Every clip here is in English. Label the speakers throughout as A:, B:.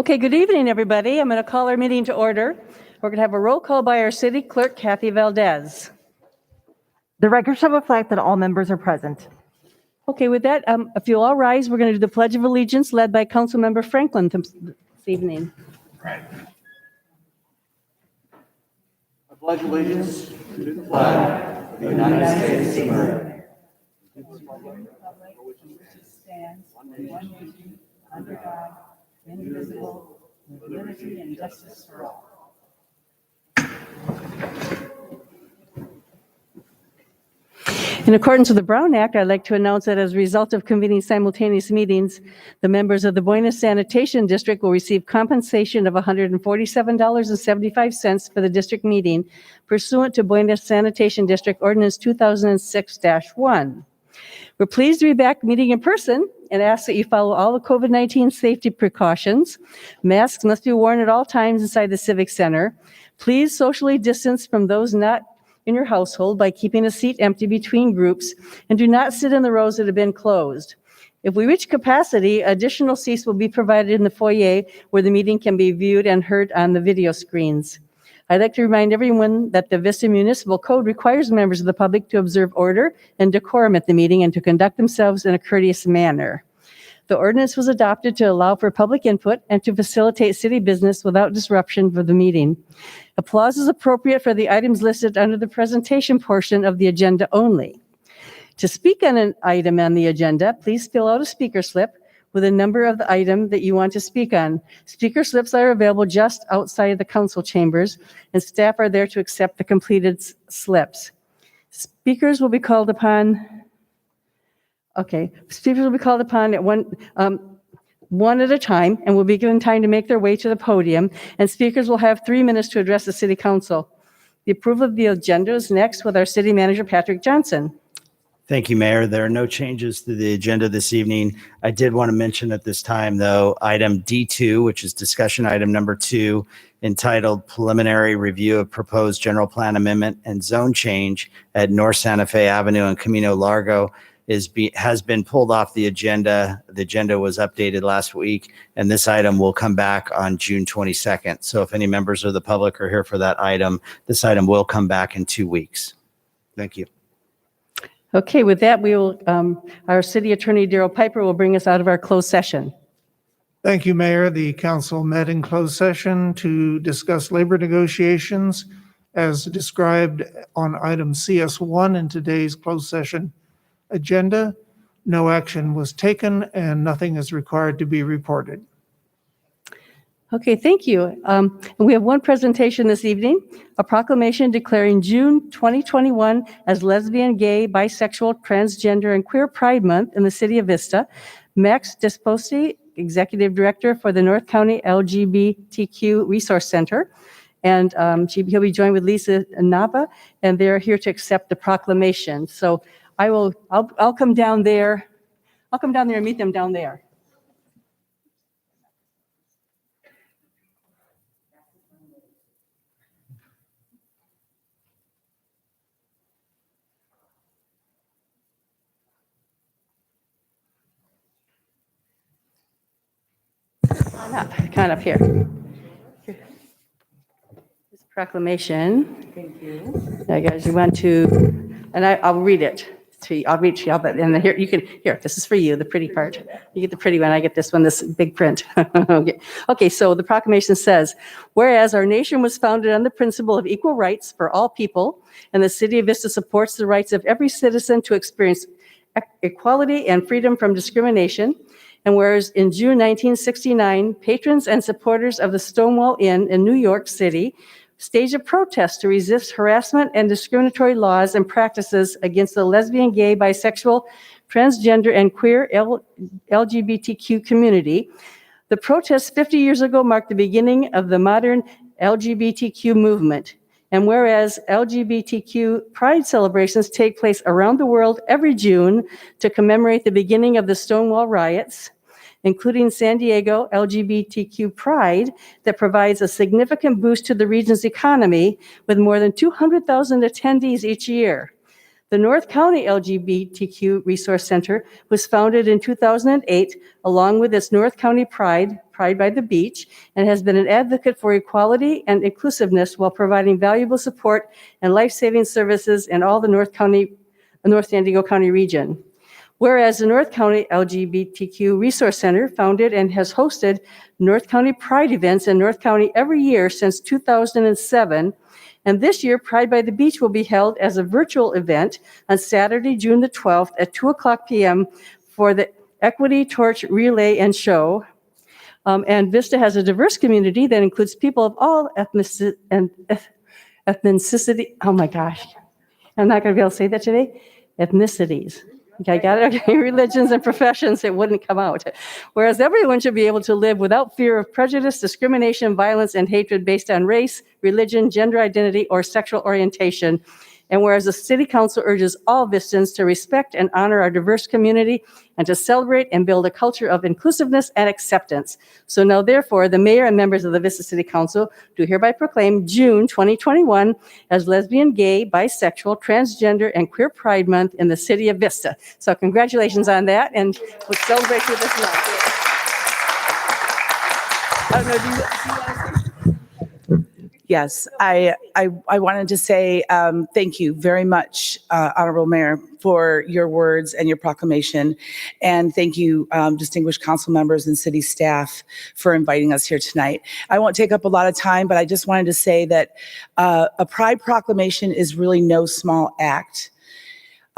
A: Okay, good evening, everybody. I'm going to call our meeting to order. We're going to have a roll call by our city clerk, Kathy Valdez.
B: The record shall reflect that all members are present.
A: Okay, with that, if you'll all rise, we're going to do the Pledge of Allegiance led by Councilmember Franklin this evening.
C: Right. I pledge allegiance to the flag of the United States of America, and to the republic which stands one nation under God, indivisible, with liberty and justice for all.
A: In accordance with the Brown Act, I'd like to announce that as a result of convening simultaneous meetings, the members of the Buena Sanitation District will receive compensation of $147.75 for the district meeting pursuant to Buena Sanitation District Ordinance 2006-1. We're pleased to be back meeting in person and ask that you follow all the COVID-19 safety precautions. Masks must be worn at all times inside the Civic Center. Please socially distance from those not in your household by keeping a seat empty between groups, and do not sit in the rows that have been closed. If we reach capacity, additional seats will be provided in the foyer where the meeting can be viewed and heard on the video screens. I'd like to remind everyone that the Vista Municipal Code requires members of the public to observe order and decorum at the meeting and to conduct themselves in a courteous manner. The ordinance was adopted to allow for public input and to facilitate city business without disruption for the meeting. Applause is appropriate for the items listed under the presentation portion of the agenda only. To speak on an item on the agenda, please fill out a speaker slip with a number of the item that you want to speak on. Speaker slips are available just outside the council chambers, and staff are there to accept the completed slips. Speakers will be called upon at one at a time, and will be given time to make their way to the podium, and speakers will have 3 minutes to address the city council. The approval of the agenda is next with our city manager, Patrick Johnson.
D: Thank you, Mayor. There are no changes to the agenda this evening. I did want to mention at this time, though, item D2, which is discussion item number 2, entitled Preliminary Review of Proposed General Plan Amendment and Zone Change at North Santa Fe Avenue and Camino Largo, has been pulled off the agenda. The agenda was updated last week, and this item will come back on June 22nd. So if any members of the public are here for that item, this item will come back in 2 weeks. Thank you.
A: Okay, with that, we will, our city attorney, Daryl Piper, will bring us out of our closed session.
E: Thank you, Mayor. The council met in closed session to discuss labor negotiations as described on item CS1 in today's closed session agenda. No action was taken and nothing is required to be reported.
A: Okay, thank you. And we have one presentation this evening, a proclamation declaring June 2021 as Lesbian, Gay, Bisexual, Transgender, and Queer Pride Month in the city of Vista. Max Desposti, Executive Director for the North County LGBTQ Resource Center. And he'll be joined with Lisa Nava, and they're here to accept the proclamation. So I'll come down there. I'll come down there and meet them down there. Come on up here. This proclamation. Thank you. Now, guys, you want to, and I'll read it to you. I'll read to you, but and here you can. Here, this is for you, the pretty part. You get the pretty one. I get this one, this big print. Okay. So the proclamation says, whereas our nation was founded on the principle of equal rights for all people, and the city of Vista supports the rights of every citizen to experience equality and freedom from discrimination. And whereas in June 1969, patrons and supporters of the Stonewall Inn in New York City staged a protest to resist harassment and discriminatory laws and practices against the lesbian, gay, bisexual, transgender, and queer LGBTQ community. The protest 50 years ago marked the beginning of the modern LGBTQ movement. And whereas LGBTQ pride celebrations take place around the world every June to commemorate the beginning of the Stonewall riots, including San Diego LGBTQ Pride, that provides a significant boost to the region's economy with more than 200,000 attendees each year. The North County LGBTQ Resource Center was founded in 2008, along with its North County Pride Pride by the Beach and has been an advocate for equality and inclusiveness while providing valuable support and life-saving services in all the North San Diego County region. Whereas the North County LGBTQ Resource Center founded and has hosted North County Pride events in North County every year since 2007, and this year, Pride by the Beach will be held as a virtual event on Saturday, June the 12th at 2:00 p.m. for the Equity Torch Relay and Show. And Vista has a diverse community that includes people of all ethnicity. Oh my gosh, I'm not going to be able to say that today. Ethnicities. Okay, I got it. Okay, religions and professions, it wouldn't come out. Whereas everyone should be able to live without fear of prejudice, discrimination, violence, and hatred based on race, religion, gender identity, or sexual orientation. And whereas the City Council urges all Vistans to respect and honor our diverse community and to celebrate and build a culture of inclusiveness and acceptance. So now therefore, the mayor and members of the Vista City Council do hereby proclaim June 2021 as Lesbian, Gay, Bisexual, Transgender, and Queer Pride Month in the city of Vista. So congratulations on that, and we'll celebrate with this month. I don't know, do you want to say?
F: Yes, I wanted to say thank you very much, Honorable Mayor, for your words and your proclamation. And thank you, distinguished council members and city staff, for inviting us here tonight. I won't take up a lot of time, but I just wanted to say that a Pride proclamation is really no small act.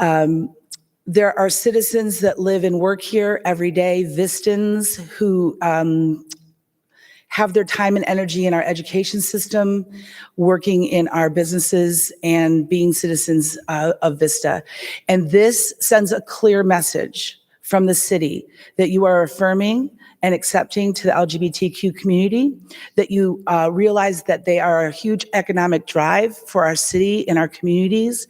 F: There are citizens that live and work here every day, Vistans who have their time and energy in our education system, working in our businesses, and being citizens of Vista. And this sends a clear message from the city that you are affirming and accepting to the LGBTQ community, that you realize that they are a huge economic drive for our city and our communities.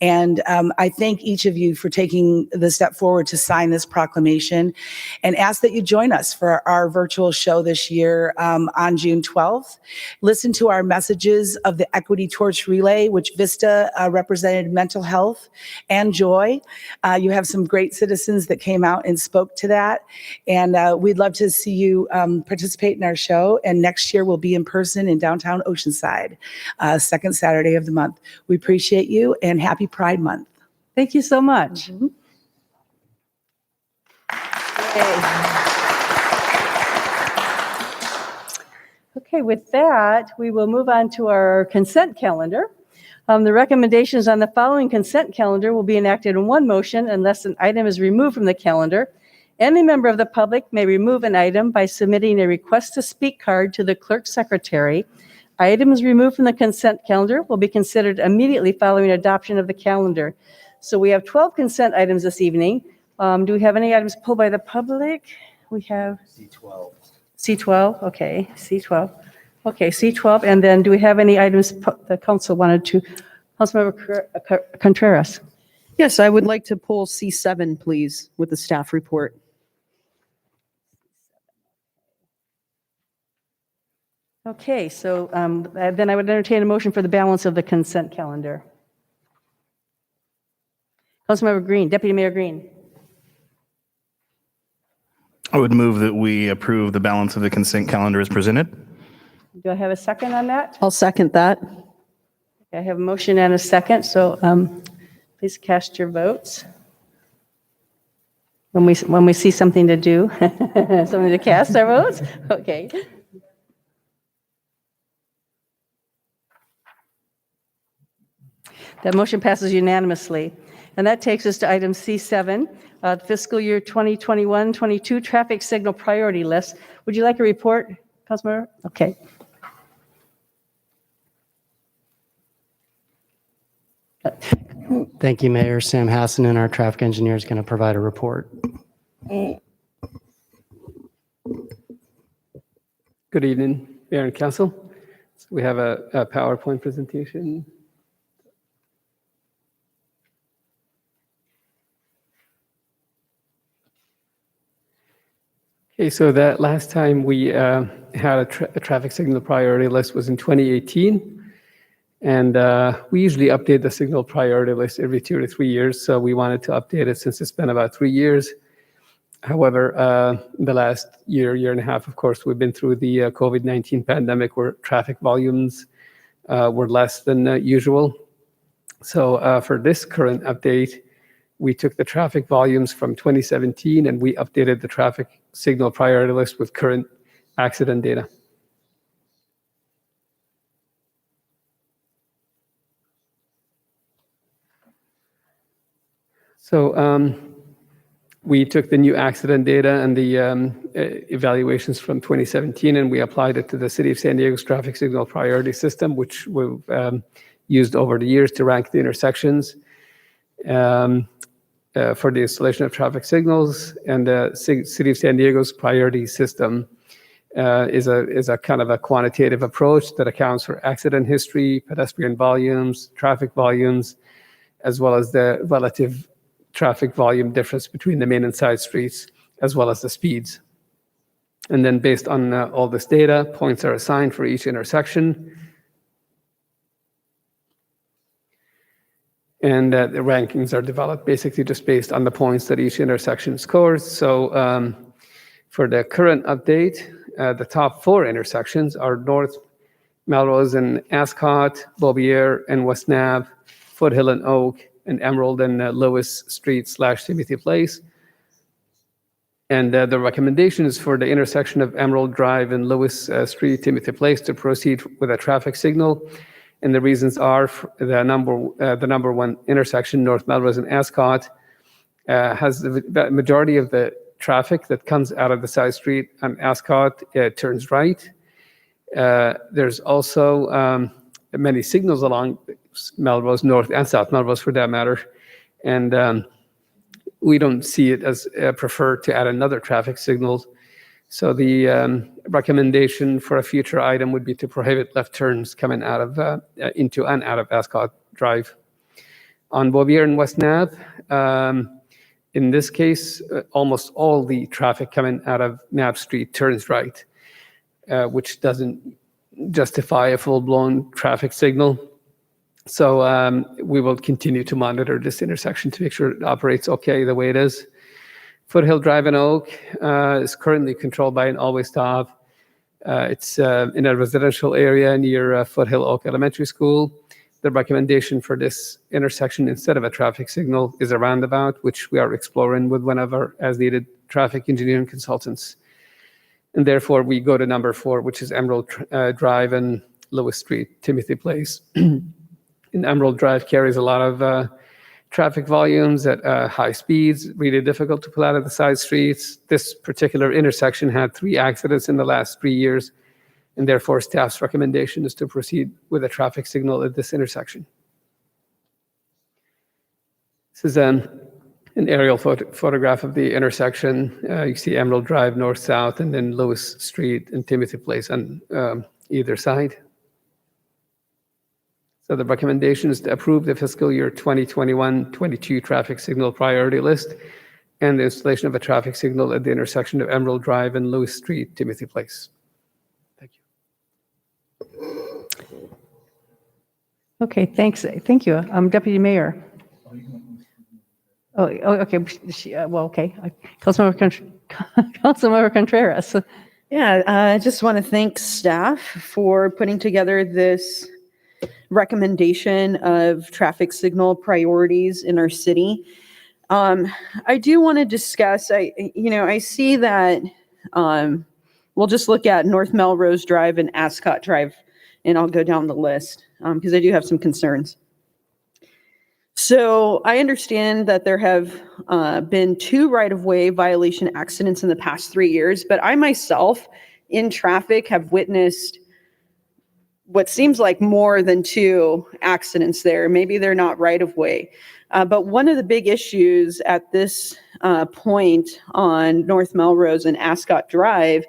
F: And I thank each of you for taking the step forward to sign this proclamation, and ask that you join us for our virtual show this year on June 12th. Listen to our messages of the Equity Torch Relay, which Vista represented mental health and joy. You have some great citizens that came out and spoke to that. And we'd love to see you participate in our show. And next year we'll be in person in downtown Oceanside, second Saturday of the month. We appreciate you, and happy Pride Month.
A: Thank you so much. Okay, with that, we will move on to our consent calendar. The recommendations on the following consent calendar will be enacted in one motion unless an item is removed from the calendar. Any member of the public may remove an item by submitting a request to speak card to the clerk secretary. Items removed from the consent calendar will be considered immediately following adoption of the calendar. So we have 12 consent items this evening. Do we have any items pulled by the public? We have
D: C12.
A: C12, okay, C12. Okay, C12, and then do we have any items the council wanted to, Councilmember Contreras?
G: Yes, I would like to pull C7, please, with the staff report.
A: Okay, so then I would entertain a motion for the balance of the consent calendar. Councilmember Green, Deputy Mayor Green.
H: I would move that we approve the balance of the consent calendar as presented.
A: Do I have a second on that?
G: I'll second that.
A: I have a motion and a second, so please cast your votes. When we see something to do, something to cast our votes? Okay. That motion passes unanimously. And that takes us to item C7, fiscal year 2021-22 traffic signal priority list. Would you like a report, Councilmember? Okay.
I: Thank you, Mayor. Sam Hassenen, our traffic engineer, is going to provide a report.
J: Good evening, Mayor and Council. So we have a PowerPoint presentation. Okay, so that last time we had a traffic signal priority list was in 2018. And we usually update the signal priority list every 2 to 3 years. So we wanted to update it since it's been about 3 years. However, the last year and a half, of course, we've been through the COVID-19 pandemic where traffic volumes were less than usual. So for this current update, we took the traffic volumes from 2017 and we updated the traffic signal priority list with current accident data. So we took the new accident data and the evaluations from 2017 and we applied it to the City of San Diego's traffic signal priority system, which we've used over the years to rank the intersections for the installation of traffic signals. And the City of San Diego's priority system is a kind of a quantitative approach that accounts for accident history, pedestrian volumes, traffic volumes, as well as the relative traffic volume difference between the main and side streets, as well as the speeds. And then based on all this data, points are assigned for each intersection. And the rankings are developed basically just based on the points that each intersection scores. So for the current update, the top 4 intersections are North Melrose and Ascot, Beaubier and West Nav, Foothill and Oak, and Emerald and Lewis Street / Timothy Place. And the recommendation is for the intersection of Emerald Drive and Lewis Street, Timothy Place to proceed with a traffic signal. And the reasons are the number 1 intersection, North Melrose and Ascot, has the majority of the traffic that comes out of the side street on Ascot turns right. There's also many signals along Melrose, North and South Melrose for that matter. And we don't see it as preferred to add another traffic signal. So the recommendation for a future item would be to prohibit left turns coming out of into and out of Ascot Drive. On Beaubier and West Nav, in this case, almost all the traffic coming out of Nav Street turns right, which doesn't justify a full-blown traffic signal. So we will continue to monitor this intersection to make sure it operates okay the way it is. Foothill Drive and Oak is currently controlled by an always stop. It's in a residential area near Foothill Oak Elementary School. The recommendation for this intersection instead of a traffic signal is a roundabout, which we are exploring with one of our as-needed traffic engineering consultants. And therefore, we go to number 4, which is Emerald Drive and Lewis Street, Timothy Place. And Emerald Drive carries a lot of traffic volumes at high speeds, really difficult to pull out of the side streets. This particular intersection had 3 accidents in the last 3 years, and therefore staff's recommendation is to proceed with a traffic signal at this intersection. This is an aerial photograph of the intersection. You see Emerald Drive north-south, and then Lewis Street and Timothy Place on either side. So the recommendation is to approve the fiscal year 2021-22 traffic signal priority list and the installation of a traffic signal at the intersection of Emerald Drive and Lewis Street, Timothy Place. Thank you.
A: Okay, thanks. Thank you. Deputy Mayor. Oh, okay. Well, okay. Councilmember Contreras.
G: Yeah, I just want to thank staff for putting together this recommendation of traffic signal priorities in our city. I do want to discuss, I see that we'll just look at North Melrose Drive and Ascot Drive, and I'll go down the list because I do have some concerns. So I understand that there have been 2 right-of-way violation accidents in the past 3 years, but I myself in traffic have witnessed what seems like more than 2 accidents there. Maybe they're not right-of-way. But one of the big issues at this point on North Melrose and Ascot Drive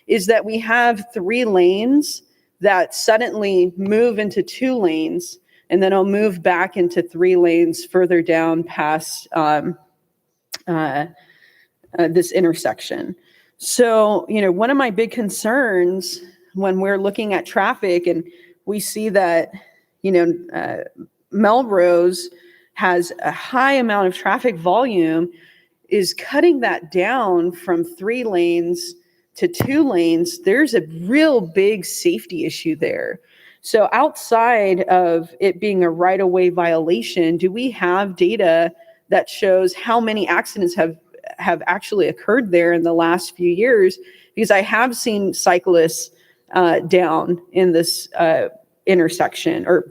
G: is that we have 3 lanes that suddenly move into 2 lanes, and then I'll move back into 3 lanes further down past this intersection. So, one of my big concerns when we're looking at traffic and we see that, Melrose has a high amount of traffic volume is cutting that down from 3 lanes to 2 lanes. There's a real big safety issue there. So outside of it being a right-of-way violation, do we have data that shows how many accidents have actually occurred there in the last few years? Because I have seen cyclists down in this intersection, or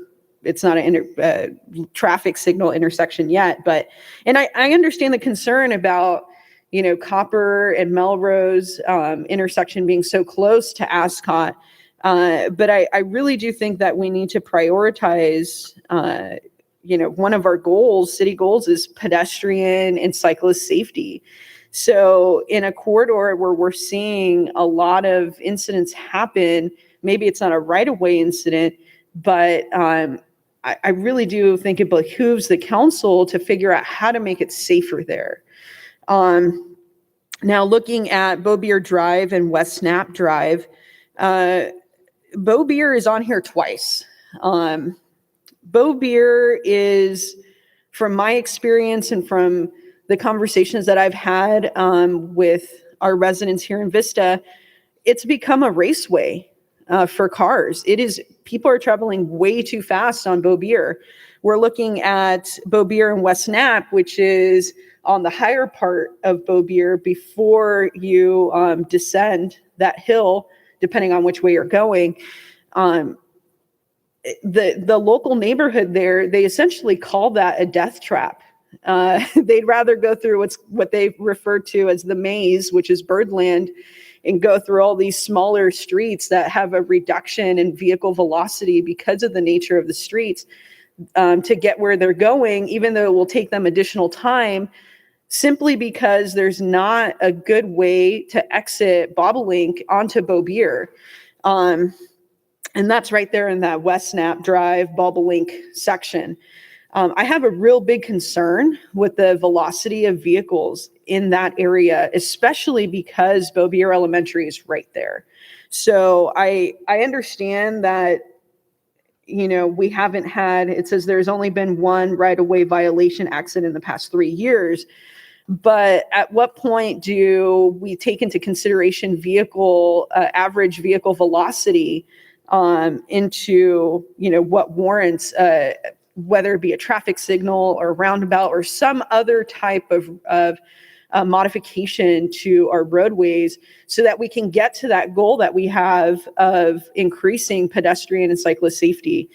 G: it's not a traffic signal intersection yet, but, and I understand the concern about, you know, Copper and Melrose intersection being so close to Ascot. But I really do think that we need to prioritize, you know, one of our goals, city goals, is pedestrian and cyclist safety. So in a corridor where we're seeing a lot of incidents happen, maybe it's not a right-of-way incident, but I really do think it behooves the council to figure out how to make it safer there. Now looking at Beaubier Drive and West Snap Drive, Beaubier is on here twice. Beaubier is, from my experience and from the conversations that I've had with our residents here in Vista, it's become a raceway for cars. It is, people are traveling way too fast on Beaubier. We're looking at Beaubier and West Snap, which is on the higher part of Beaubier before you descend that hill, depending on which way you're going. The local neighborhood there, they essentially call that a death trap. They'd rather go through what they refer to as the maze, which is Birdland, and go through all these smaller streets that have a reduction in vehicle velocity because of the nature of the streets, to get where they're going, even though it will take them additional time, simply because there's not a good way to exit Bobolink onto Beaubier. And that's right there in that West Snap Drive, Bobolink section. I have a real big concern with the velocity of vehicles in that area, especially because Beaubier Elementary is right there. So I understand that, you know, we haven't had, it says there's only been one right-of-way violation accident in the past 3 years. But at what point do we take into consideration average vehicle velocity into, you know, what warrants, whether it be a traffic signal or roundabout or some other type of modification to our roadways, so that we can get to that goal that we have of increasing pedestrian and cyclist safety,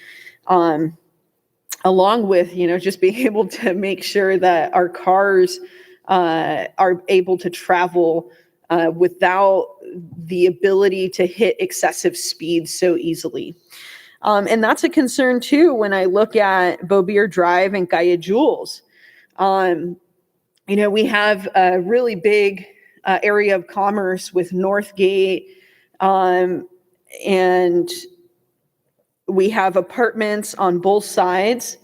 G: along with, you know, just being able to make sure that our cars are able to travel without the ability to hit excessive speeds so easily. And that's a concern too when I look at Beaubier Drive and Gaia Jules. You know, we have a really big area of commerce with Northgate, and we have apartments on both sides,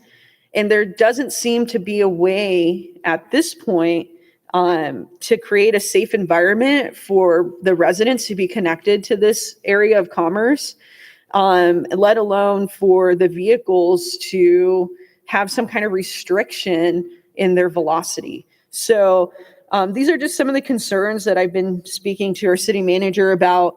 G: and there doesn't seem to be a way at this point to create a safe environment for the residents to be connected to this area of commerce, let alone for the vehicles to have some kind of restriction in their velocity. So these are just some of the concerns that I've been speaking to our city manager about.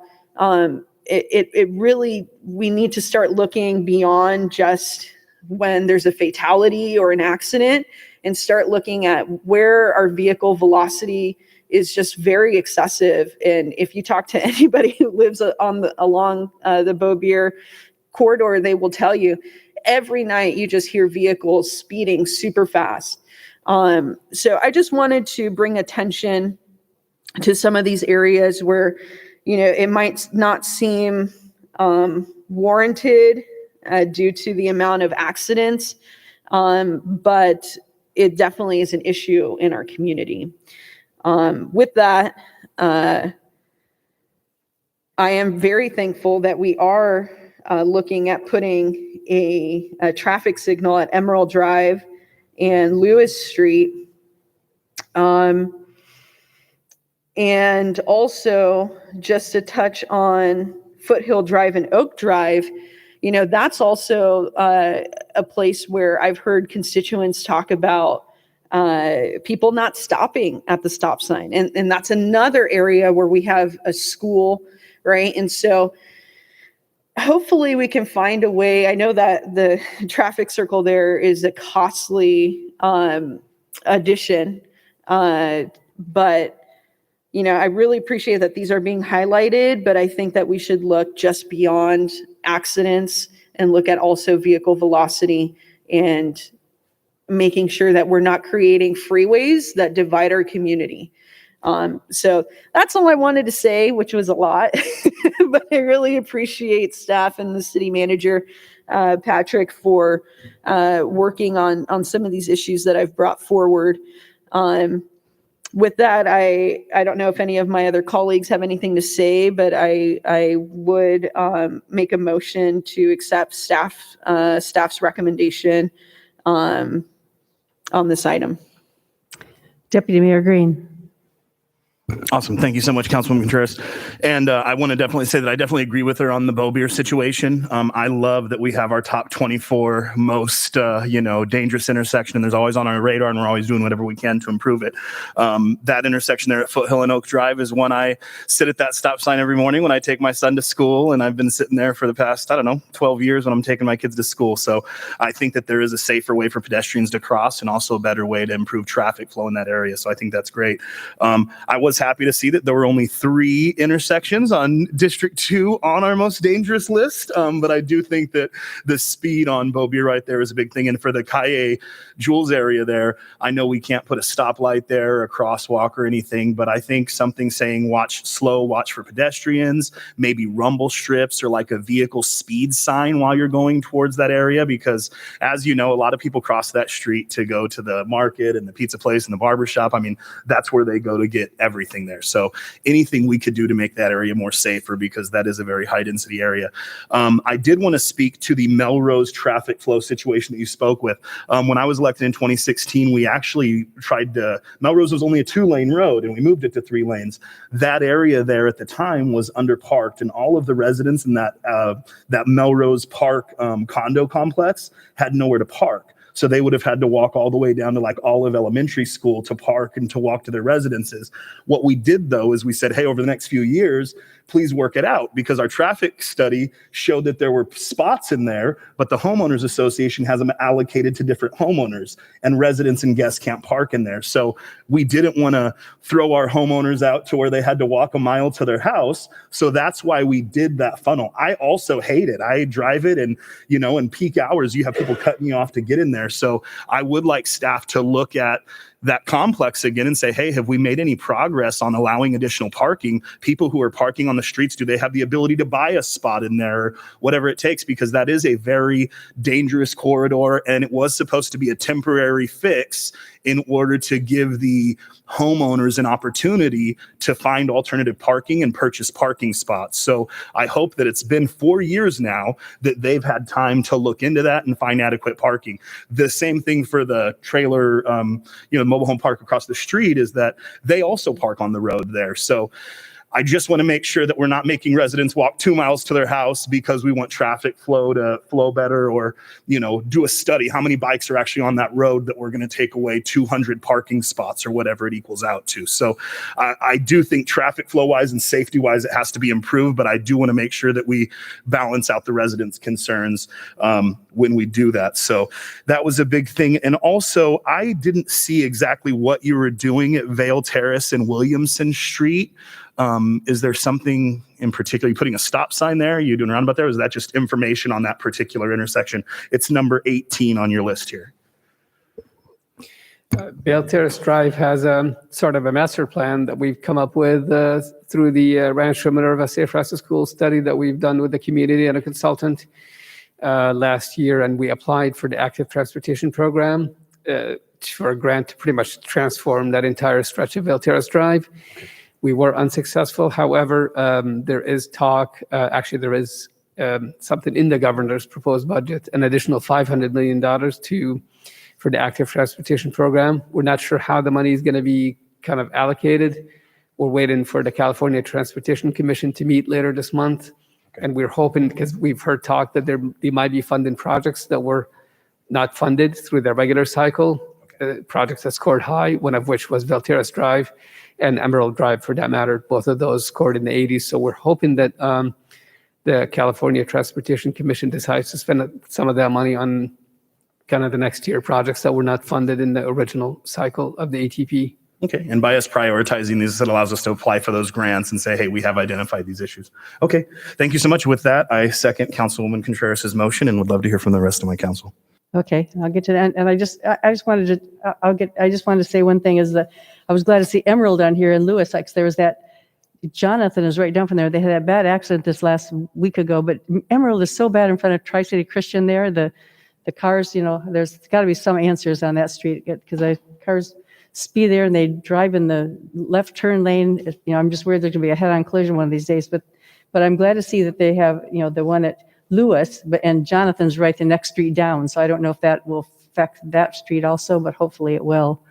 G: It really, we need to start looking beyond just when there's a fatality or an accident, and start looking at where our vehicle velocity is just very excessive. And if you talk to anybody who lives along the Beaubier corridor, they will tell you every night you just hear vehicles speeding super fast. So I just wanted to bring attention to some of these areas where, you know, it might not seem warranted due to the amount of accidents, but it definitely is an issue in our community. With that, I am very thankful that we are looking at putting a traffic signal at Emerald Drive and Lewis Street. And also, just to touch on Foothill Drive and Oak Drive, you know, that's also a place where I've heard constituents talk about people not stopping at the stop sign. And that's another area where we have a school, right? And so hopefully we can find a way. I know that the traffic circle there is a costly addition, but I really appreciate that these are being highlighted, but I think that we should look just beyond accidents and look at also vehicle velocity and making sure that we're not creating freeways that divide our community. So that's all I wanted to say, which was a lot, but I really appreciate staff and the city manager, Patrick, for working on some of these issues that I've brought forward. With that, I don't know if any of my other colleagues have anything to say, but I would make a motion to accept staff's recommendation on this item.
A: Deputy Mayor Green.
H: Awesome. Thank you so much, Councilwoman Contreras. And I want to definitely say that I definitely agree with her on the Bow Beer situation. I love that we have our top 24 most, dangerous intersection, and there's always on our radar, and we're always doing whatever we can to improve it. That intersection there at Foothill and Oak Drive is one I sit at that stop sign every morning when I take my son to school, and I've been sitting there for the past, 12 years when I'm taking my kids to school. So I think that there is a safer way for pedestrians to cross and also a better way to improve traffic flow in that area. So I think that's great. I was happy to see that there were only 3 intersections on District 2 on our most dangerous list. But I do think that the speed on Bow Beer right there is a big thing. And for the Kaye Jules area there, I know we can't put a stoplight there, a crosswalk or anything, but I think something saying watch slow, watch for pedestrians, maybe rumble strips or like a vehicle speed sign while you're going towards that area. Because as you know, a lot of people cross that street to go to the market and the pizza place and the barber shop. I mean, that's where they go to get everything there. So anything we could do to make that area more safer, because that is a very high density area. I did want to speak to the Melrose traffic flow situation that you spoke with. When I was elected in 2016, we actually Melrose was only a 2-lane road and we moved it to 3 lanes. That area there at the time was underparked, and all of the residents in that Melrose Park condo complex had nowhere to park. So they would have had to walk all the way down to like Olive Elementary School to park and to walk to their residences. What we did though is we said, hey, over the next few years, please work it out, because our traffic study showed that there were spots in there, but the homeowners association has them allocated to different homeowners, and residents and guests can't park in there. So we didn't want to throw our homeowners out to where they had to walk a mile to their house. So that's why we did that funnel. I also hate it. I drive it, and in peak hours, you have people cutting you off to get in there. So I would like staff to look at that complex again and say, hey, have we made any progress on allowing additional parking? People who are parking on the streets, do they have the ability to buy a spot in there, or whatever it takes? Because that is a very dangerous corridor, and it was supposed to be a temporary fix in order to give the homeowners an opportunity to find alternative parking and purchase parking spots. So I hope that it's been 4 years now that they've had time to look into that and find adequate parking. The same thing for the trailer, mobile home park across the street, is that they also park on the road there. So I just want to make sure that we're not making residents walk 2 miles to their house because we want traffic flow to flow better, or, do a study. How many bikes are actually on that road that we're going to take away 200 parking spots or whatever it equals out to? So I do think traffic flow wise and safety wise, it has to be improved, but I do want to make sure that we balance out the residents' concerns when we do that. So that was a big thing. And also, I didn't see exactly what you were doing at Vale Terrace and Williamson Street. Is there something in particular? You putting a stop sign there? You doing a roundabout there? Or is that just information on that particular intersection? It's number 18 on your list here.
J: Vale Terrace Drive has a sort of a master plan that we've come up with through the Rancho Minerva Safe Routes to School study that we've done with the community and a consultant last year. And we applied for the active transportation program for a grant to pretty much transform that entire stretch of Vale Terrace Drive. We were unsuccessful. However, there is talk, there is something in the governor's proposed budget, an additional $500 million for the active transportation program. We're not sure how the money is going to be kind of allocated. We're waiting for the California Transportation Commission to meet later this month. Okay. And we're hoping, because we've heard talk that they might be funding projects that were not funded through the regular cycle. projects that scored high, one of which was Valteras Drive and Emerald Drive for that matter. Both of those scored in the 80s. So we're hoping that the California Transportation Commission decides to spend some of that money on kind of the next tier projects that were not funded in the original cycle of the ATP.
H: Okay, and by us prioritizing these, it allows us to apply for those grants and say, hey, we have identified these issues. Okay, thank you so much. With that, I second Councilwoman Contreras' motion and would love to hear from the rest of my council.
A: Okay, I'll get to that. And I just wanted to say one thing is that I was glad to see Emerald on here in Lewis, because there was that, Jonathan is right down from there. They had that bad accident this last week ago, but Emerald is so bad in front of Tri-City Christian there. The cars, there's got to be some answers on that street, because cars speed there and they drive in the left turn lane. I'm just worried there's going to be a head-on collision one of these days. But I'm glad to see that they have, the one at Lewis, and Jonathan's right the next street down. So I don't know if that will affect that street also, but hopefully it will.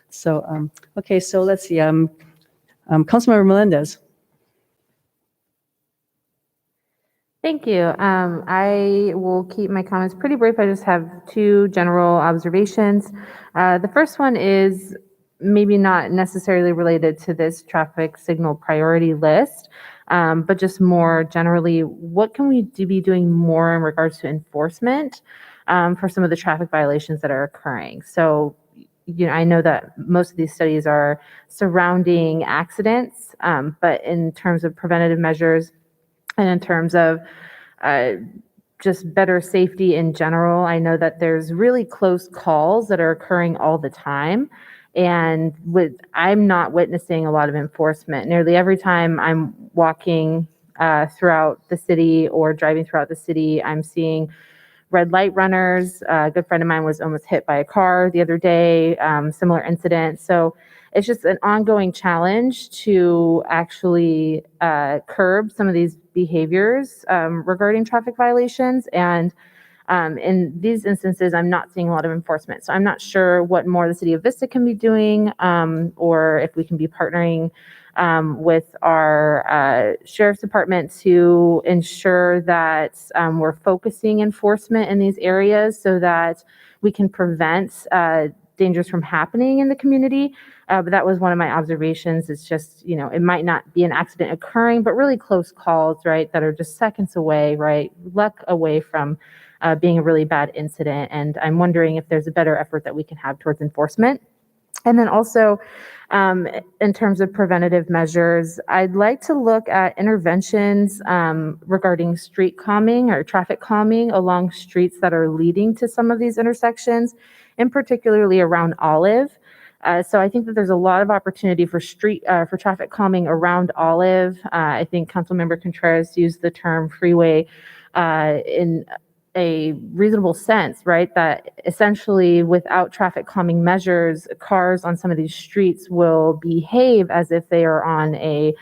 A: So, okay, so let's see. Councilmember Melendez.
K: Thank you. I will keep my comments pretty brief. I just have two general observations. The first one is maybe not necessarily related to this traffic signal priority list, but just more generally, what can we be doing more in regards to enforcement for some of the traffic violations that are occurring? So, I know that most of these studies are surrounding accidents, but in terms of preventative measures and in terms of just better safety in general, I know that there's really close calls that are occurring all the time. And I'm not witnessing a lot of enforcement. Nearly every time I'm walking throughout the city or driving throughout the city, I'm seeing red light runners. A good friend of mine was almost hit by a car the other day, similar incident. So it's just an ongoing challenge to actually curb some of these behaviors regarding traffic violations. And in these instances, I'm not seeing a lot of enforcement. So I'm not sure what more the City of Vista can be doing, or if we can be partnering with our Sheriff's Department to ensure that we're focusing enforcement in these areas so that we can prevent dangers from happening in the community. But that was one of my observations. It's just, it might not be an accident occurring, but really close calls, right, that are just seconds away, right, luck away from being a really bad incident. And I'm wondering if there's a better effort that we can have towards enforcement. And then also, in terms of preventative measures, I'd like to look at interventions regarding street calming or traffic calming along streets that are leading to some of these intersections, and particularly around Olive. So I think that there's a lot of opportunity for traffic calming around Olive. I think Councilmember Contreras used the term freeway in a reasonable sense, right? That essentially without traffic calming measures, cars on some of these streets will behave as if they are on a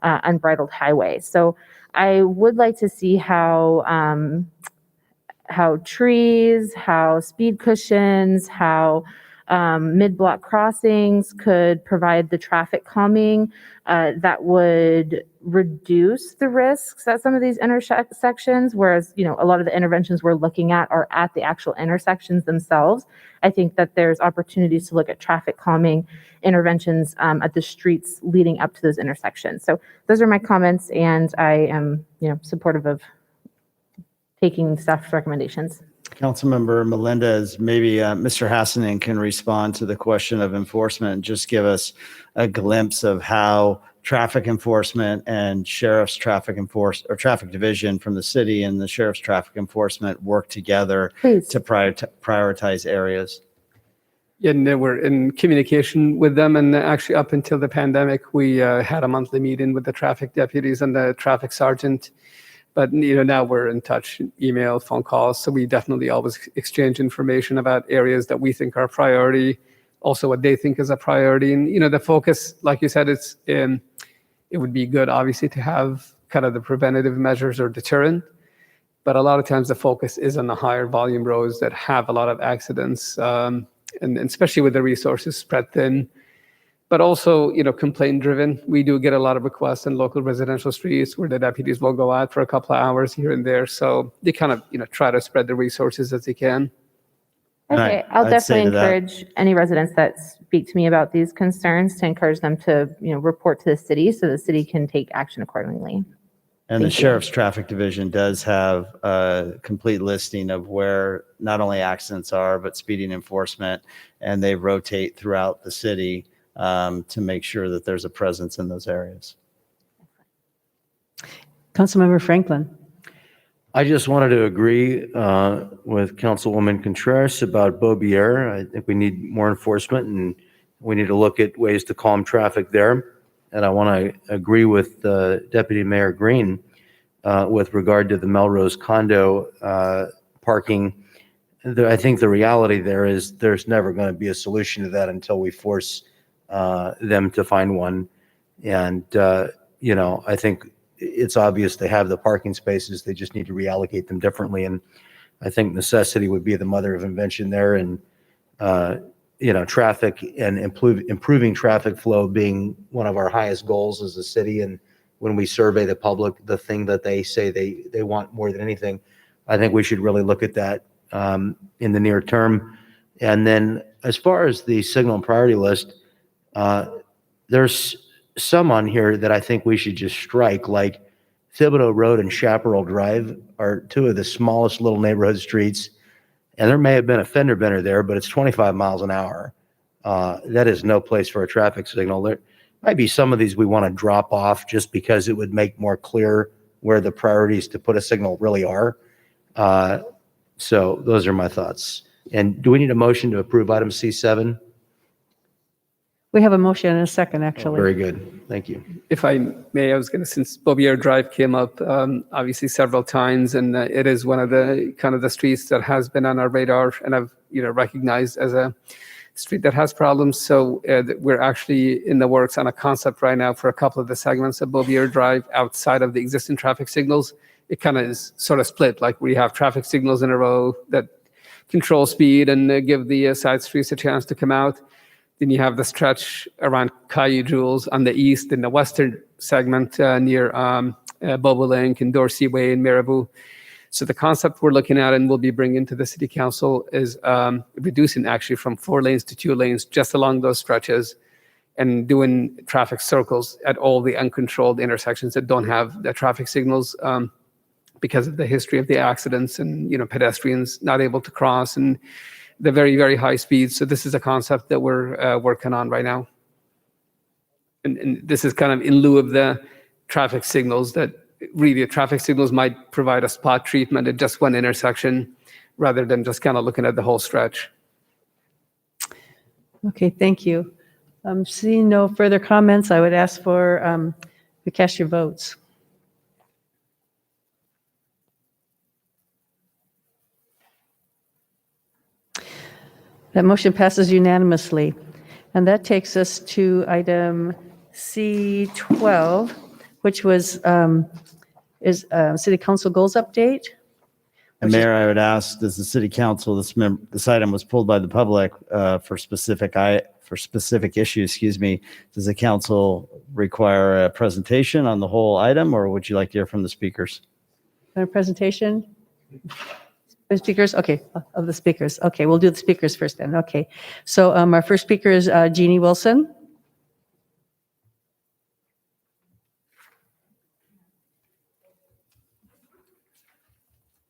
K: unbridled highway. So I would like to see how trees, how speed cushions, how mid-block crossings could provide the traffic calming that would reduce the risks at some of these intersections, whereas, a lot of the interventions we're looking at are at the actual intersections themselves. I think that there's opportunities to look at traffic calming interventions at the streets leading up to those intersections. So those are my comments, and I am, supportive of taking staff's recommendations.
D: Councilmember Melendez, maybe Mr. Hassanen can respond to the question of enforcement and just give us a glimpse of how traffic enforcement and sheriff's traffic division from the city and the sheriff's traffic enforcement work together to prioritize areas.
J: Yeah, and we're in communication with them, and actually up until the pandemic, we had a monthly meeting with the traffic deputies and the traffic sergeant. But now we're in touch, email, phone calls. So we definitely always exchange information about areas that we think are a priority, also what they think is a priority. And the focus, like you said, it would be good, obviously, to have kind of the preventative measures or deterrent. But a lot of times the focus is on the higher volume roads that have a lot of accidents, and especially with the resources spread thin. But also, complaint driven. We do get a lot of requests in local residential streets where the deputies will go out for a couple of hours here and there. So they kind of, try to spread the resources as they can.
D: And
K: Okay, I'll
D: I'd say
K: definitely
D: to that-
K: encourage any residents that speak to me about these concerns to encourage them to, report to the city so the city can take action accordingly.
D: And the
K: Thank you.
D: Sheriff's Traffic Division does have a complete listing of where not only accidents are, but speeding enforcement, and they rotate throughout the city to make sure that there's a presence in those areas.
A: Councilmember Franklin.
L: I just wanted to agree with Councilwoman Contreras about Beaubier. I think we need more enforcement and we need to look at ways to calm traffic there. And I want to agree with Deputy Mayor Green with regard to the Melrose condo parking. I think the reality there is there's never going to be a solution to that until we force them to find one. And, I think it's obvious they have the parking spaces. They just need to reallocate them differently. And I think necessity would be the mother of invention there. And, traffic and improving traffic flow being one of our highest goals as a city. And when we survey the public, the thing that they say they want more than anything, I think we should really look at that in the near term. And then as far as the signal and priority list, there's some on here that I think we should just strike, like Thibodeau Road and Chaparral Drive are two of the smallest little neighborhood streets. And there may have been a fender bender there, but it's 25 miles an hour. That is no place for a traffic signal. There might be some of these we want to drop off just because it would make more clear where the priorities to put a signal really are. So those are my thoughts. And do we need a motion to approve item C7?
A: We have a motion and a second, actually.
L: Very good. Thank you.
J: If I may, I was going to, since Beaubier Drive came up, obviously several times, and it is one of the kind of the streets that has been on our radar, and I've recognized as a street that has problems. So we're actually in the works on a concept right now for a couple of the segments of Beaubier Drive outside of the existing traffic signals. It kind of is sort of split, like we have traffic signals in a row that control speed and give the side streets a chance to come out. Then you have the stretch around Caillou Jules on the east in the western segment near Bobolink and Dorsey Way and Marabou. So the concept we're looking at and we'll be bringing to the city council is reducing actually from 4 lanes to 2 lanes just along those stretches and doing traffic circles at all the uncontrolled intersections that don't have the traffic signals because of the history of the accidents and pedestrians not able to cross and the very, very high speeds. So this is a concept that we're working on right now. And this is kind of in lieu of the traffic signals that really traffic signals might provide a spot treatment at just one intersection rather than just kind of looking at the whole stretch.
A: Okay, thank you. Seeing no further comments, I would ask for to cast your votes. That motion passes unanimously. And that takes us to item C12, which was City Council Goals Update.
D: And Mayor, I would ask, does the City Council, this item was pulled by the public for specific issues, does the council require a presentation on the whole item, or would you like to hear from the speakers?
A: A presentation? The speakers? Okay, of the speakers. Okay, we'll do the speakers first then. Okay. So our first speaker is Jeannie Wilson.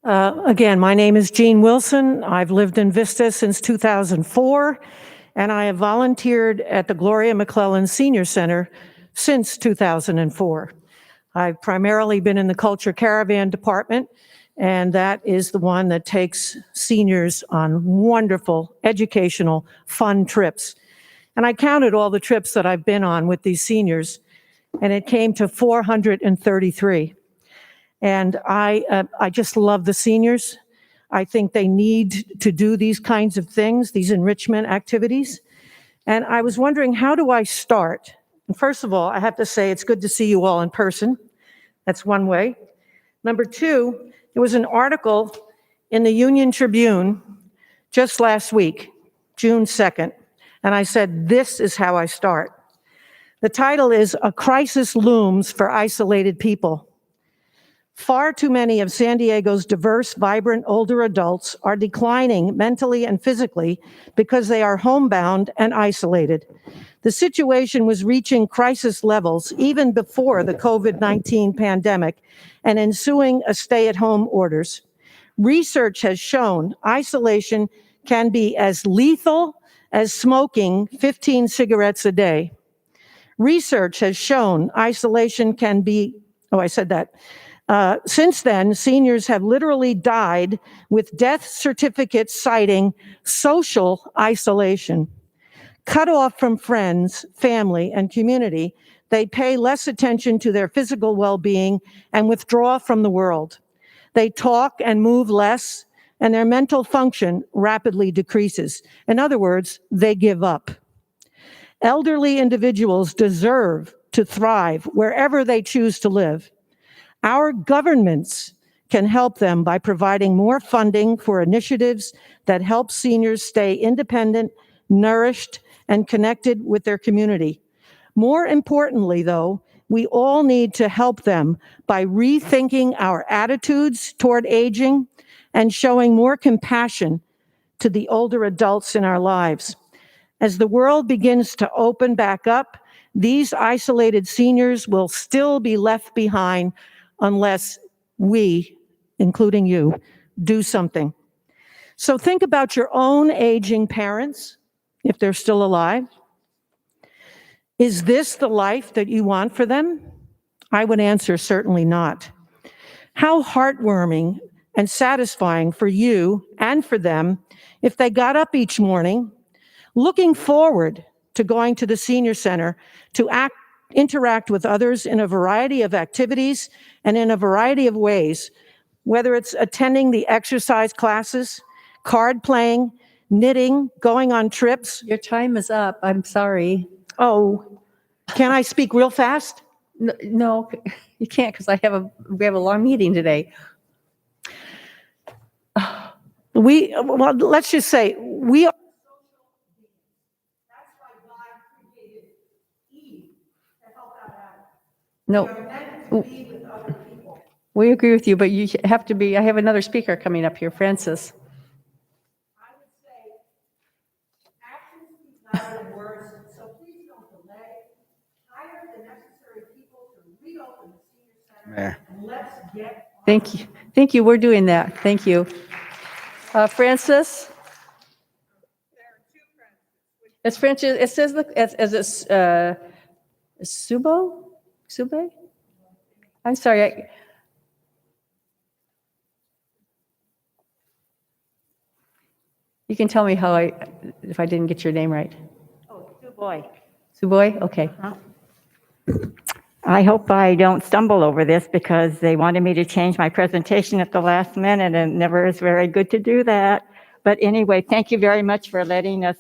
M: Again, my name is Jean Wilson. I've lived in Vista since 2004, and I have volunteered at the Gloria McClellan Senior Center since 2004. I've primarily been in the Culture Caravan Department, and that is the one that takes seniors on wonderful, educational, fun trips. And I counted all the trips that I've been on with these seniors, and it came to 433. And I just love the seniors. I think they need to do these kinds of things, these enrichment activities. And I was wondering, how do I start? And first of all, I have to say it's good to see you all in person. That's one way. Number two, there was an article in the Union Tribune just last week, June 2nd, and I said, this is how I start. The title is "A Crisis Looms for Isolated People." Far too many of San Diego's diverse, vibrant older adults are declining mentally and physically because they are homebound and isolated. The situation was reaching crisis levels even before the COVID-19 pandemic and ensuing stay-at-home orders. Research has shown isolation can be as lethal as smoking 15 cigarettes a day. Research has shown isolation can be, since then, seniors have literally died with death certificates citing social isolation. Cut off from friends, family, and community, they pay less attention to their physical well-being and withdraw from the world. They talk and move less, and their mental function rapidly decreases. In other words, they give up. Elderly individuals deserve to thrive wherever they choose to live. Our governments can help them by providing more funding for initiatives that help seniors stay independent, nourished, and connected with their community. More importantly, though, we all need to help them by rethinking our attitudes toward aging and showing more compassion to the older adults in our lives. As the world begins to open back up, these isolated seniors will still be left behind unless we, including you, do something. So think about your own aging parents, if they're still alive. Is this the life that you want for them? I would answer certainly not. How heartwarming and satisfying for you and for them if they got up each morning looking forward to going to the senior center to interact with others in a variety of activities and in a variety of ways, whether it's attending the exercise classes, card playing, knitting, going on trips.
A: Your time is up. I'm sorry.
M: Oh, can I speak real fast?
A: No, you can't because we have a long meeting today.
M: Well, let's just say we are. That's why God created Eve to help out Adam.
A: No,
M: We are meant to be with other people.
A: we agree with you, but you have to be. I have another speaker coming up here, Francis.
M: I would say actions speak louder than words, so please don't delay. Hire the necessary people to reopen the senior center. And let's get.
A: Thank you. Thank you. We're doing that. Thank you. Francis? It's Francis. It says, look, as it's Subo? Sube? I'm sorry. You can tell me if I didn't get your name right.
N: Oh, Suboy.
A: Suboy? Okay.
N: I hope I don't stumble over this because they wanted me to change my presentation at the last minute, and it never is very good to do that. But anyway, thank you very much for letting us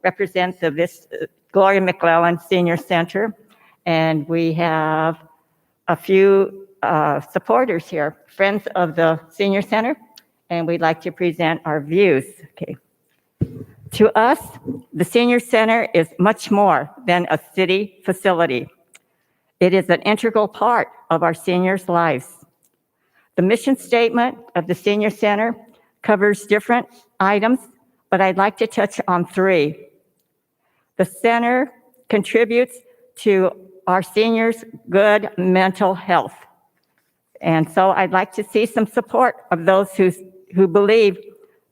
N: represent this Gloria McClellan Senior Center. And we have a few supporters here, friends of the Senior Center, and we'd like to present our views. Okay. To us, the Senior Center is much more than a city facility. It is an integral part of our seniors' lives. The mission statement of the Senior Center covers different items, but I'd like to touch on 3. The center contributes to our seniors' good mental health. And so I'd like to see some support of those who believe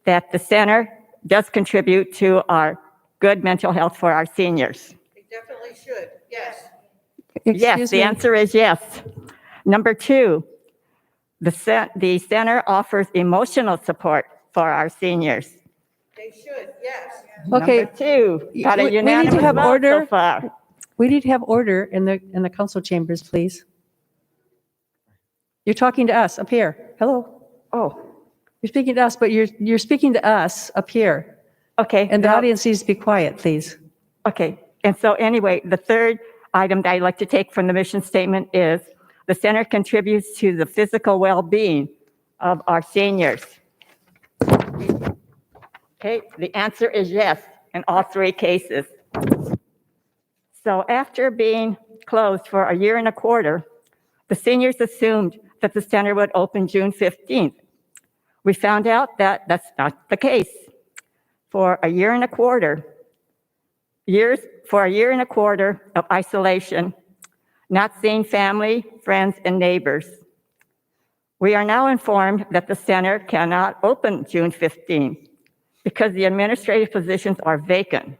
N: that the center does contribute to our good mental health for our seniors.
M: They definitely should, yes.
N: Yes, the answer is yes. Number 2, the center offers emotional support for our seniors.
M: They should, yes.
A: Okay.
N: Number 2, got a
A: We need
N: unanimous
A: to have
N: vote
A: order.
N: so far.
A: We need to have order in the council chambers, please. You're talking to us up here. Hello.
N: Oh,
A: You're speaking to us, but you're speaking to us up here.
N: okay.
A: And the
N: now-
A: audience needs to be quiet, please.
N: Okay, and so anyway, the third item that I'd like to take from the mission statement is the center contributes to the physical well-being of our seniors. Okay, the answer is yes in all 3 cases. So after being closed for a year and a quarter, the seniors assumed that the center would open June 15th. We found out that that's not the case. For a year and a quarter of isolation, not seeing family, friends, and neighbors. We are now informed that the center cannot open June 15th because the administrative positions are vacant.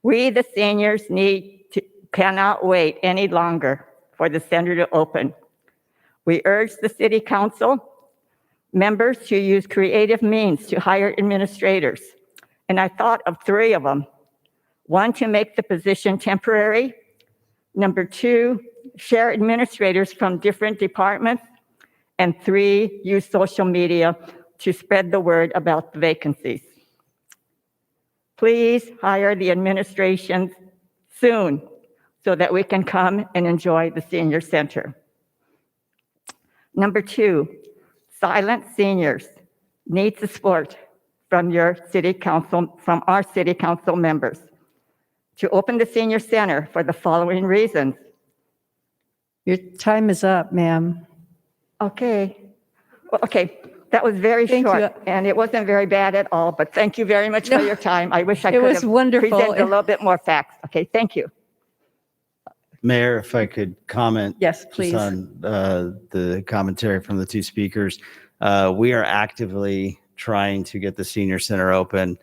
N: We, the seniors, cannot wait any longer for the center to open. We urge the city council members to use creative means to hire administrators. And I thought of 3 of them. 1, to make the position temporary. Number 2, share administrators from different departments. And 3, use social media to spread the word about the vacancies. Please hire the administration soon so that we can come and enjoy the senior center. Number 2, silent seniors need support from our city council members to open the senior center for the following reasons.
A: Your time is up, ma'am.
N: Okay. Well, okay. That was very short, and it wasn't very bad at all, but thank you very much for your time. I wish I could have presented a little bit more facts. Okay, thank you.
D: Mayor, if I could comment.
A: Yes, please.
D: Just on the commentary from the 2 speakers. We are actively trying to get the senior center open.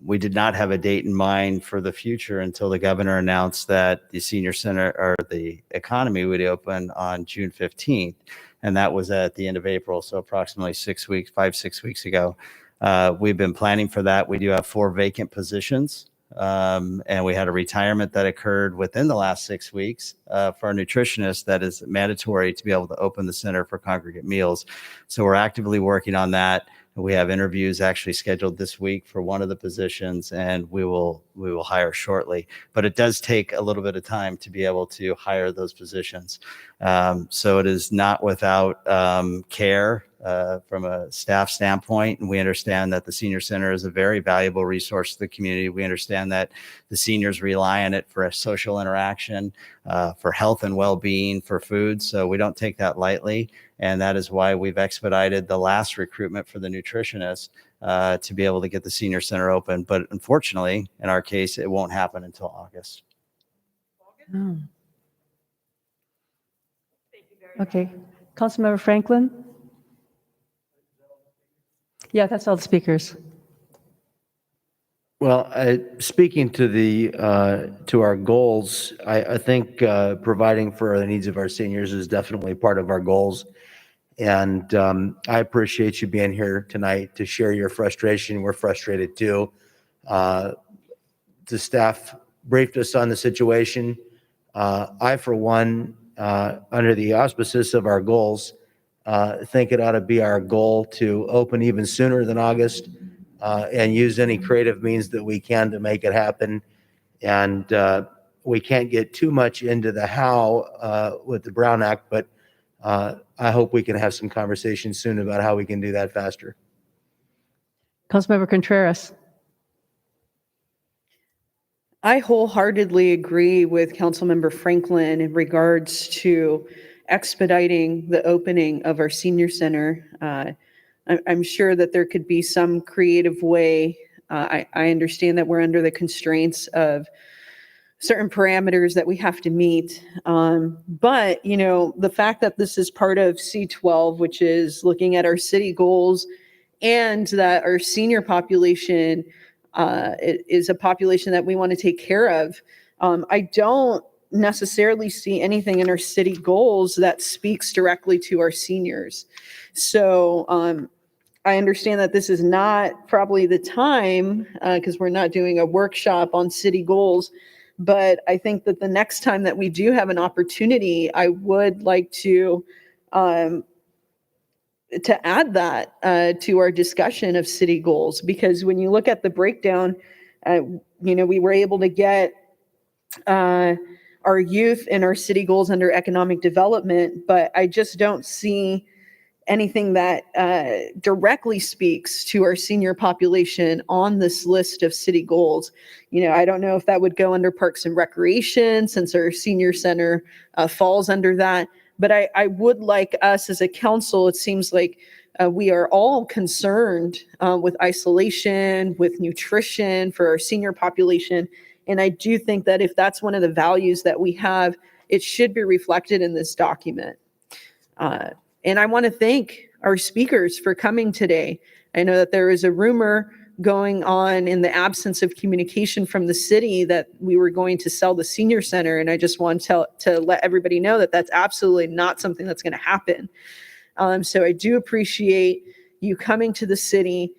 D: We did not have a date in mind for the future until the governor announced that the senior center or the economy would open on June 15th. And that was at the end of April. So approximately 6 weeks, 5-6 weeks ago. We've been planning for that. We do have 4 vacant positions. And we had a retirement that occurred within the last 6 weeks for a nutritionist that is mandatory to be able to open the center for congregate meals. So we're actively working on that. We have interviews actually scheduled this week for one of the positions, and we will hire shortly. But it does take a little bit of time to be able to hire those positions. So it is not without care from a staff standpoint. And we understand that the senior center is a very valuable resource to the community. We understand that the seniors rely on it for a social interaction, for health and well-being, for food. So we don't take that lightly. And that is why we've expedited the last recruitment for the nutritionist to be able to get the senior center open. But unfortunately, in our case, it won't happen until August.
A: Oh. Okay. Councilmember Franklin? Yeah, that's all the speakers.
L: Well, speaking to our goals, I think providing for the needs of our seniors is definitely part of our goals. And I appreciate you being here tonight to share your frustration. We're frustrated too. The staff briefed us on the situation. I, for one, under the auspices of our goals, think it ought to be our goal to open even sooner than August and use any creative means that we can to make it happen. And we can't get too much into the how with the Brown Act, but I hope we can have some conversations soon about how we can do that faster.
A: Councilmember Contreras.
G: I wholeheartedly agree with Councilmember Franklin in regards to expediting the opening of our senior center. I'm sure that there could be some creative way. I understand that we're under the constraints of certain parameters that we have to meet. But, you know, the fact that this is part of C12, which is looking at our city goals, and that our senior population is a population that we want to take care of. I don't necessarily see anything in our city goals that speaks directly to our seniors. So I understand that this is not probably the time because we're not doing a workshop on city goals. But I think that the next time that we do have an opportunity, I would like to add that to our discussion of city goals, because when you look at the breakdown, we were able to get our youth and our city goals under economic development, but I just don't see anything that directly speaks to our senior population on this list of city goals. I don't know if that would go under Parks and Recreation, since our senior center falls under that. But I would like us as a council, it seems like we are all concerned with isolation, with nutrition for our senior population. And I do think that if that's one of the values that we have, it should be reflected in this document. And I want to thank our speakers for coming today. I know that there is a rumor going on in the absence of communication from the city that we were going to sell the senior center. And I just want to let everybody know that that's absolutely not something that's going to happen. So I do appreciate you coming to the city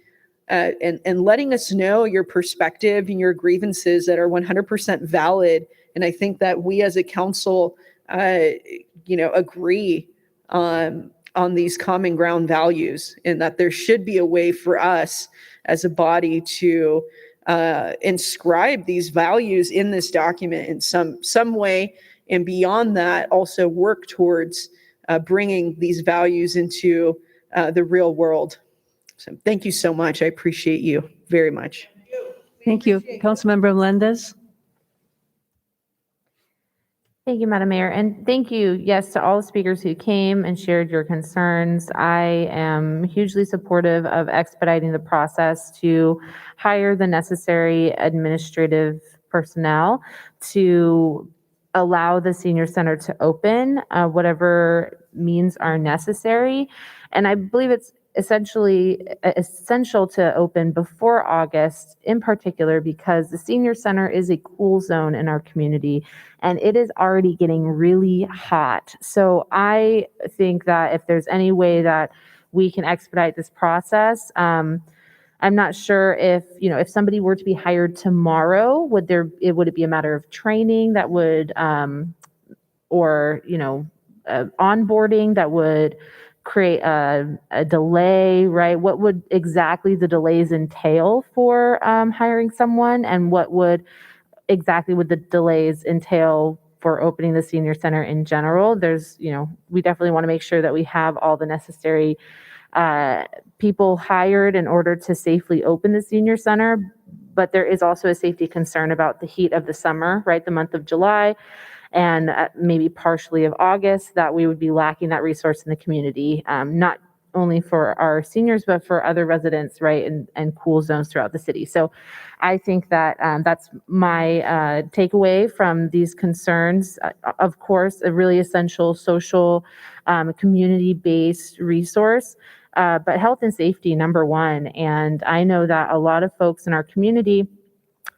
G: and letting us know your perspective and your grievances that are 100% valid. And I think that we as a council, agree on these common ground values, and that there should be a way for us as a body to inscribe these values in this document in some way, and beyond that, also work towards bringing these values into the real world. So thank you so much. I appreciate you very much.
A: Thank you. Councilmember Melendez.
K: Thank you, Madam Mayor. And thank you, yes, to all the speakers who came and shared your concerns. I am hugely supportive of expediting the process to hire the necessary administrative personnel to allow the senior center to open, whatever means are necessary. And I believe it's essential to open before August, in particular because the senior center is a cool zone in our community and it is already getting really hot. So I think that if there's any way that we can expedite this process, I'm not sure if somebody were to be hired tomorrow, would it be a matter of training that would, onboarding that would create a delay, right? What would exactly the delays entail for hiring someone, and what would the delays entail for opening the senior center in general? We definitely want to make sure that we have all the necessary people hired in order to safely open the senior center. But there is also a safety concern about the heat of the summer, right? The month of July and maybe partially of August, that we would be lacking that resource in the community, not only for our seniors, but for other residents, right, and cool zones throughout the city. So I think that that's my takeaway from these concerns. Of course, a really essential social, community-based resource, but health and safety, number one. And I know that a lot of folks in our community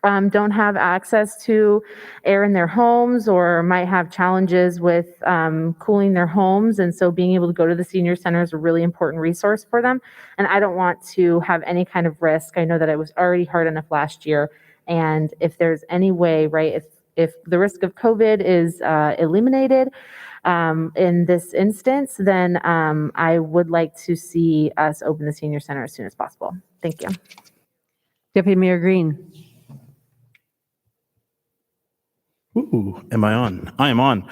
K: don't have access to air in their homes, or might have challenges with cooling their homes. And so being able to go to the senior center is a really important resource for them. And I don't want to have any kind of risk. I know that it was already hard enough last year. And if there's any way, right, if the risk of COVID is eliminated in this instance, then I would like to see us open the senior center as soon as possible. Thank you.
A: Deputy Mayor Green.
H: Ooh, am I on? I am on.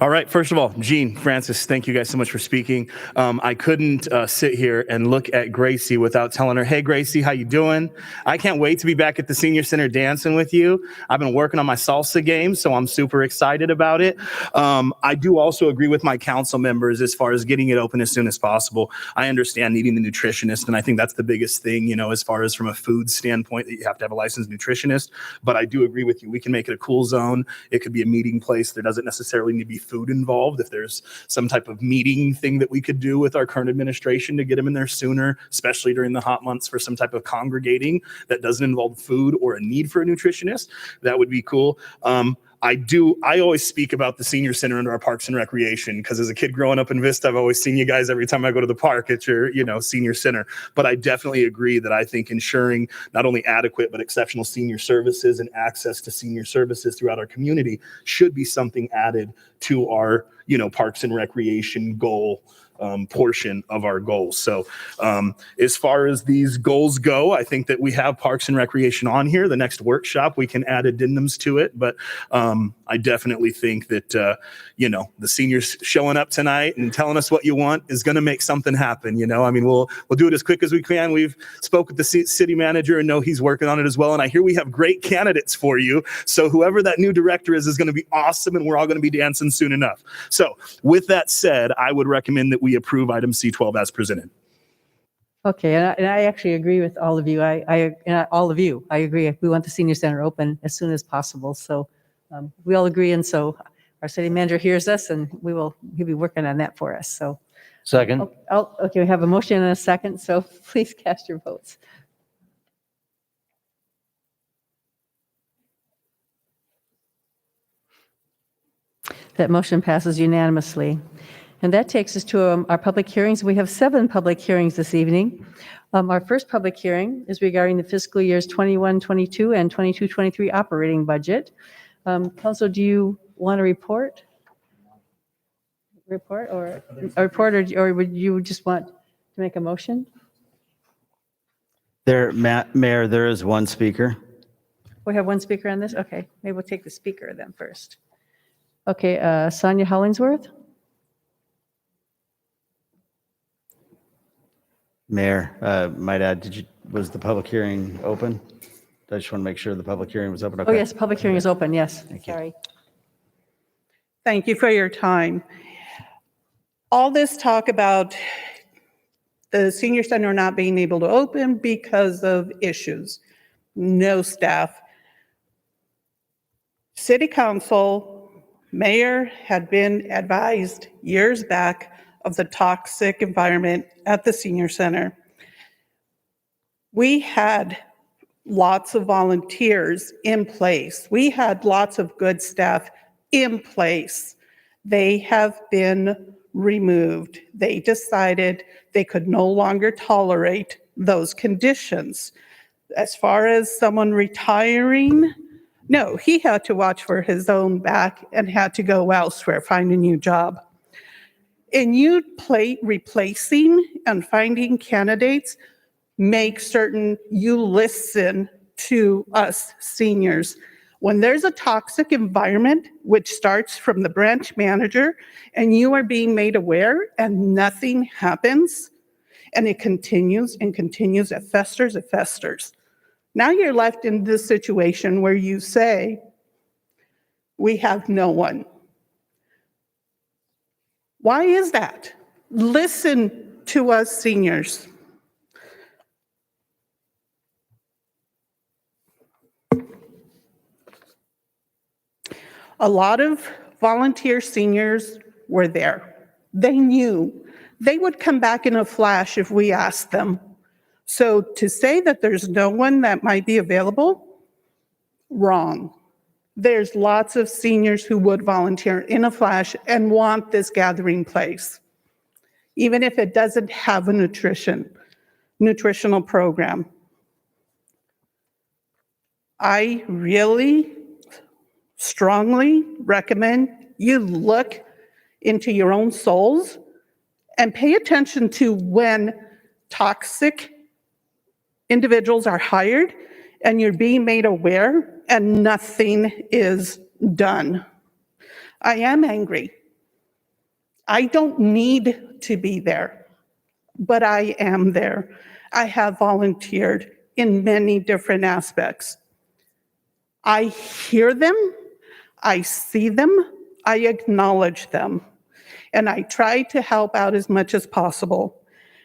H: All right. First of all, Jean, Francis, thank you guys so much for speaking. I couldn't sit here and look at Gracie without telling her, hey, Gracie, how you doing? I can't wait to be back at the senior center dancing with you. I've been working on my salsa game, so I'm super excited about it. I do also agree with my council members as far as getting it open as soon as possible. I understand needing the nutritionist, and I think that's the biggest thing, as far as from a food standpoint, that you have to have a licensed nutritionist. But I do agree with you. We can make it a cool zone. It could be a meeting place. There doesn't necessarily need to be food involved. If there's some type of meeting thing that we could do with our current administration to get them in there sooner, especially during the hot months, for some type of congregating that doesn't involve food or a need for a nutritionist, that would be cool. I always speak about the senior center under our Parks and Recreation, because as a kid growing up in Vista, I've always seen you guys every time I go to the park at your, senior center. But I definitely agree that I think ensuring not only adequate, but exceptional senior services and access to senior services throughout our community should be something added to our, Parks and Recreation goal portion of our goals. So as far as these goals go, I think that we have Parks and Recreation on here. The next workshop, we can add addendums to it. But I I definitely think that, you know, the seniors showing up tonight and telling us what you want is going to make something happen. You know, I mean, we'll do it as quick as we can. We've spoke with the city manager and know he's working on it as well. And I hear we have great candidates for you. So whoever that new director is going to be awesome, and we're all going to be dancing soon enough. So with that said, I would recommend that we approve item C12 as presented.
A: Okay, and I actually agree with all of you. All of you, I agree. We want the senior center open as soon as possible. So we all agree, and so our city manager hears us, and he'll be working on that for us. So
L: Second.
A: okay, we have a motion and a second. So please cast your votes. That motion passes unanimously. And that takes us to our public hearings. We have 7 public hearings this evening. Our first public hearing is regarding the fiscal years 21-22 and 22-23 operating budget. Council, do you want to report? Or would you just want to make a motion?
D: Mayor, there is one speaker.
A: We have one speaker on this? Okay, maybe we'll take the speaker then first. Okay, Sonia Hollingsworth?
D: Mayor, might add, was the public hearing open? I just want to make sure the public hearing was open.
A: Oh,
D: Okay.
A: yes, public hearing is open, yes.
D: Thank you.
A: Sorry.
O: Thank you for your time. All this talk about the senior center not being able to open because of issues, no staff. City council, mayor had been advised years back of the toxic environment at the senior center. We had lots of volunteers in place. We had lots of good staff in place. They have been removed. They decided they could no longer tolerate those conditions. As far as someone retiring, no, he had to watch for his own back and had to go elsewhere, find a new job. And you replacing and finding candidates, make certain you listen to us seniors. When there's a toxic environment, which starts from the branch manager, and you are being made aware and nothing happens, and it continues and continues, it festers, it festers. Now you're left in this situation where you say, we have no one. Why is that? Listen to us seniors. A lot of volunteer seniors were there. They knew. They would come back in a flash if we asked them. So to say that there's no one that might be available, wrong. There's lots of seniors who would volunteer in a flash and want this gathering place, even if it doesn't have a nutritional program. I really strongly recommend you look into your own souls and pay attention to when toxic individuals are hired and you're being made aware and nothing is done. I am angry. I don't need to be there, but I am there. I have volunteered in many different aspects. I hear them, I see them, I acknowledge them, and I try to help out as much as possible.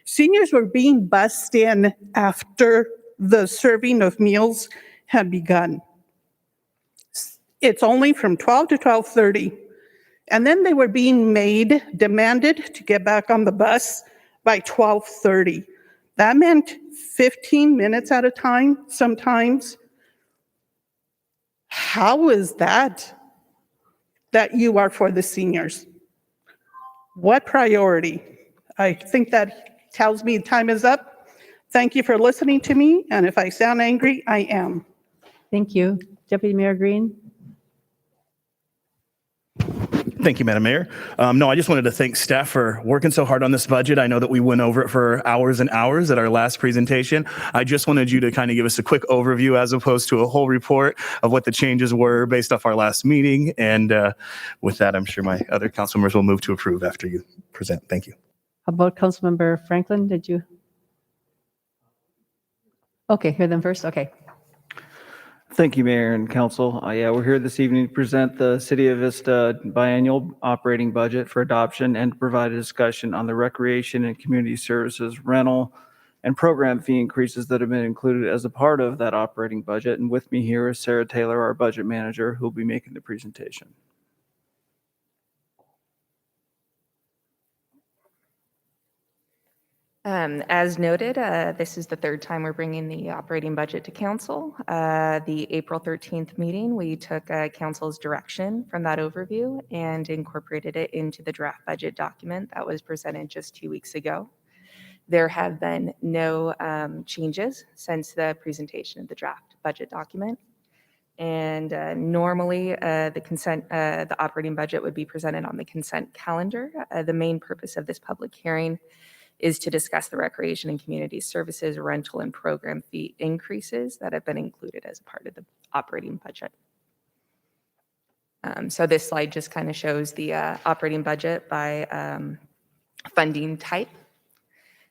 O: Seniors were being bussed in after the serving of meals had begun. It's only from 12 to 12:30. And then they were being demanded to get back on the bus by 12:30. That meant 15 minutes at a time sometimes. How is that you are for the seniors? What priority? I think that tells me time is up. Thank you for listening to me, and if I sound angry, I am.
A: Thank you. Deputy Mayor Green?
H: Thank you, Madam Mayor. No, I just wanted to thank staff for working so hard on this budget. I know that we went over it for hours and hours at our last presentation. I just wanted you to kind of give us a quick overview as opposed to a whole report of what the changes were based off our last meeting. And with that, I'm sure my other council members will move to approve after you present. Thank you.
A: How about Councilmember Franklin? Did you? Okay, hear them first. Okay.
P: Thank you, Mayor and Council. Yeah, we're here this evening to present the City of Vista biannual operating budget for adoption and to provide a discussion on the recreation and community services rental and program fee increases that have been included as a part of that operating budget. And with me here is Sarah Taylor, our budget manager, who will be making the presentation.
Q: As noted, this is the third time we're bringing the operating budget to council. The April 13th meeting, we took council's direction from that overview and incorporated it into the draft budget document that was presented just 2 weeks ago. There have been no changes since the presentation of the draft budget document. And normally the operating budget would be presented on the consent calendar. The main purpose of this public hearing is to discuss the recreation and community services rental and program fee increases that have been included as a part of the operating budget. So this slide just kind of shows the operating budget by funding type.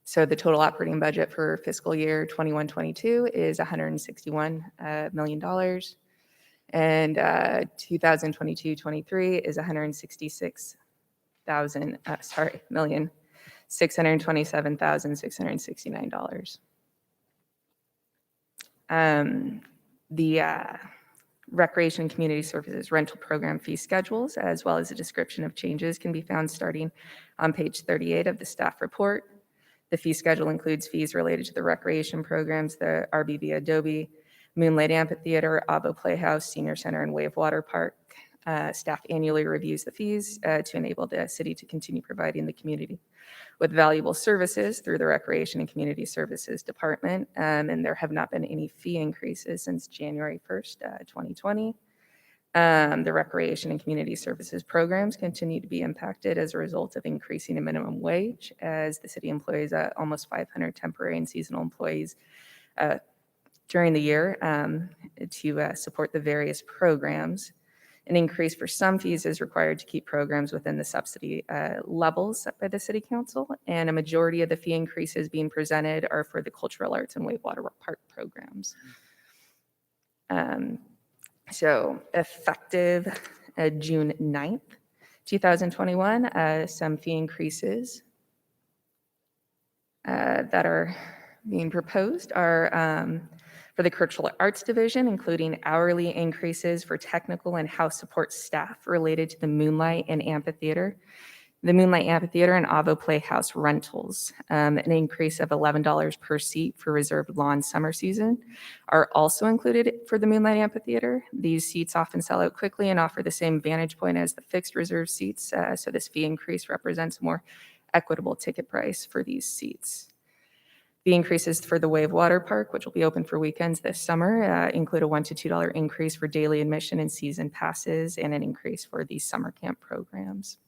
Q: So the total operating budget for fiscal year 21-22 is $161 million. And 2022-23 is $627,669. The recreation and community services rental program fee schedules, as well as a description of changes, can be found starting on page 38 of the staff report. The fee schedule includes fees related to the recreation programs, the RBV Adobe, Moonlight Amphitheater, Avo Playhouse, Senior Center, and Wave Water Park. Staff annually reviews the fees to enable the city to continue providing the community with valuable services through the Recreation and Community Services Department. And there have not been any fee increases since January 1st, 2020. The Recreation and Community Services programs continue to be impacted as a result of increasing the minimum wage, as the city employs almost 500 temporary and seasonal employees during the year to support the various programs. An increase for some fees is required to keep programs within the subsidy levels set by the City Council, and a majority of the fee increases being presented are for the cultural arts and Wave Water Park programs. So effective June 9th, 2021, some fee increases that are being proposed are for the Cultural Arts Division, including hourly increases for technical and house support staff related to the Moonlight and Amphitheater, the Moonlight Amphitheater and Avo Playhouse rentals. An increase of $11 per seat for reserved lawn summer season are also included for the Moonlight Amphitheater. These seats often sell out quickly and offer the same vantage point as the fixed reserve seats, so this fee increase represents a more equitable ticket price for these seats. The increases for the Wave Water Park, which will be open for weekends this summer, include a $1 to $2 increase for daily admission and season passes, and an increase for the summer camp programs.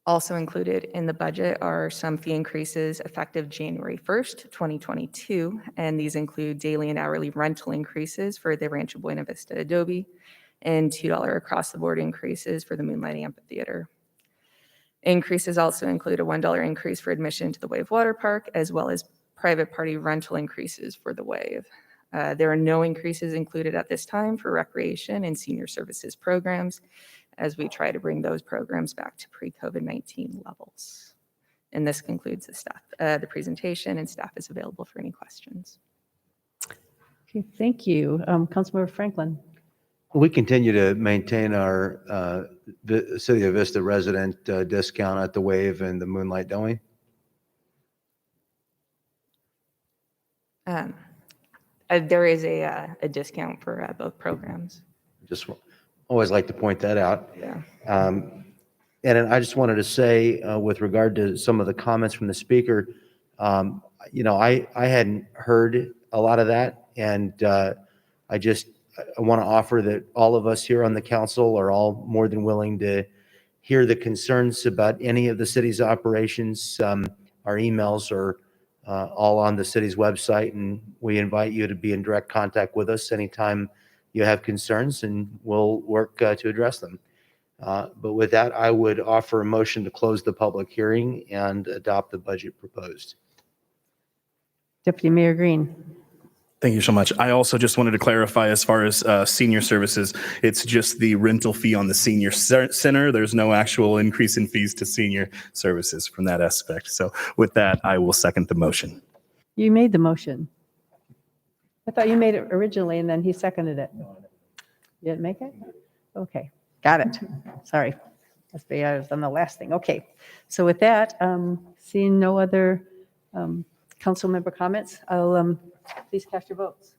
Q: Also included in the budget are some fee increases effective January 1st, 2022, and these include daily and hourly rental increases for the Rancho Buena Vista Adobe and $2 across the board increases for the Moonlight Amphitheater. Increases also include a $1 increase for admission to the Wave Water Park, as well as private party rental increases for the Wave. There are no increases included at this time for recreation and senior services programs, as we try to bring those programs back to pre-COVID-19 levels. And this concludes the presentation, and staff is available for any questions.
A: Okay, thank you. Councilmember Franklin.
L: We continue to maintain our City of Vista resident discount at the Wave and the Moonlight, don't we?
Q: There is a discount for both programs.
L: Just always like to point that out.
Q: Yeah.
L: And I just wanted to say, with regard to some of the comments from the speaker, I hadn't heard a lot of that, and I want to offer that all of us here on the council are all more than willing to hear the concerns about any of the city's operations. Our emails are all on the city's website, and we invite you to be in direct contact with us anytime you have concerns, and we'll work to address them. But with that, I would offer a motion to close the public hearing and adopt the budget proposed.
A: Deputy Mayor Green.
H: Thank you so much. I also just wanted to clarify as far as senior services, it's just the rental fee on the senior center. There's no actual increase in fees to senior services from that aspect. So with that, I will second the motion.
A: You made the motion. I thought you made it originally and then he seconded it. You didn't make it? Okay, got it. Sorry. That's be I was on the last thing. Okay. So with that, seeing no other council member comments, I'll please cast your votes.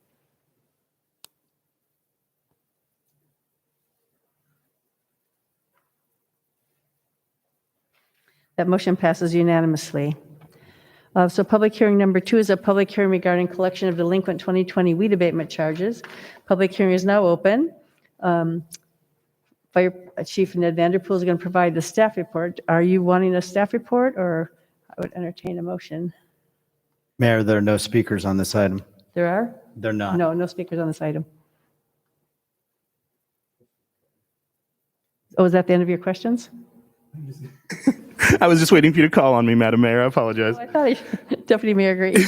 A: That motion passes unanimously. So public hearing number 2 is a public hearing regarding collection of delinquent 2020 weed abatement charges. Public hearing is now open. Fire Chief Ned Vanderpool is going to provide the staff report. Are you wanting a staff report, or I would entertain a motion?
D: Mayor, there are no speakers on this item.
A: There are?
D: They're not.
A: No speakers on this item. Oh, is that the end of your questions?
H: I was just waiting for you to call on me, Madam Mayor. I apologize.
A: Oh, I thought Deputy Mayor agreed.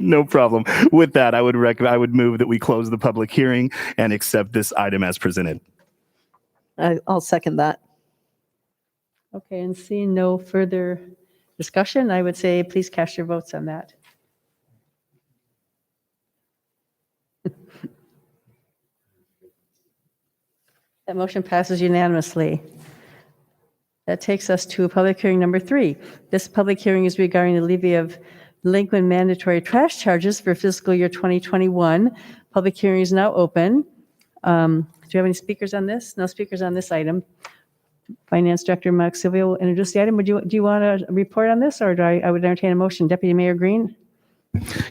H: No problem. With that, I would move that we close the public hearing and accept this item as presented.
G: I'll second that.
A: Okay, and seeing no further discussion, I would say please cast your votes on that. That motion passes unanimously. That takes us to public hearing number 3. This public hearing is regarding the levy of delinquent mandatory trash charges for fiscal year 2021. Public hearing is now open. Do you have any speakers on this? No speakers on this item. Finance Director Mark Sylvia will introduce the item. Do you want to report on this, or I would entertain a motion? Deputy Mayor Green?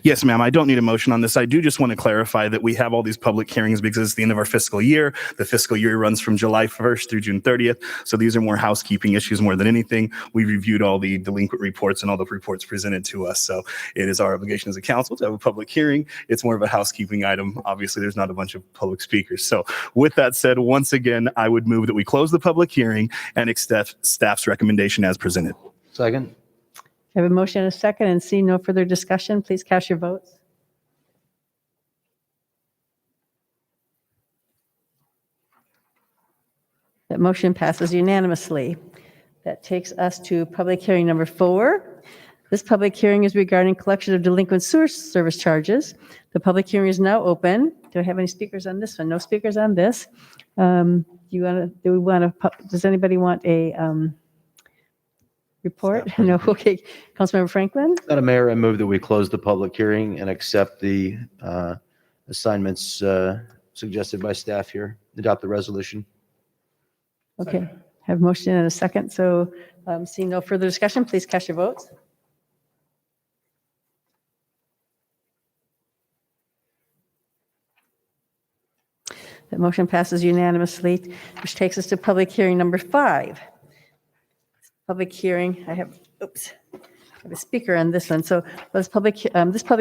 H: Yes, ma'am. I don't need a motion on this. I do just want to clarify that we have all these public hearings because it's the end of our fiscal year. The fiscal year runs from July 1st through June 30th. So these are more housekeeping issues more than anything. We reviewed all the delinquent reports and all the reports presented to us. So it is our obligation as a council to have a public hearing. It's more of a housekeeping item. Obviously, there's not a bunch of public speakers. So with that said, once again, I would move that we close the public hearing and accept staff's recommendation as presented.
L: Second.
A: I have a motion and a second, and seeing no further discussion, please cast your votes. That motion passes unanimously. That takes us to public hearing number 4. This public hearing is regarding collection of delinquent sewer service charges. The public hearing is now open. Do I have any speakers on this one? No speakers on this. Does anybody want a report? No. Okay. Councilmember Franklin?
L: Madam Mayor, I move that we close the public hearing and accept the assignments suggested by staff here. Adopt the resolution.
A: Okay. Have a motion and a second. So seeing no further discussion, please cast your votes. That motion passes unanimously, which takes us to public hearing number 5. Public hearing, I have a speaker on this one. So this public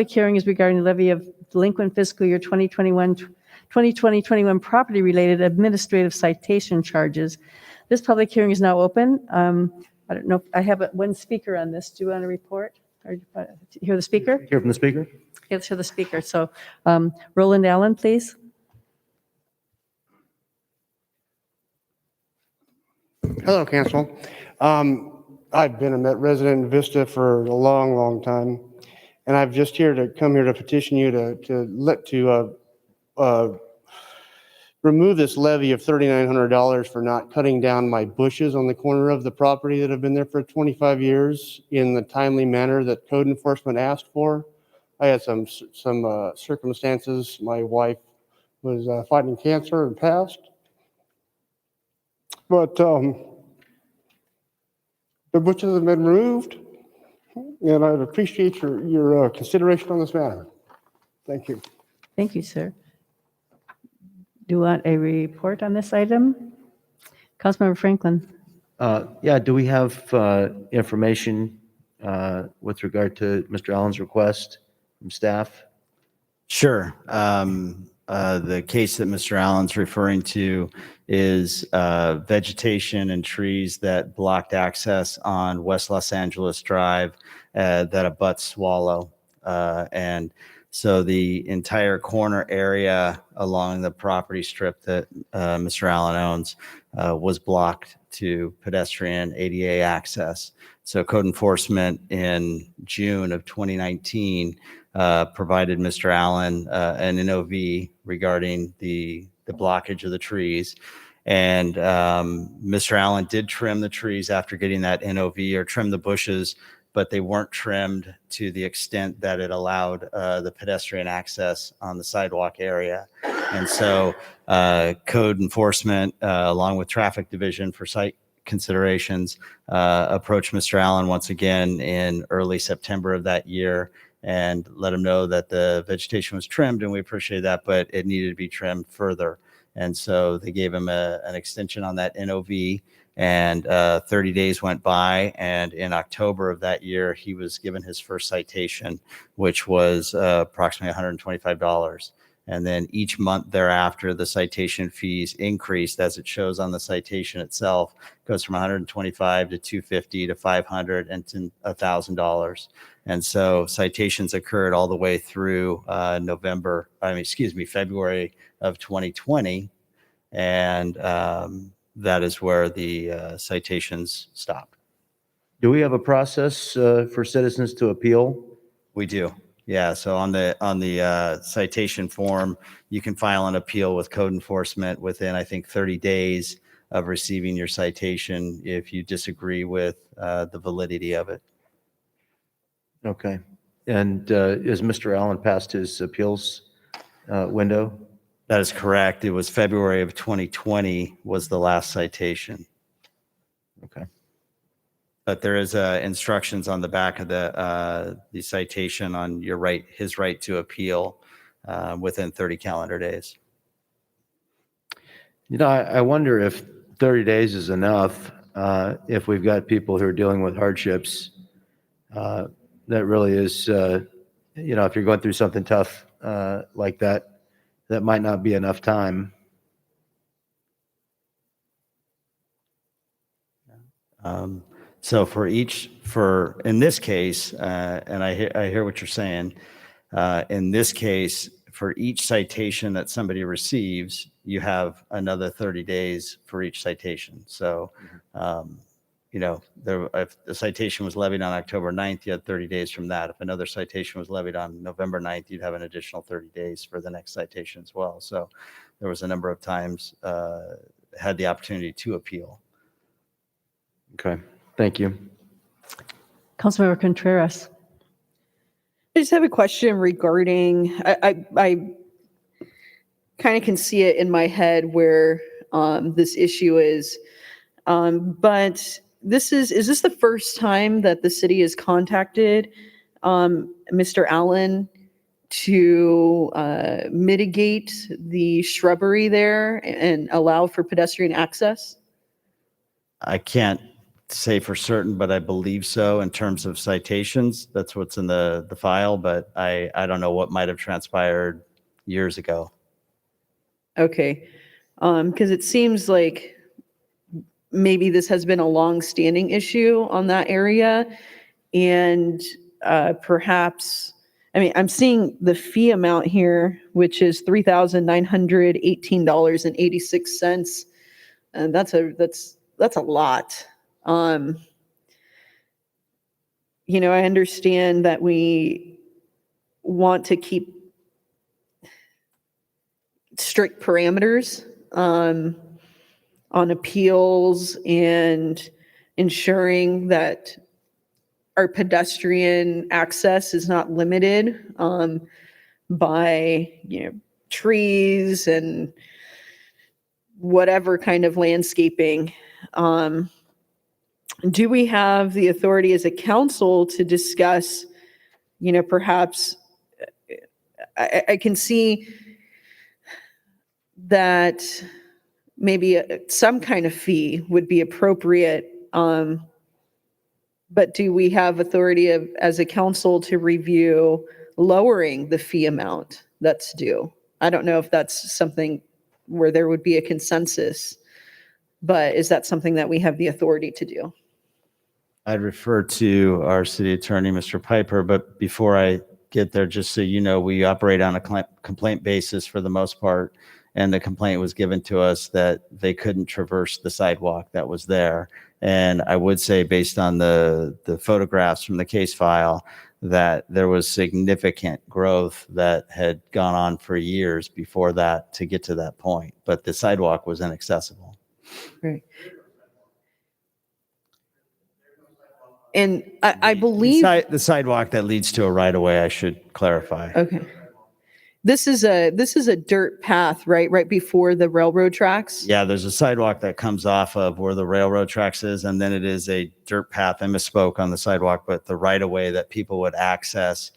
A: hearing is regarding the levy of delinquent fiscal year 2020-21 property-related administrative citation charges. This public hearing is now open. I don't know, I have one speaker on this. Do you want to report or hear the speaker?
L: Hear from the speaker?
A: Let's hear the speaker. So Roland Allen, please.
R: Hello, Council. I've been a resident in Vista for a long, long time, and I've just come here to petition you to remove this levy of $3,900 for not cutting down my bushes on the corner of the property that have been there for 25 years in the timely manner that code enforcement asked for. I had some circumstances. My wife was fighting cancer and passed. But the bushes have been removed, and I'd appreciate your consideration on this matter. Thank you.
A: Thank you, sir. Do you want a report on this item? Councilmember Franklin.
L: Yeah, do we have information with regard to Mr. Allen's request from staff?
D: Sure. The case that Mr. Allen's referring to is vegetation and trees that blocked access on West Los Angeles Drive that abuts Swallow. And so the entire corner area along the property strip that Mr. Allen owns was blocked to pedestrian ADA access. So code enforcement in June of 2019 provided Mr. Allen an NOV regarding the blockage of the trees. And Mr. Allen did trim the trees after getting that NOV, or trim the bushes, but they weren't trimmed to the extent that it allowed the pedestrian access on the sidewalk area. And so code enforcement, along with traffic division for site considerations, approached Mr. Allen once again in early September of that year and let him know that the vegetation was trimmed, and we appreciate that, but it needed to be trimmed further. And so they gave him an extension on that NOV, and 30 days went by, and in October of that year, he was given his first citation, which was approximately $125. And then each month thereafter, the citation fees increased, as it shows on the citation itself. It goes from $125 to $250 to $500 and to $1,000. And so citations occurred all the way through February of 2020. And that is where the citations stopped.
L: Do we have a process for citizens to appeal?
D: We do. Yeah. So on the citation form, you can file an appeal with code enforcement within, I think, 30 days of receiving your citation if you disagree with the validity of it.
L: Okay. And is Mr. Allen past his appeals window?
D: That is correct. It was February of 2020 was the last citation.
L: Okay.
D: But there is instructions on the back of the citation on his right to appeal within 30 calendar days.
L: You know, I wonder if 30 days is enough if we've got people who are dealing with hardships. That really is, if you're going through something tough like that, that might not be enough time.
D: So in this case, and I hear what you're saying, in this case, for each citation that somebody receives, you have another 30 days for each citation. So, if the citation was levied on October 9th, you had 30 days from that. If another citation was levied on November 9th, you'd have an additional 30 days for the next citation as well. So there was a number of times had the opportunity to appeal.
L: Okay, thank you.
A: Councilmember Contreras.
G: I just have a question regarding, I kind of can see it in my head where this issue is, but is this the first time that the city has contacted Mr. Allen to mitigate the shrubbery there and allow for pedestrian access?
D: I can't say for certain, but I believe so in terms of citations. That's what's in the file, but I don't know what might have transpired years ago.
G: Okay, because it seems like maybe this has been a long-standing issue on that area, and perhaps, I'm seeing the fee amount here, which is $3,918.86, and that's a lot. I understand that we want to keep strict parameters on appeals and ensuring that our pedestrian access is not limited by trees and whatever kind of landscaping. Do we have the authority as a council to discuss, perhaps I can see that maybe some kind of fee would be appropriate. But do we have authority as a council to review lowering the fee amount that's due? I don't know if that's something where there would be a consensus, but is that something that we have the authority to do?
D: I'd refer to our city attorney, Mr. Piper, but before I get there, just so you know, we operate on a complaint basis for the most part, and the complaint was given to us that they couldn't traverse the sidewalk that was there. And I would say, based on the photographs from the case file, that there was significant growth that had gone on for years before that to get to that point, but the sidewalk was inaccessible.
G: Right. And I believe
D: the sidewalk that leads to a right-of-way, I should clarify.
G: Okay. This is a dirt path, right? Right before the railroad tracks?
D: Yeah, there's a sidewalk that comes off of where the railroad tracks is, and then it is a dirt path. I misspoke on the sidewalk, but the right-of-way that people would access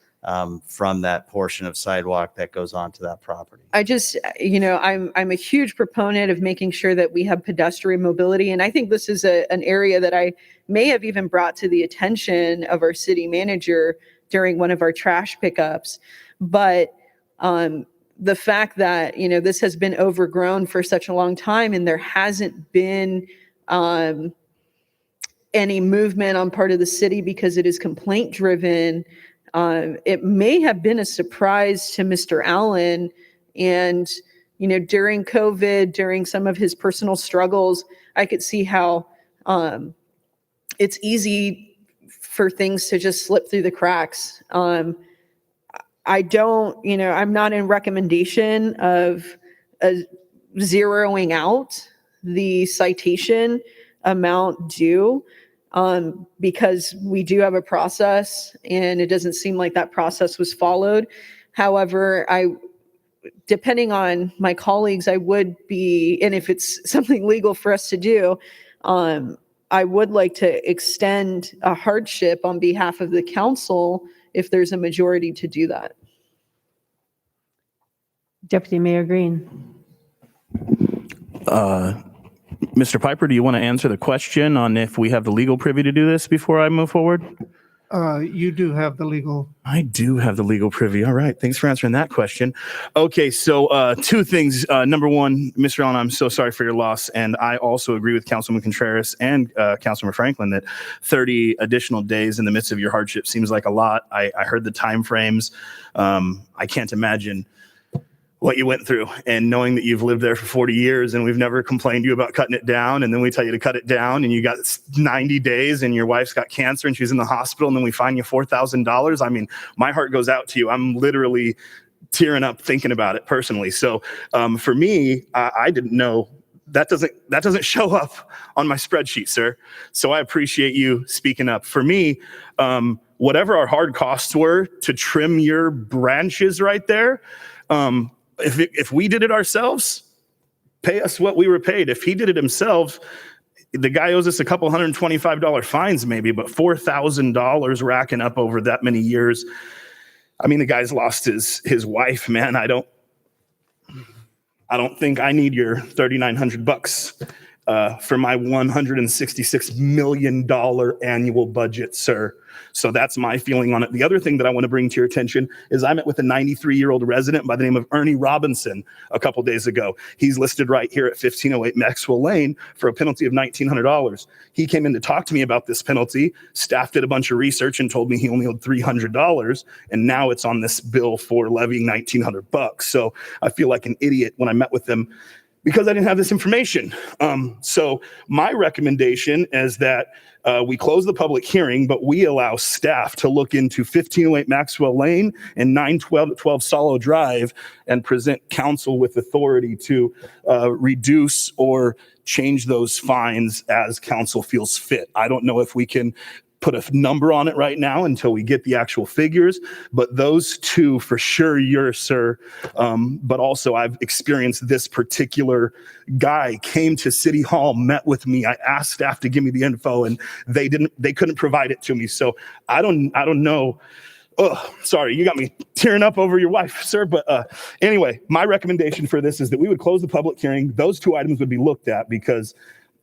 D: from that portion of sidewalk that goes onto that property.
G: I just, I'm a huge proponent of making sure that we have pedestrian mobility. And I think this is an area that I may have even brought to the attention of our city manager during one of our trash pickups. But the fact that, this has been overgrown for such a long time and there hasn't been any movement on part of the city because it is complaint driven. It may have been a surprise to Mr. Allen. And, during COVID, during some of his personal struggles, I could see how it's easy for things to just slip through the cracks. I don't, I'm not in recommendation of zeroing out the citation amount due. Because we do have a process and it doesn't seem like that process was followed. However, depending on my colleagues, I would be, and if it's something legal for us to do, I would like to extend a hardship on behalf of the council if there's a majority to do that.
A: Deputy Mayor Green.
H: Mr. Piper, do you want to answer the question on if we have the legal privy to do this before I move forward?
E: You do have the legal.
H: I do have the legal privy. All right. Thanks for answering that question. Okay. So two things. Number one, Mr. Allen, I'm so sorry for your loss. And I also agree with Councilman Contreras and Councilman Franklin that 30 additional days in the midst of your hardship seems like a lot. I heard the time frames. I can't imagine what you went through, and knowing that you've lived there for 40 years and we've never complained to you about cutting it down. And then we tell you to cut it down and you got 90 days and your wife's got cancer and she's in the hospital and then we fine you $4,000. I mean, my heart goes out to you. I'm literally tearing up thinking about it personally. So for me, I didn't know that doesn't show up on my spreadsheet, sir. So I appreciate you speaking up. For me, whatever our hard costs were to trim your branches right there, if we did it ourselves, pay us what we were paid. If he did it himself, the guy owes us a couple $125 fines maybe, but $4,000 racking up over that many years. I mean, the guy's lost his wife, man. I don't think I need your $3,900 for my $166 million annual budget, sir. So that's my feeling on it. The other thing that I want to bring to your attention is I met with a 93-year-old resident by the name of Ernie Robinson a couple days ago. He's listed right here at 1508 Maxwell Lane for a penalty of $1,900. He came in to talk to me about this penalty. Staff did a bunch of research and told me he only owed $300, and now it's on this bill for levying $1,900. So I feel like an idiot when I met with him because I didn't have this information. So my recommendation is that we close the public hearing, but we allow staff to look into 1508 Maxwell Lane and 912 Solo Drive and present council with authority to reduce or change those fines as council feels fit. I don't know if we can put a number on it right now until we get the actual figures, but those two for sure, yours, sir. But also I've experienced this particular guy came to City Hall, met with me. I asked staff to give me the info and they couldn't provide it to me. So I don't know Oh, sorry, you got me tearing up over your wife, sir. But anyway, my recommendation for this is that we would close the public hearing. Those two items would be looked at because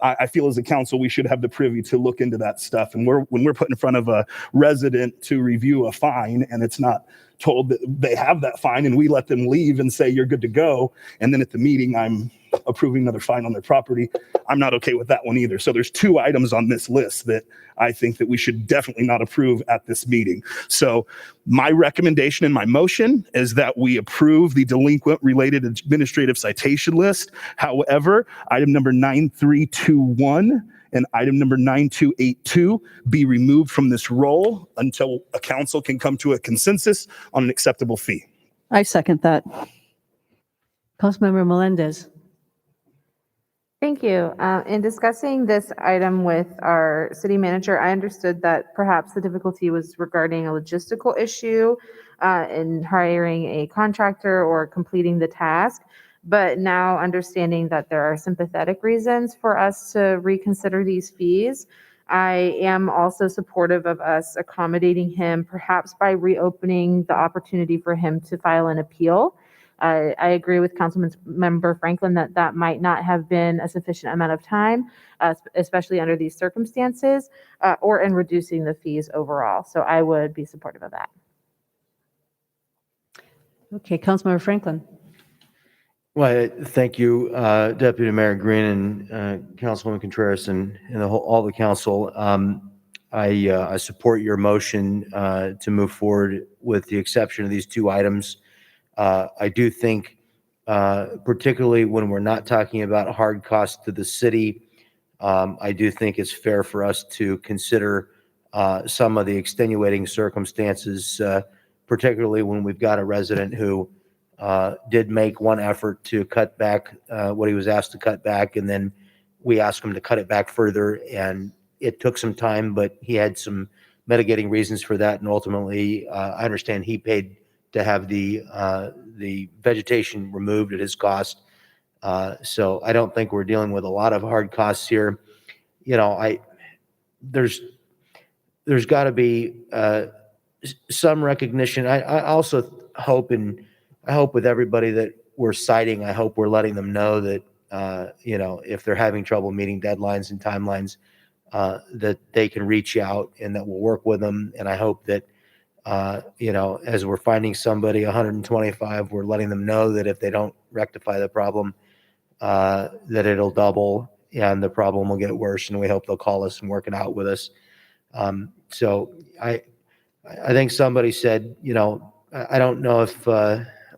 H: I feel as a council, we should have the privy to look into that stuff. And when we're put in front of a resident to review a fine and it's not told that they have that fine and we let them leave and say, you're good to go. And then at the meeting, I'm approving another fine on their property. I'm not okay with that one either. So there's two items on this list that I think that we should definitely not approve at this meeting. So my recommendation and my motion is that we approve the delinquent related administrative citation list. However, item number 9321 and item number 9282 be removed from this roll until a council can come to a consensus on an acceptable fee.
A: I second that. Councilmember Melendez.
K: Thank you. In discussing this item with our city manager, I understood that perhaps the difficulty was regarding a logistical issue in hiring a contractor or completing the task. But now understanding that there are sympathetic reasons for us to reconsider these fees, I am also supportive of us accommodating him, perhaps by reopening the opportunity for him to file an appeal. I agree with Councilmember Franklin that that might not have been a sufficient amount of time, especially under these circumstances, or in reducing the fees overall. So I would be supportive of that.
A: Okay, Councilmember Franklin.
L: Well, thank you, Deputy Mayor Green and Councilwoman Contreras and all the council. I support your motion to move forward with the exception of these two items. I do think, particularly when we're not talking about hard costs to the city, I do think it's fair for us to consider some of the extenuating circumstances, particularly when we've got a resident who did make one effort to cut back what he was asked to cut back, and then we asked him to cut it back further, and it took some time, but he had some mitigating reasons for that, and ultimately, I understand he paid to have the vegetation removed at his cost. So I don't think we're dealing with a lot of hard costs here. You know, there's got to be some recognition. I also hope, and I hope with everybody that we're citing, I hope we're letting them know that, you know, if they're having trouble meeting deadlines and timelines, that they can reach out and that we'll work with them. And I hope that, you know, as we're finding somebody 125, we're letting them know that if they don't rectify the problem, that it'll double and the problem will get worse. And we hope they'll call us and work it out with us. So I think somebody said, you know, I don't know if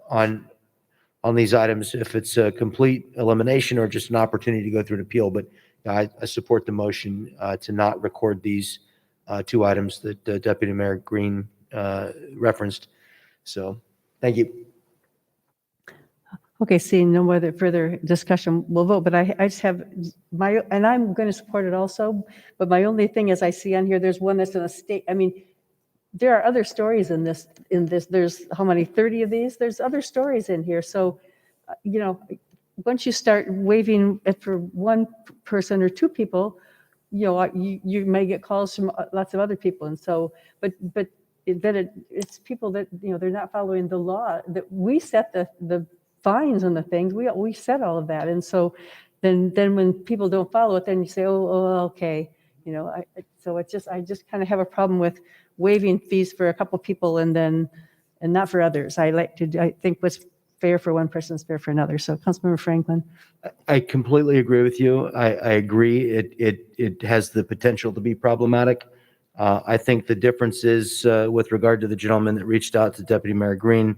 L: on these items, if it's a complete elimination or just an opportunity to go through an appeal, but I support the motion to not record these two items that Deputy Mayor Green referenced. So thank you.
A: Okay, seeing no more further discussion, we'll vote, but I just have and I'm going to support it also, but my only thing is I see on here, there's one that's in a state, I mean, there are other stories in this, there's how many, 30 of these? There's other stories in here. So, you know, once you start waiving it for one person or two people, you know, you may get calls from lots of other people. And so, but it's people that, you know, they're not following the law, that we set the fines and the things, we set all of that. And so then when people don't follow it, then you say, oh okay. You know, I just kind of have a problem with waiving fees for a couple people and not for others. I think what's fair for one person is fair for another. So Councilmember Franklin.
L: I completely agree with you. I agree. It has the potential to be problematic. I think the difference is with regard to the gentleman that reached out to Deputy Mayor Green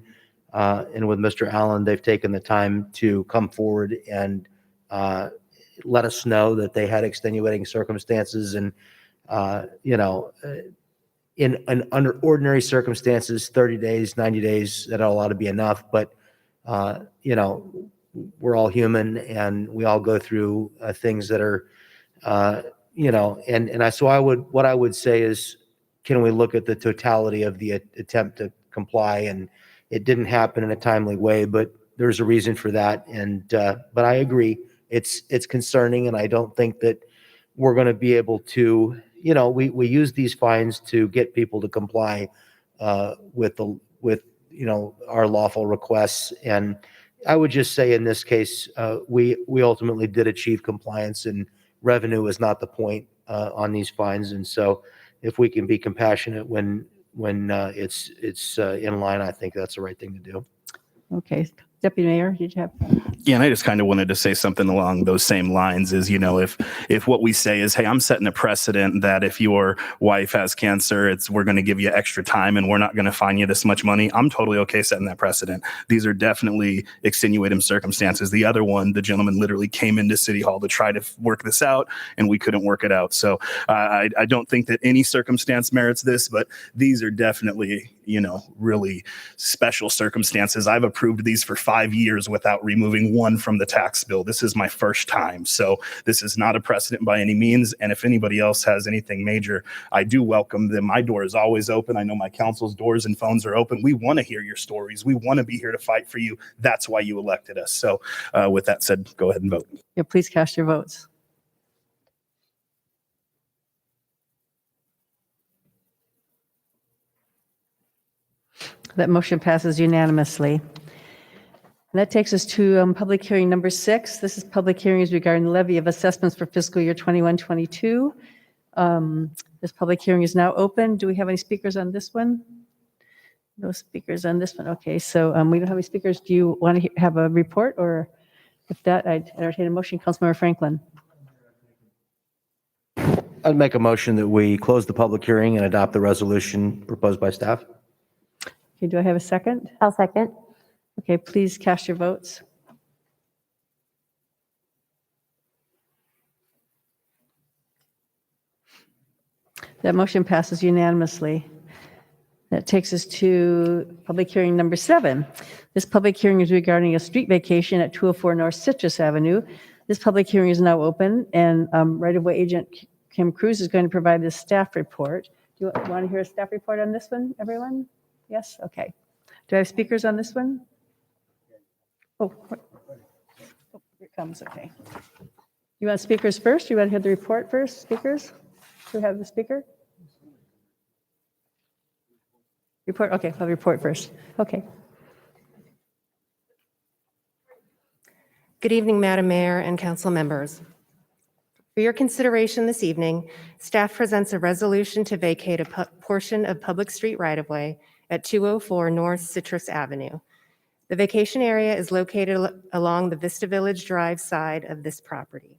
L: and with Mr. Allen, they've taken the time to come forward and let us know that they had extenuating circumstances. And, you know, under ordinary circumstances, 30 days, 90 days, that all ought to be enough. But, you know, we're all human and we all go through things that are, you know, what I would say is, can we look at the totality of the attempt to comply? And it didn't happen in a timely way, but there's a reason for that. And, but I agree, it's concerning. And I don't think that we're going to be able to, you know, we use these fines to get people to comply. with our lawful requests. And I would just say in this case, we ultimately did achieve compliance, and revenue is not the point on these fines. And so if we can be compassionate when it's in line, I think that's the right thing to do.
A: Okay. Deputy Mayor, did you have?
H: Yeah, and I just kind of wanted to say something along those same lines is, if what we say is, hey, I'm setting a precedent that if your wife has cancer, we're going to give you extra time and we're not going to fine you this much money. I'm totally okay setting that precedent. These are definitely extenuating circumstances. The other one, the gentleman literally came into City Hall to try to work this out and we couldn't work it out. So I don't think that any circumstance merits this, but these are definitely, really special circumstances. I've approved these for 5 years without removing one from the tax bill. This is my first time. So this is not a precedent by any means. And if anybody else has anything major, I do welcome them. My door is always open. I know my council's doors and phones are open. We want to hear your stories. We want to be here to fight for you. That's why you elected us. So with that said, go ahead and vote.
A: Yeah, please cast your votes. That motion passes unanimously. And that takes us to public hearing number 6. This is public hearings regarding the levy of assessments for fiscal year 21-22. This public hearing is now open. Do we have any speakers on this one? No speakers on this one. Okay, so we don't have any speakers. Do you want to have a report? Or if that, I'd entertain a motion. Councilmember Franklin.
L: I'd make a motion that we close the public hearing and adopt the resolution proposed by staff.
A: Okay, do I have a second?
K: I'll second.
A: Okay, please cast your votes. That motion passes unanimously. That takes us to public hearing number 7. This public hearing is regarding a street vacation at 204 North Citrus Avenue. This public hearing is now open, and right-of-way agent Kim Cruz is going to provide the staff report. Do you want to hear a staff report on this one, everyone? Yes? Okay. Do I have speakers on this one? Oh, here it comes. Okay. You want speakers first? You want to hear the report first? Speakers? Do we have the speaker? Report? Okay, I'll report first. Okay.
S: Good evening, Madam Mayor and council members. For your consideration this evening, staff presents a resolution to vacate a portion of public street right-of-way at 204 North Citrus Avenue. The vacation area is located along the Vista Village Drive side of this property.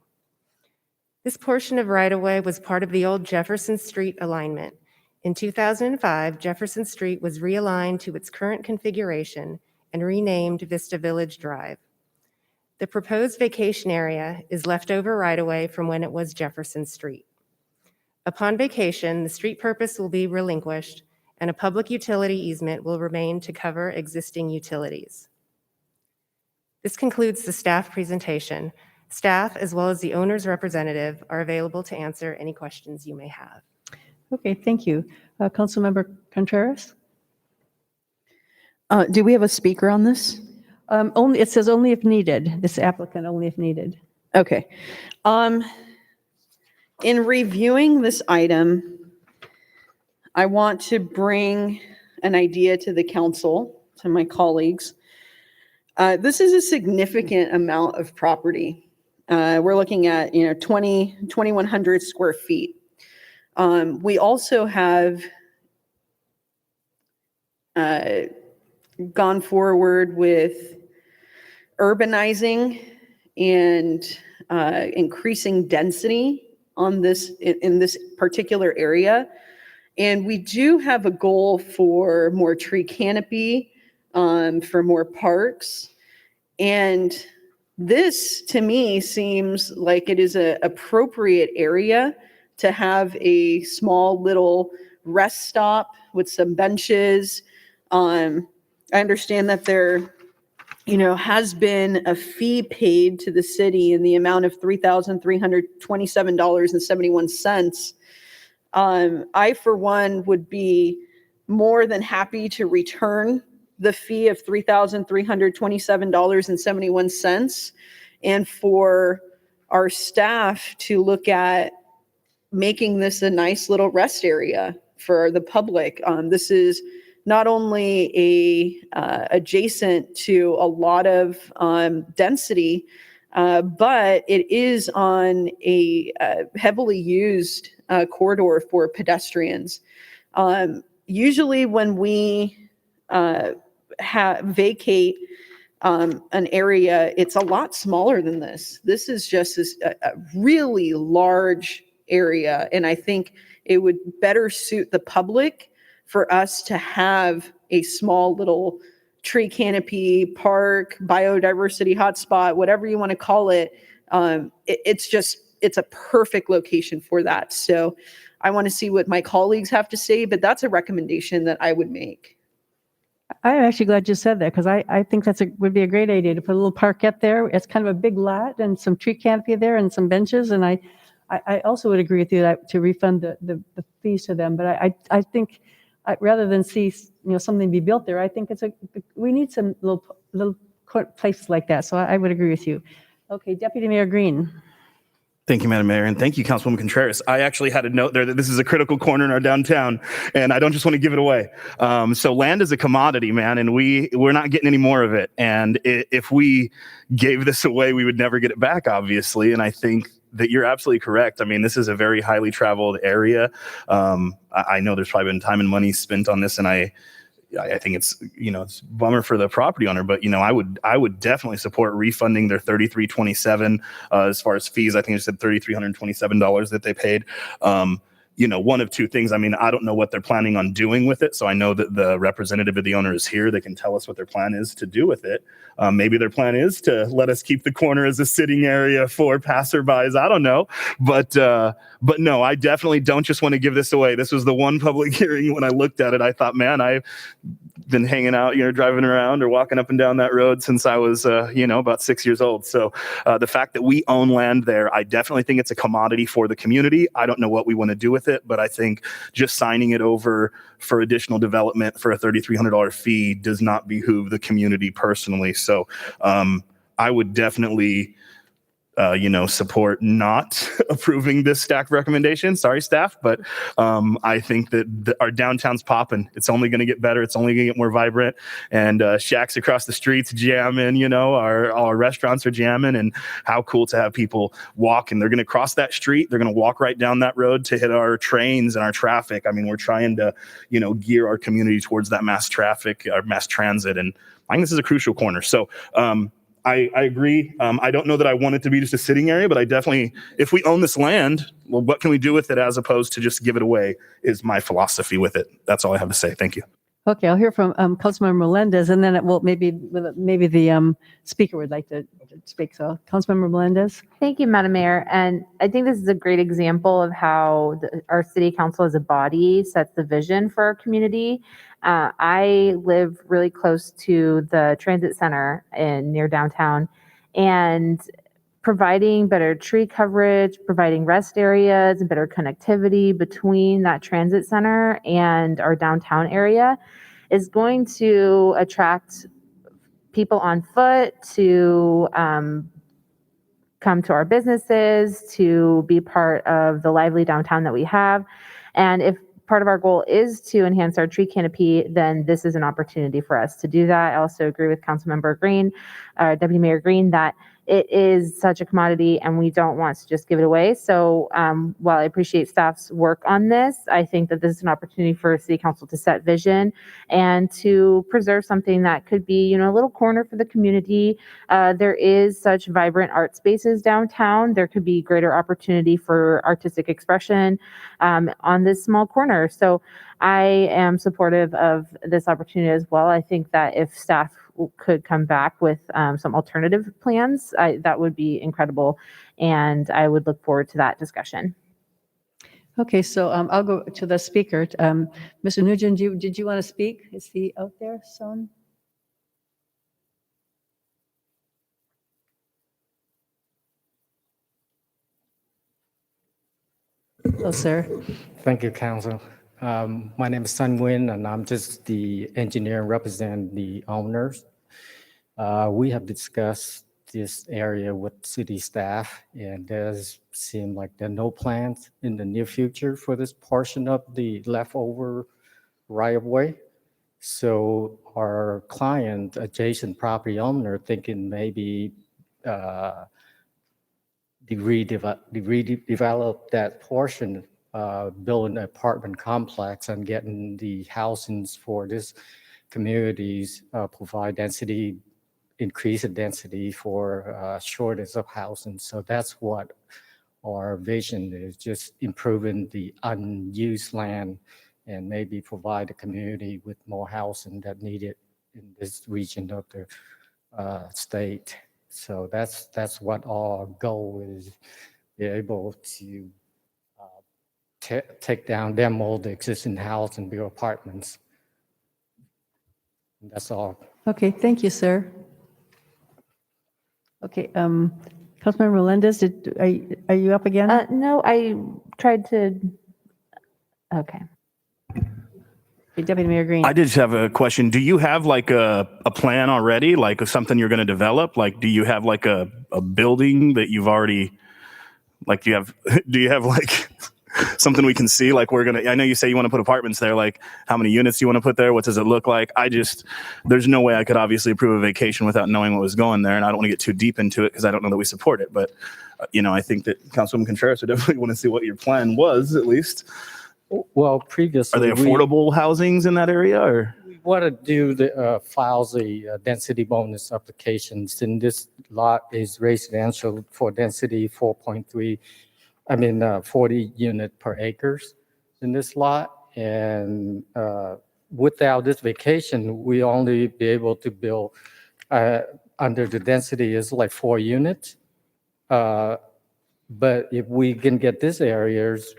S: This portion of right-of-way was part of the old Jefferson Street alignment. In 2005, Jefferson Street was realigned to its current configuration and renamed Vista Village Drive. The proposed vacation area is leftover right-of-way from when it was Jefferson Street. Upon vacation, the street purpose will be relinquished and a public utility easement will remain to cover existing utilities. This concludes the staff presentation. Staff, as well as the owner's representative, are available to answer any questions you may have.
A: Okay, thank you. Councilmember Contreras?
G: Do we have a speaker on this?
A: It says only if needed. This applicant, only if needed.
G: Okay. In reviewing this item, I want to bring an idea to the council, to my colleagues. This is a significant amount of property. We're looking at 2,100 square feet. We also have gone forward with urbanizing and increasing density on this in this particular area. And we do have a goal for more tree canopy, for more parks. And this, to me, seems like it is an appropriate area to have a small little rest stop with some benches. I understand that there, has been a fee paid to the city in the amount of $3,327.71. I, for one, would be more than happy to return the fee of $3,327.71 and for our staff to look at making this a nice little rest area for the public. This is not only adjacent to a lot of density, but it is on a heavily used corridor for pedestrians. Usually when we vacate an area, it's a lot smaller than this. This is just a really large area, and I think it would better suit the public for us to have a small little tree canopy, park, biodiversity hotspot, whatever you want to call it. It's a perfect location for that. So I want to see what my colleagues have to say, but that's a recommendation that I would make.
A: I'm actually glad you said that, because I think would be a great idea to put a little parkette there. It's kind of a big lot and some tree canopy there and some benches. And I also would agree with you that to refund the fees to them. But I think rather than see something be built there, I think we need some little places like that. So I would agree with you. Okay, Deputy Mayor Green.
H: Thank you, Madam Mayor, and thank you, Councilwoman Contreras. I actually had a note there that this is a critical corner in our downtown, and I don't just want to give it away. So land is a commodity, man, and we're not getting any more of it. And if we gave this away, we would never get it back, obviously. And I think that you're absolutely correct. I mean, this is a very highly traveled area. I know there's probably been time and money spent on this, and I think it's it's a bummer for the property owner, but I would definitely support refunding their $33.27 as far as fees. I think it said $3,327 that they paid. One of two things. I mean, I don't know what they're planning on doing with it. So I know that the representative of the owner is here. They can tell us what their plan is to do with it. Maybe their plan is to let us keep the corner as a sitting area for passerbys. I don't know. But no, I definitely don't just want to give this away. This was the one public hearing. When I looked at it, I thought, man, I've been hanging out, driving around or walking up and down that road since I was, about 6 years old. So the fact that we own land there, I definitely think it's a commodity for the community. I don't know what we want to do with it, but I think just signing it over for additional development for a $3,300 fee does not behoove the community personally. So I would definitely support not approving this staff recommendation. Sorry, staff, but I think that our downtown's popping. It's only going to get better. It's only going to get more vibrant. And shacks across the streets jamming, our restaurants are jamming. And how cool to have people walk. And they're going to cross that street. They're going to walk right down that road to hit our trains and our traffic. I mean, we're trying to, gear our community towards that mass traffic, our mass transit. And I think this is a crucial corner. So, I agree. I don't know that I want it to be just a sitting area, but I definitely, if we own this land, well, what can we do with it as opposed to just give it away is my philosophy with it. That's all I have to say. Thank you.
A: Okay, I'll hear from Councilmember Melendez, and then maybe the speaker would like to speak. So, Councilmember Melendez.
K: Thank you, Madam Mayor. And I think this is a great example of how our city council as a body sets the vision for our community. I live really close to the transit center near downtown, and providing better tree coverage, providing rest areas, and better connectivity between that transit center and our downtown area is going to attract people on foot to come to our businesses, to be part of the lively downtown that we have. And if part of our goal is to enhance our tree canopy, then this is an opportunity for us to do that. I also agree with Councilmember Green, Deputy Mayor Green, that it is such a commodity and we don't want to just give it away. So while I appreciate staff's work on this, I think that this is an opportunity for City Council to set vision and to preserve something that could be, a little corner for the community. There is such vibrant art spaces downtown. There could be greater opportunity for artistic expression on this small corner. So I am supportive of this opportunity as well. I think that if staff could come back with some alternative plans, that would be incredible. And I would look forward to that discussion.
A: Okay, so I'll go to the speaker. Mr. Nugent, did you want to speak? Is he out there, son? Hello, sir.
T: Thank you, Council. My name is Sun Nguyen, and I'm just the engineer representing the owners. We have discussed this area with city staff, and there's seem like there are no plans in the near future for this portion of the leftover right-of-way. So our client, adjacent property owner, thinking maybe redevelop that portion, build an apartment complex and getting the housings for this communities, provide density, increase the density for shortage of housing. So that's what our vision is, just improving the unused land and maybe provide the community with more housing that needed in this region of the state. So that's what our goal is, be able to take down, demo the existing house and build apartments. And that's all.
A: Okay, thank you, sir. Okay, Councilmember Melendez, are you up again?
K: No, I tried to, okay.
A: Okay, Deputy Mayor Green.
H: I did have a question. Do you have like a plan already, like something you're going to develop? Like, do you have like a building that you've already, like, do you have like something we can see? Like, I know you say you want to put apartments there. Like, how many units do you want to put there? What does it look like? There's no way I could obviously approve a vacation without knowing what was going there. And I don't want to get too deep into it because I don't know that we support it. But, I think that Councilwoman Contreras would definitely want to see what your plan was, at least.
T: Well, previously,
H: are they affordable housings in that area, or?
T: We want to do files the density bonus applications. And this lot is residential for density 40 unit per acres in this lot. And without this vacation, we only be able to build under the density is like 4 units. But if we can get these areas,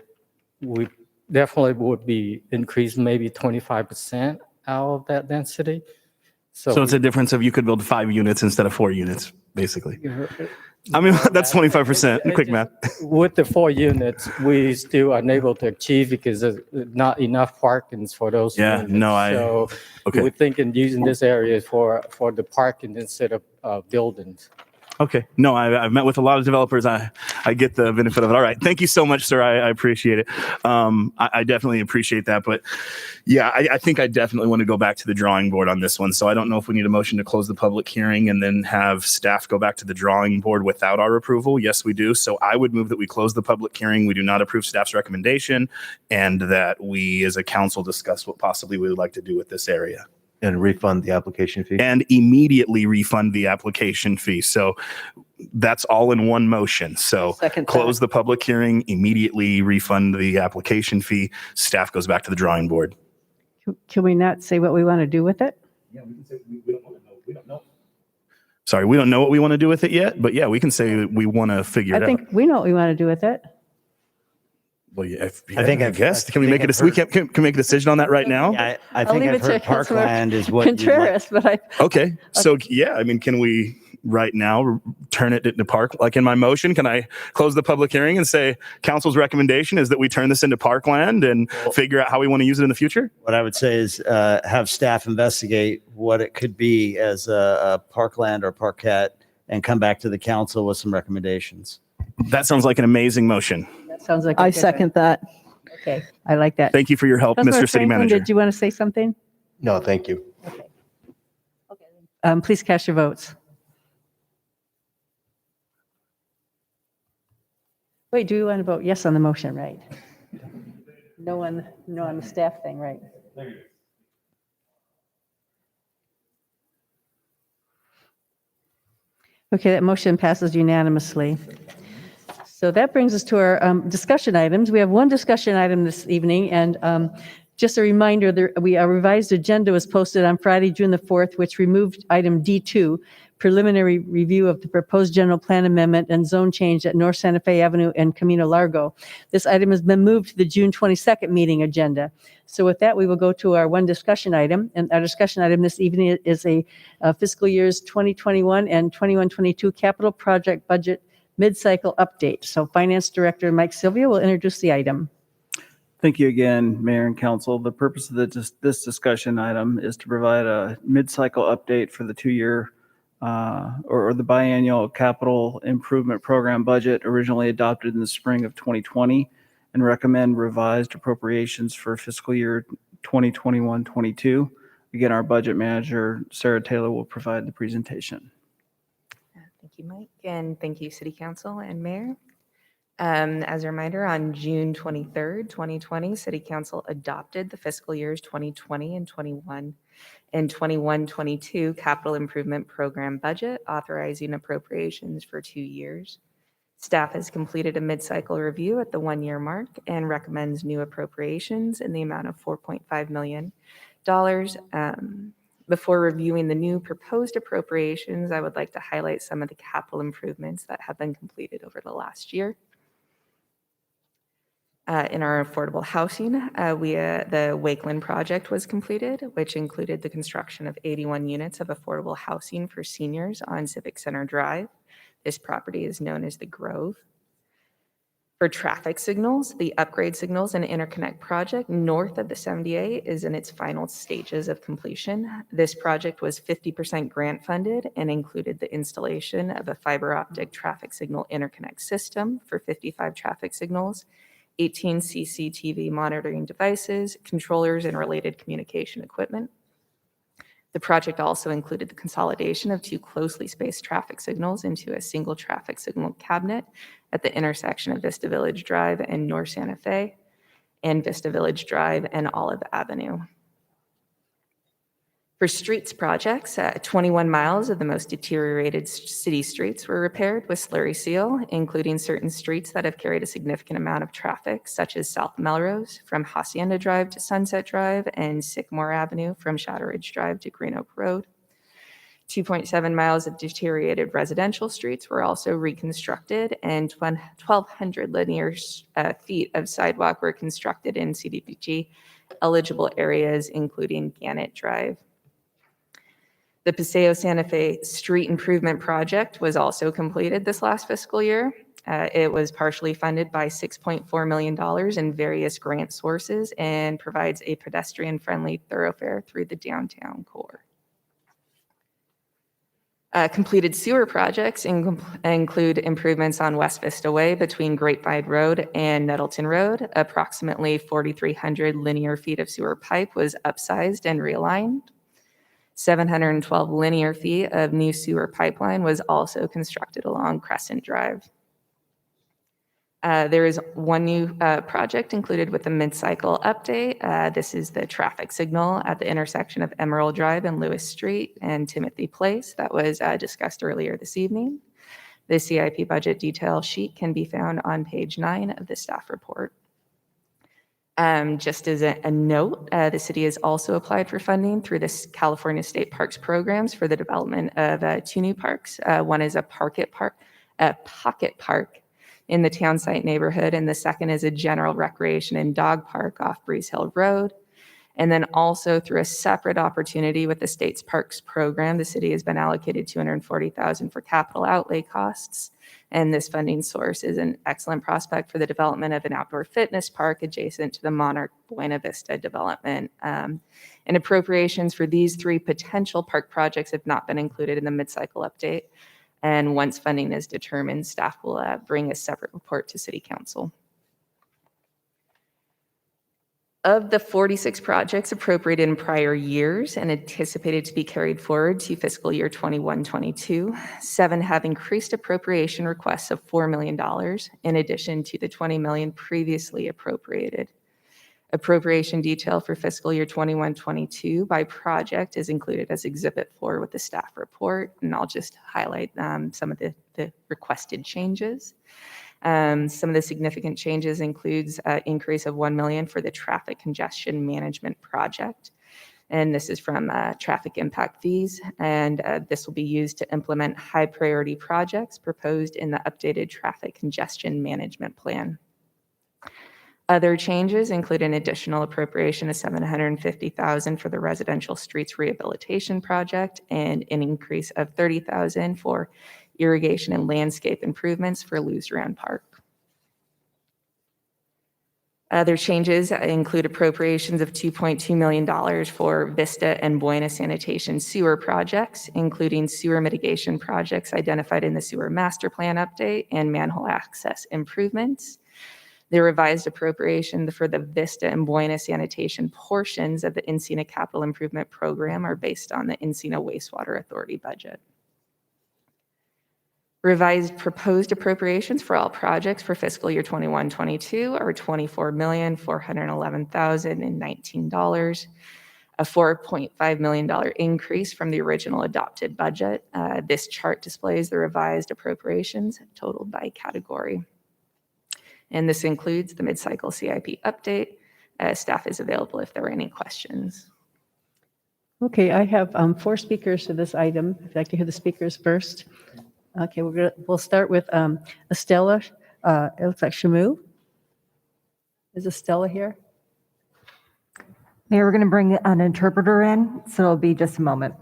T: we definitely would be increased maybe 25% out of that density.
H: So it's a difference of you could build 5 units instead of 4 units, basically. I mean, that's 25%, quick math.
T: With the 4 units, we still unable to achieve because there's not enough parkings for those units. So we're thinking using this area for the parking instead of buildings.
H: Okay. No, I've met with a lot of developers. I get the benefit of it. All right. Thank you so much, sir. I appreciate it. I definitely appreciate that. But yeah, I think I definitely want to go back to the drawing board on this one. So I don't know if we need a motion to close the public hearing and then have staff go back to the drawing board without our approval. Yes, we do. So I would move that we close the public hearing. We do not approve staff's recommendation, and that we as a council discuss what possibly we would like to do with this area.
L: And refund the application fee.
H: And immediately refund the application fee. So that's all in one motion. So close the public hearing, immediately refund the application fee. Staff goes back to the drawing board.
A: Can we not say what we want to do with it?
H: Yeah, we can say we don't want to know. We don't know. Sorry, we don't know what we want to do with it yet, but yeah, we can say we want to figure it out.
A: I think we know what we want to do with it.
H: Well, yeah, I guess. Can we make we can make a decision on that right now?
L: Yeah, I think I've heard parkland is what
A: Contreras, but
H: Okay. So yeah, I mean, can we right now turn it into park? Like in my motion, can I close the public hearing and say council's recommendation is that we turn this into parkland and figure out how we want to use it in the future?
D: What I would say is have staff investigate what it could be as a parkland or parkette and come back to the council with some recommendations.
H: That sounds like an amazing motion.
A: That sounds like
G: I second that.
A: Okay, I like that.
H: Thank you for your help, Mr. City Manager.
A: Did you want to say something?
L: No, thank you.
A: Please cast your votes. Wait, do you want to vote yes on the motion, right? No on the staff thing, right? Okay, that motion passes unanimously. So that brings us to our discussion items. We have one discussion item this evening, and just a reminder, our revised agenda was posted on Friday, June the 4th, which removed item D2, preliminary review of the proposed general plan amendment and zone change at North Santa Fe Avenue and Camino Largo. This item has been moved to the June 22nd meeting agenda. So with that, we will go to our one discussion item. And our discussion item this evening is a fiscal years 2021 and 21-22 capital project budget mid-cycle update. So Finance Director Mike Sylvia will introduce the item.
P: Thank you again, Mayor and Council. The purpose of this discussion item is to provide a mid-cycle update for the 2-year or the biannual capital improvement program budget originally adopted in the spring of 2020 and recommend revised appropriations for fiscal year 2021-22. Again, our budget manager, Sarah Taylor, will provide the presentation.
Q: Thank you, Mike, and thank you, City Council and Mayor. As a reminder, on June 23rd, 2020, City Council adopted the fiscal years 2020 and 21-22 capital improvement program budget, authorizing appropriations for 2 years. Staff has completed a mid-cycle review at the 1-year mark and recommends new appropriations in the amount of $4.5 million. Before reviewing the new proposed appropriations, I would like to highlight some of the capital improvements that have been completed over the last year. In our affordable housing, the Wakeland project was completed, which included the construction of 81 units of affordable housing for seniors on Civic Center Drive. This property is known as the Grove. For traffic signals, the upgrade signals and interconnect project north of the 78 is in its final stages of completion. This project was 50% grant funded and included the installation of a fiber optic traffic signal interconnect system for 55 traffic signals, 18 CCTV monitoring devices, controllers, and related communication equipment. The project also included the consolidation of 2 closely spaced traffic signals into a single traffic signal cabinet at the intersection of Vista Village Drive and North Santa Fe, and Vista Village Drive and Olive Avenue. For streets projects, 21 miles of the most deteriorated city streets were repaired with slurry seal, including certain streets that have carried a significant amount of traffic, such as South Melrose from Hacienda Drive to Sunset Drive and Sycamore Avenue from Shadow Ridge Drive to Green Oak Road. 2.7 miles of deteriorated residential streets were also reconstructed, and 1,200 linear feet of sidewalk were constructed in CDBG eligible areas, including Gannett Drive. The Paseo Santa Fe Street Improvement Project was also completed this last fiscal year. It was partially funded by $6.4 million in various grant sources and provides a pedestrian-friendly thoroughfare through the downtown core. Completed sewer projects include improvements on West Vista Way between Grapevine Road and Nettleton Road. Approximately 4,300 linear feet of sewer pipe was upsized and realigned. 712 linear feet of new sewer pipeline was also constructed along Crescent Drive. There is one new project included with the mid-cycle update. This is the traffic signal at the intersection of Emerald Drive and Lewis Street and Timothy Place that was discussed earlier this evening. The CIP budget detail sheet can be found on page 9 of the staff report. Just as a note, the city has also applied for funding through the California State Parks programs for the development of 2 new parks. One is a pocket park in the Townsite neighborhood, and the second is a general recreation and dog park off Breeze Hill Road. And then also through a separate opportunity with the state's parks program, the city has been allocated $240,000 for capital outlay costs. And this funding source is an excellent prospect for the development of an outdoor fitness park adjacent to the Monarch Buena Vista development. And appropriations for these 3 potential park projects have not been included in the mid-cycle update. And once funding is determined, staff will bring a separate report to City Council. Of the 46 projects appropriated in prior years and anticipated to be carried forward to fiscal year 21-22, 7 have increased appropriation requests of $4 million in addition to the $20 million previously appropriated. Appropriation detail for fiscal year 21-22 by project is included as Exhibit 4 with the staff report, and I'll just highlight some of the requested changes. Some of the significant changes includes an increase of $1 million for the traffic congestion management project. And this is from traffic impact fees. And this will be used to implement high priority projects proposed in the updated traffic congestion management plan. Other changes include an additional appropriation of $750,000 for the residential streets rehabilitation project and an increase of $30,000 for irrigation and landscape improvements for Duran Park. Other changes include appropriations of $2.2 million for Vista and Buena sanitation sewer projects, including sewer mitigation projects identified in the sewer master plan update and manhole access improvements. The revised appropriation for the Vista and Buena sanitation portions of the Encina Capital Improvement Program are based on the Encina Wastewater Authority budget. Revised proposed appropriations for all projects for fiscal year 21-22 are $24,411,019, a $4.5 million increase from the original adopted budget. This chart displays the revised appropriations totaled by category. And this includes the mid-cycle CIP update. Staff is available if there are any questions.
A: Okay, I have 4 speakers to this item. If I'd like to hear the speakers first. Okay, we'll start with Estella. It looks like Shamu. Is Estella here?
B: Mayor, we're going to bring an interpreter in, so it'll be just a moment.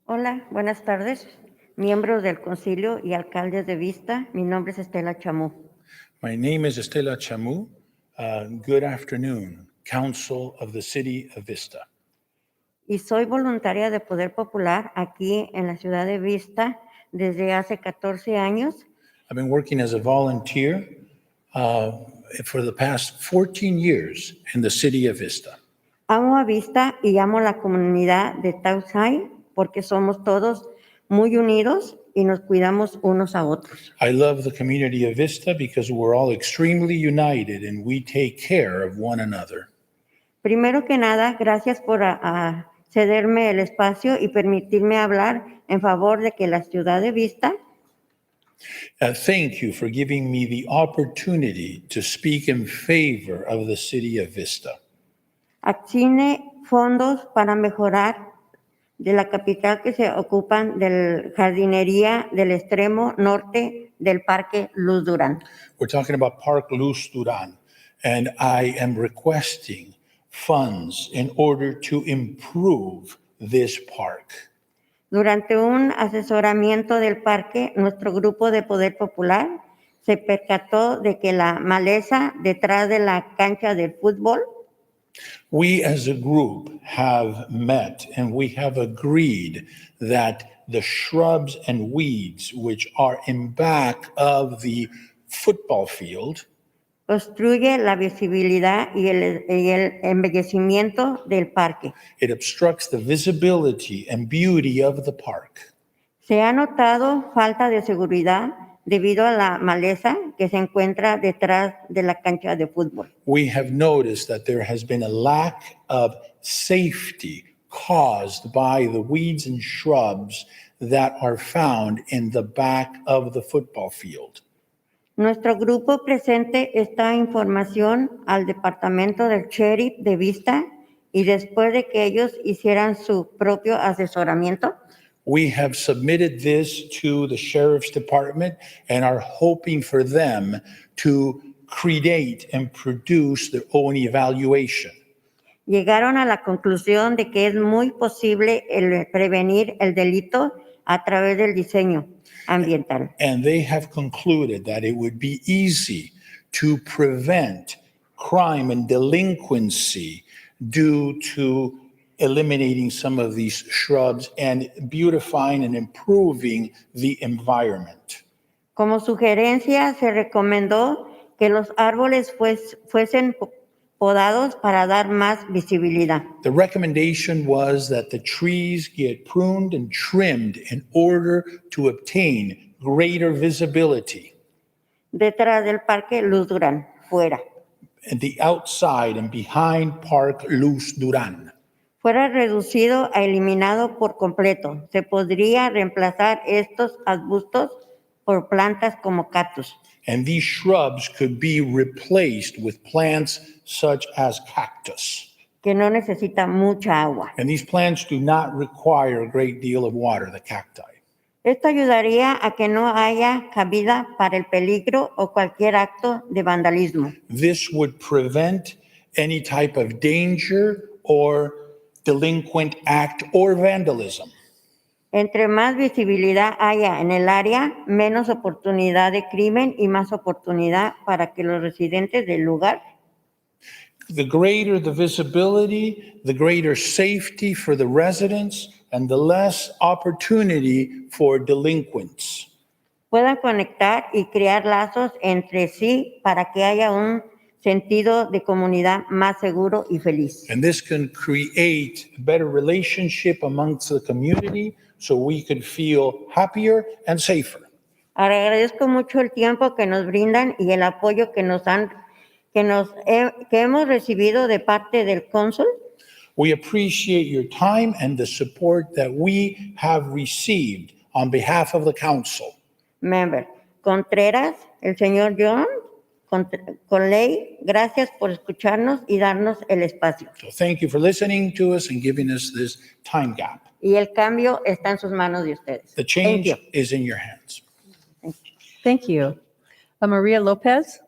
U: Hola, buenas tardes, miembros del Concilio y alcaldes de Vista. Mi nombre es Estela Chamú.
V: My name is Estela Chamú. Good afternoon, Council of the City of Vista.
U: Y soy voluntaria de Poder Popular aquí en la ciudad de Vista desde hace 14 años.
V: I've been working as a volunteer for the past 14 years in the City of Vista.
U: Amo a Vista y amo la comunidad de Tausay porque somos todos muy unidos y nos cuidamos unos a otros.
V: I love the community of Vista because we're all extremely united and we take care of one another.
U: Primero que nada, gracias por cederme el espacio y permitirme hablar en favor de que la ciudad de Vista
V: Thank you for giving me the opportunity to speak in favor of the City of Vista.
U: asigne fondos para mejorar de la capital que se ocupan de jardinería del extremo norte del Parque Luz Duran.
V: We're talking about Park Luz Duran, and I am requesting funds in order to improve this park.
U: Durante un asesoramiento del parque, nuestro grupo de Poder Popular se percató de que la maleza detrás de la cancha de fútbol
V: We as a group have met and we have agreed that the shrubs and weeds which are in back of the football field
U: obstruye la visibilidad y el embellecimiento del parque.
V: it obstructs the visibility and beauty of the park.
U: Se ha notado falta de seguridad debido a la maleza que se encuentra detrás de la cancha de fútbol.
V: We have noticed that there has been a lack of safety caused by the weeds and shrubs that are found in the back of the football field.
U: Nuestro grupo presente esta información al departamento del sheriff de Vista y después de que ellos hicieran su propio asesoramiento,
V: We have submitted this to the Sheriff's Department and are hoping for them to create and produce their own evaluation.
U: llegaron a la conclusión de que es muy posible prevenir el delito a través del diseño ambiental.
V: And they have concluded that it would be easy to prevent crime and delinquency due to eliminating some of these shrubs and beautifying and improving the environment.
U: Como sugerencia, se recomendó que los árboles fuesen podados para dar más visibilidad.
V: The recommendation was that the trees get pruned and trimmed in order to obtain greater visibility.
U: Detrás del Parque Luz Duran, fuera.
V: And the outside and behind Park Luz Duran.
U: Fuera reducido a eliminado por completo. Se podría reemplazar estos arbustos por plantas como cactus.
V: And these shrubs could be replaced with plants such as cactus.
U: Que no necesita mucha agua.
V: And these plants do not require a great deal of water, the cacti.
U: Esto ayudaría a que no haya cabida para el peligro o cualquier acto de vandalismo.
V: This would prevent any type of danger or delinquent act or vandalism.
U: Entre más visibilidad haya en el área, menos oportunidad de crimen y más oportunidad para que los residentes del lugar.
V: The greater the visibility, the greater safety for the residents, and the less opportunity for delinquents.
U: Puedan conectar y crear lazos entre sí para que haya un sentido de comunidad más seguro y feliz.
V: And this can create a better relationship amongst the community so we could feel happier and safer.
U: Agradezco mucho el tiempo que nos brindan y el apoyo que hemos recibido de parte del cónsul.
V: We appreciate your time and the support that we have received on behalf of the council.
U: Member Contreras, el señor John, Conley, gracias por escucharnos y darnos el espacio.
V: So thank you for listening to us and giving us this time gap.
U: Y el cambio está en sus manos de ustedes.
V: The change is in your hands.
A: Thank you. Maria Lopez.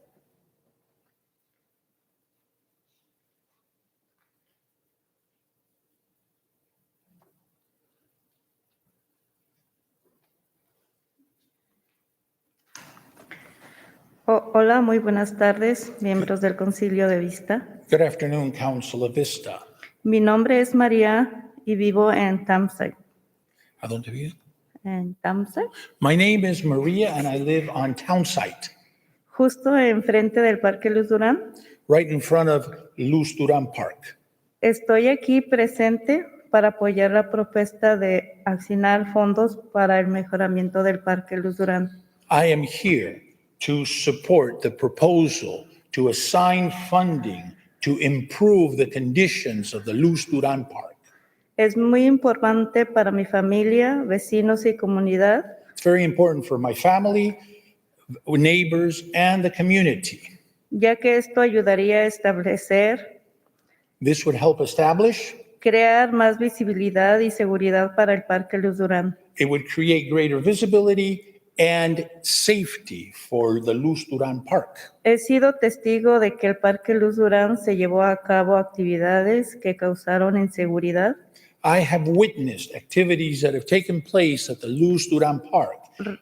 C: Hola, muy buenas tardes, miembros del Concilio de Vista.
V: Good afternoon, Council of Vista.
C: Mi nombre es María y vivo en Townside.
V: ¿A dónde vive?
C: En Townside,
V: My name is Maria and I live on Townsite,
C: justo enfrente del Parque Luz Duran.
V: right in front of Luz Duran Park.
C: Estoy aquí presente para apoyar la propuesta de asignar fondos para el mejoramiento del Parque Luz Duran.
V: I am here to support the proposal to assign funding to improve the conditions of the Luz Duran Park.
C: Es muy importante para mi familia, vecinos y comunidad,
V: It's very important for my family, neighbors, and the community.
C: ya que esto ayudaría a establecer,
V: This would help establish,
C: crear más visibilidad y seguridad para el Parque Luz Duran.
V: it would create greater visibility and safety for the Luz Duran Park.
C: He sido testigo de que el Parque Luz Duran se llevó a cabo actividades que causaron inseguridad.
V: I have witnessed activities that have taken place at the Luz Duran Park,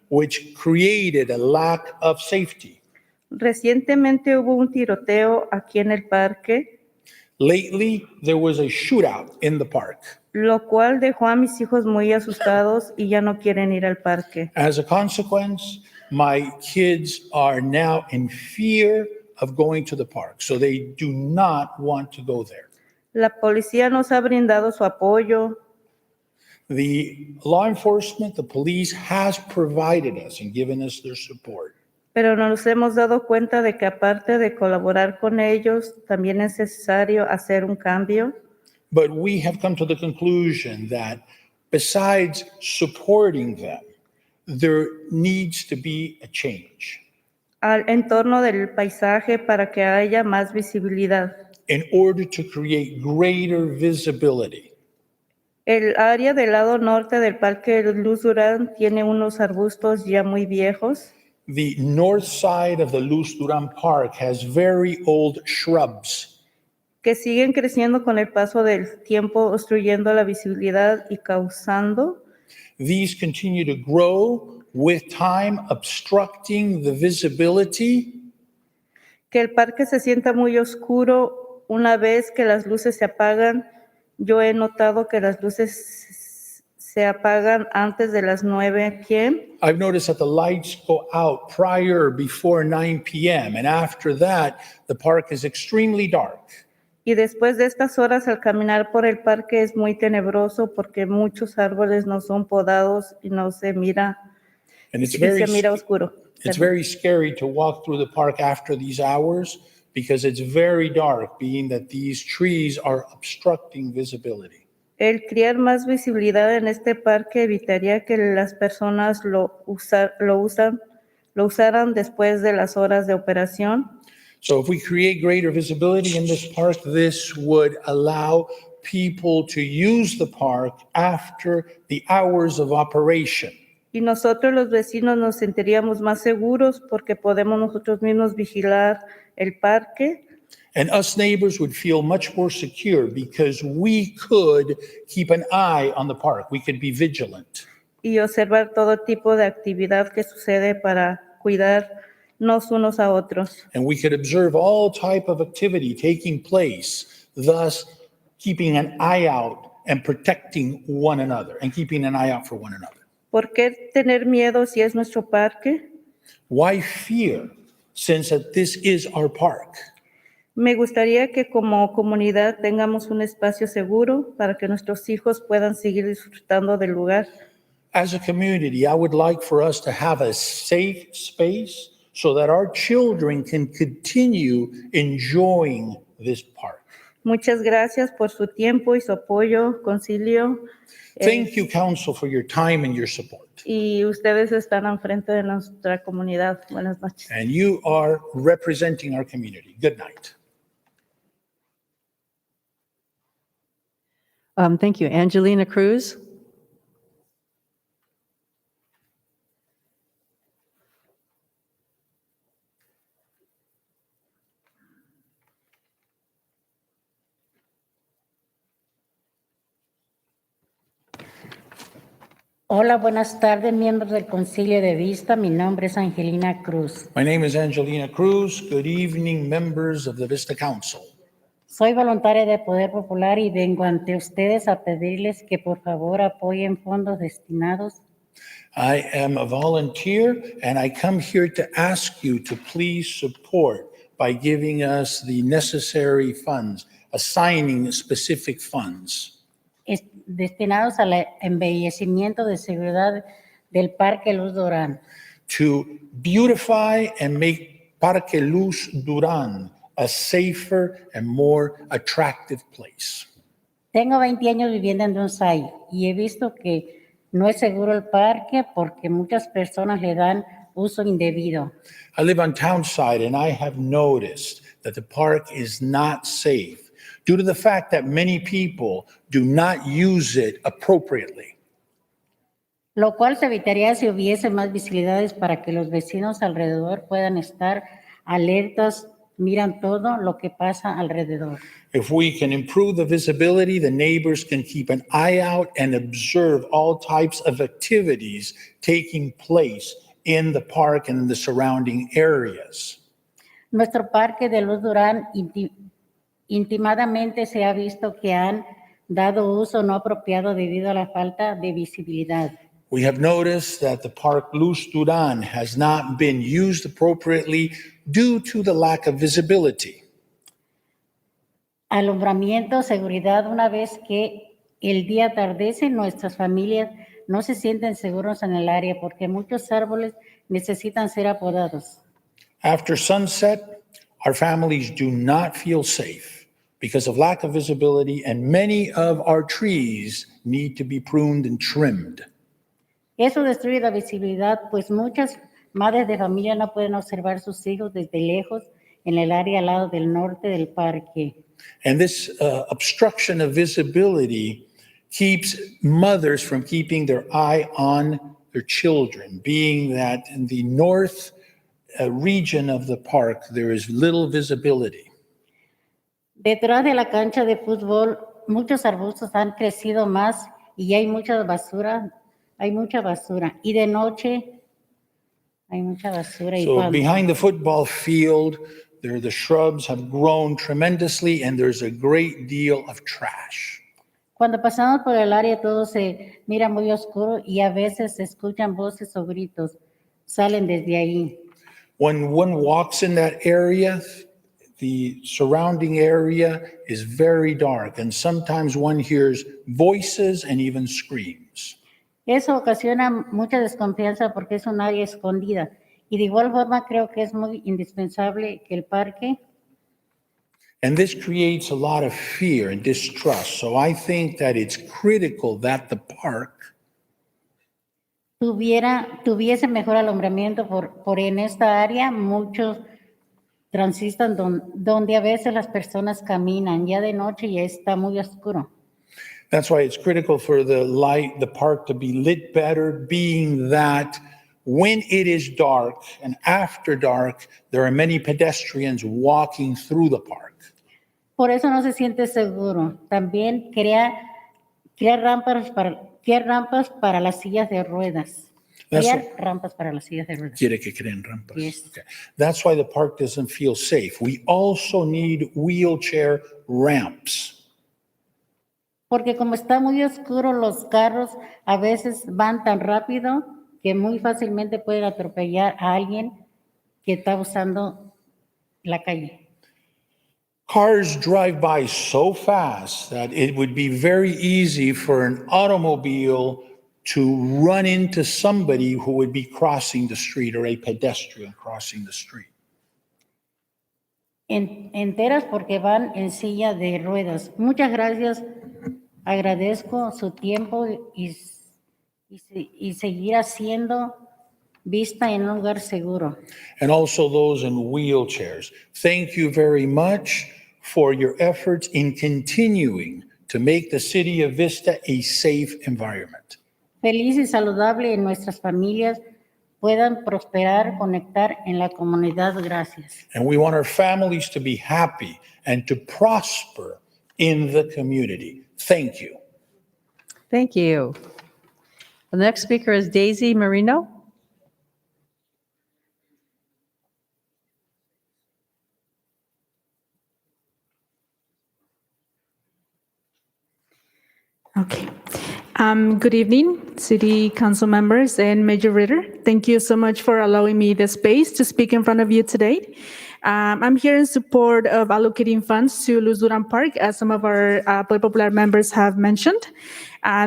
V: which created a lack of safety.
C: Recientemente hubo un tiroteo aquí en el parque,
V: Lately, there was a shootout in the park.
C: lo cual dejó a mis hijos muy asustados y ya no quieren ir al parque.
V: As a consequence, my kids are now in fear of going to the park, so they do not want to go there.
C: La policía nos ha brindado su apoyo,
V: The law enforcement, the police has provided us and given us their support.
C: pero nos hemos dado cuenta de que aparte de colaborar con ellos, también es necesario hacer un cambio.
V: But we have come to the conclusion that besides supporting them, there needs to be a change
C: Al entorno del paisaje para que haya más visibilidad.
V: in order to create greater visibility.
C: El área del lado norte del Parque Luz Duran tiene unos arbustos ya muy viejos
V: The north side of the Luz Duran Park has very old shrubs
C: que siguen creciendo con el paso del tiempo, obstruyendo la visibilidad y causando
V: These continue to grow with time, obstructing the visibility,
C: que el parque se sienta muy oscuro una vez que las luces se apagan. Yo he notado que las luces se apagan antes de las 9 p.m.
V: I've noticed that the lights go out prior or before 9 p.m. And after that, the park is extremely dark.
C: Y después de estas horas al caminar por el parque es muy tenebroso porque muchos árboles no son podados y no se mira,
V: And it's
C: y
V: very,
C: se mira oscuro.
V: it's very scary to walk through the park after these hours because it's very dark, being that these trees are obstructing visibility.
C: El crear más visibilidad en este parque evitaría que las personas lo usaran después de las horas de operación.
V: So if we create greater visibility in this park, this would allow people to use the park after the hours of operation.
C: Y nosotros los vecinos nos sentiríamos más seguros porque podemos nosotros mismos vigilar el parque.
V: And us neighbors would feel much more secure because we could keep an eye on the park. We could be vigilant.
C: Y observar todo tipo de actividad que sucede para cuidarnos unos a otros.
V: And we could observe all type of activity taking place, thus keeping an eye out and protecting one another and keeping an eye out for one another.
C: ¿Por qué tener miedo si es nuestro parque?
V: Why fear, since that this is our park?
C: Me gustaría que como comunidad tengamos un espacio seguro para que nuestros hijos puedan seguir disfrutando del lugar.
V: As a community, I would like for us to have a safe space so that our children can continue enjoying this park.
C: Muchas gracias por su tiempo y su apoyo, Concilio.
V: Thank you, Council, for your time and your support.
C: Y ustedes están al frente de nuestra comunidad. Buenas noches.
V: And you are representing our community. Good night.
A: Thank you. Angelina Cruz.
F: Hola, buenas tardes, miembros del Concilio de Vista. Mi nombre es Angelina Cruz.
V: My name is Angelina Cruz. Good evening, members of the Vista Council.
F: Soy voluntaria de Poder Popular y vengo ante ustedes a pedirles que por favor apoyen fondos destinados
V: I am a volunteer, and I come here to ask you to please support by giving us the necessary funds, assigning specific funds.
F: Destinados al embellecimiento de seguridad del Parque Luz Duran.
V: To beautify and make Parque Luz Duran a safer and more attractive place.
F: Tengo 20 años viviendo en Dunsay y he visto que no es seguro el parque porque muchas personas le dan uso indebido.
V: I live on Townside, and I have noticed that the park is not safe due to the fact that many people do not use it appropriately.
F: Lo cual se evitaría si hubiese más visibilidades para que los vecinos alrededor puedan estar alertas, miran todo lo que pasa alrededor.
V: If we can improve the visibility, the neighbors can keep an eye out and observe all types of activities taking place in the park and in the surrounding areas.
F: Nuestro parque de Luz Duran intimadamente se ha visto que han dado uso no apropiado debido a la falta de visibilidad.
V: We have noticed that the Park Luz Duran has not been used appropriately due to the lack of visibility.
F: Alumbramiento, seguridad, una vez que el día atardece, nuestras familias no se sienten seguros en el área porque muchos árboles necesitan ser apodados.
V: After sunset, our families do not feel safe because of lack of visibility, and many of our trees need to be pruned and trimmed.
F: Eso destruye la visibilidad, pues muchas madres de familia no pueden observar sus hijos desde lejos en el área al lado del norte del parque.
V: And this obstruction of visibility keeps mothers from keeping their eye on their children, being that in the north region of the park, there is little visibility.
F: Detrás de la cancha de fútbol, muchos arbustos han crecido más y hay mucha basura. Y de noche hay mucha basura.
V: So behind the football field, there the shrubs have grown tremendously, and there's a great deal of trash.
F: Cuando pasamos por el área todo se mira muy oscuro y a veces se escuchan voces o gritos. Salen desde ahí.
V: When one walks in that area, the surrounding area is very dark, and sometimes one hears voices and even screams.
F: Eso ocasiona mucha desconfianza porque es un área escondida. Y de igual forma creo que es muy indispensable que el parque
V: And this creates a lot of fear and distrust. So I think that it's critical that the park
F: tuviese mejor alumbramiento por en esta área muchos transitan donde a veces las personas caminan ya de noche y está muy oscuro.
V: That's why it's critical for the park to be lit better, being that when it is dark and after dark, there are many pedestrians walking through the park.
F: Por eso no se siente seguro. También crea rampas para las sillas de ruedas.
V: That's
F: Crear rampas para las sillas de ruedas.
V: Quiere que creen rampas.
F: Yes.
V: Okay. That's why the park doesn't feel safe. We also need wheelchair ramps.
F: Porque como está muy oscuro, los carros a veces van tan rápido que muy fácilmente pueden atropellar a alguien que está usando la calle.
V: Cars drive by so fast that it would be very easy for an automobile to run into somebody who would be crossing the street or a pedestrian crossing the street.
F: Enteras porque van en silla de ruedas. Muchas gracias. Agradezco su tiempo y seguir haciendo vista en un lugar seguro.
V: And also those in wheelchairs. Thank you very much for your efforts in continuing to make the city of Vista a safe environment.
F: Feliz y saludable en nuestras familias puedan prosperar, conectar en la comunidad. Gracias.
V: And we want our families to be happy and to prosper in the community. Thank you.
A: Thank you. The next speaker is Daisy Marino.
I: Okay. Good evening, City Council members and Major Ritter. Thank you so much for allowing me the space to speak in front of you today. I'm here in support of allocating funds to Luz Duran Park, as some of our Popular members have mentioned.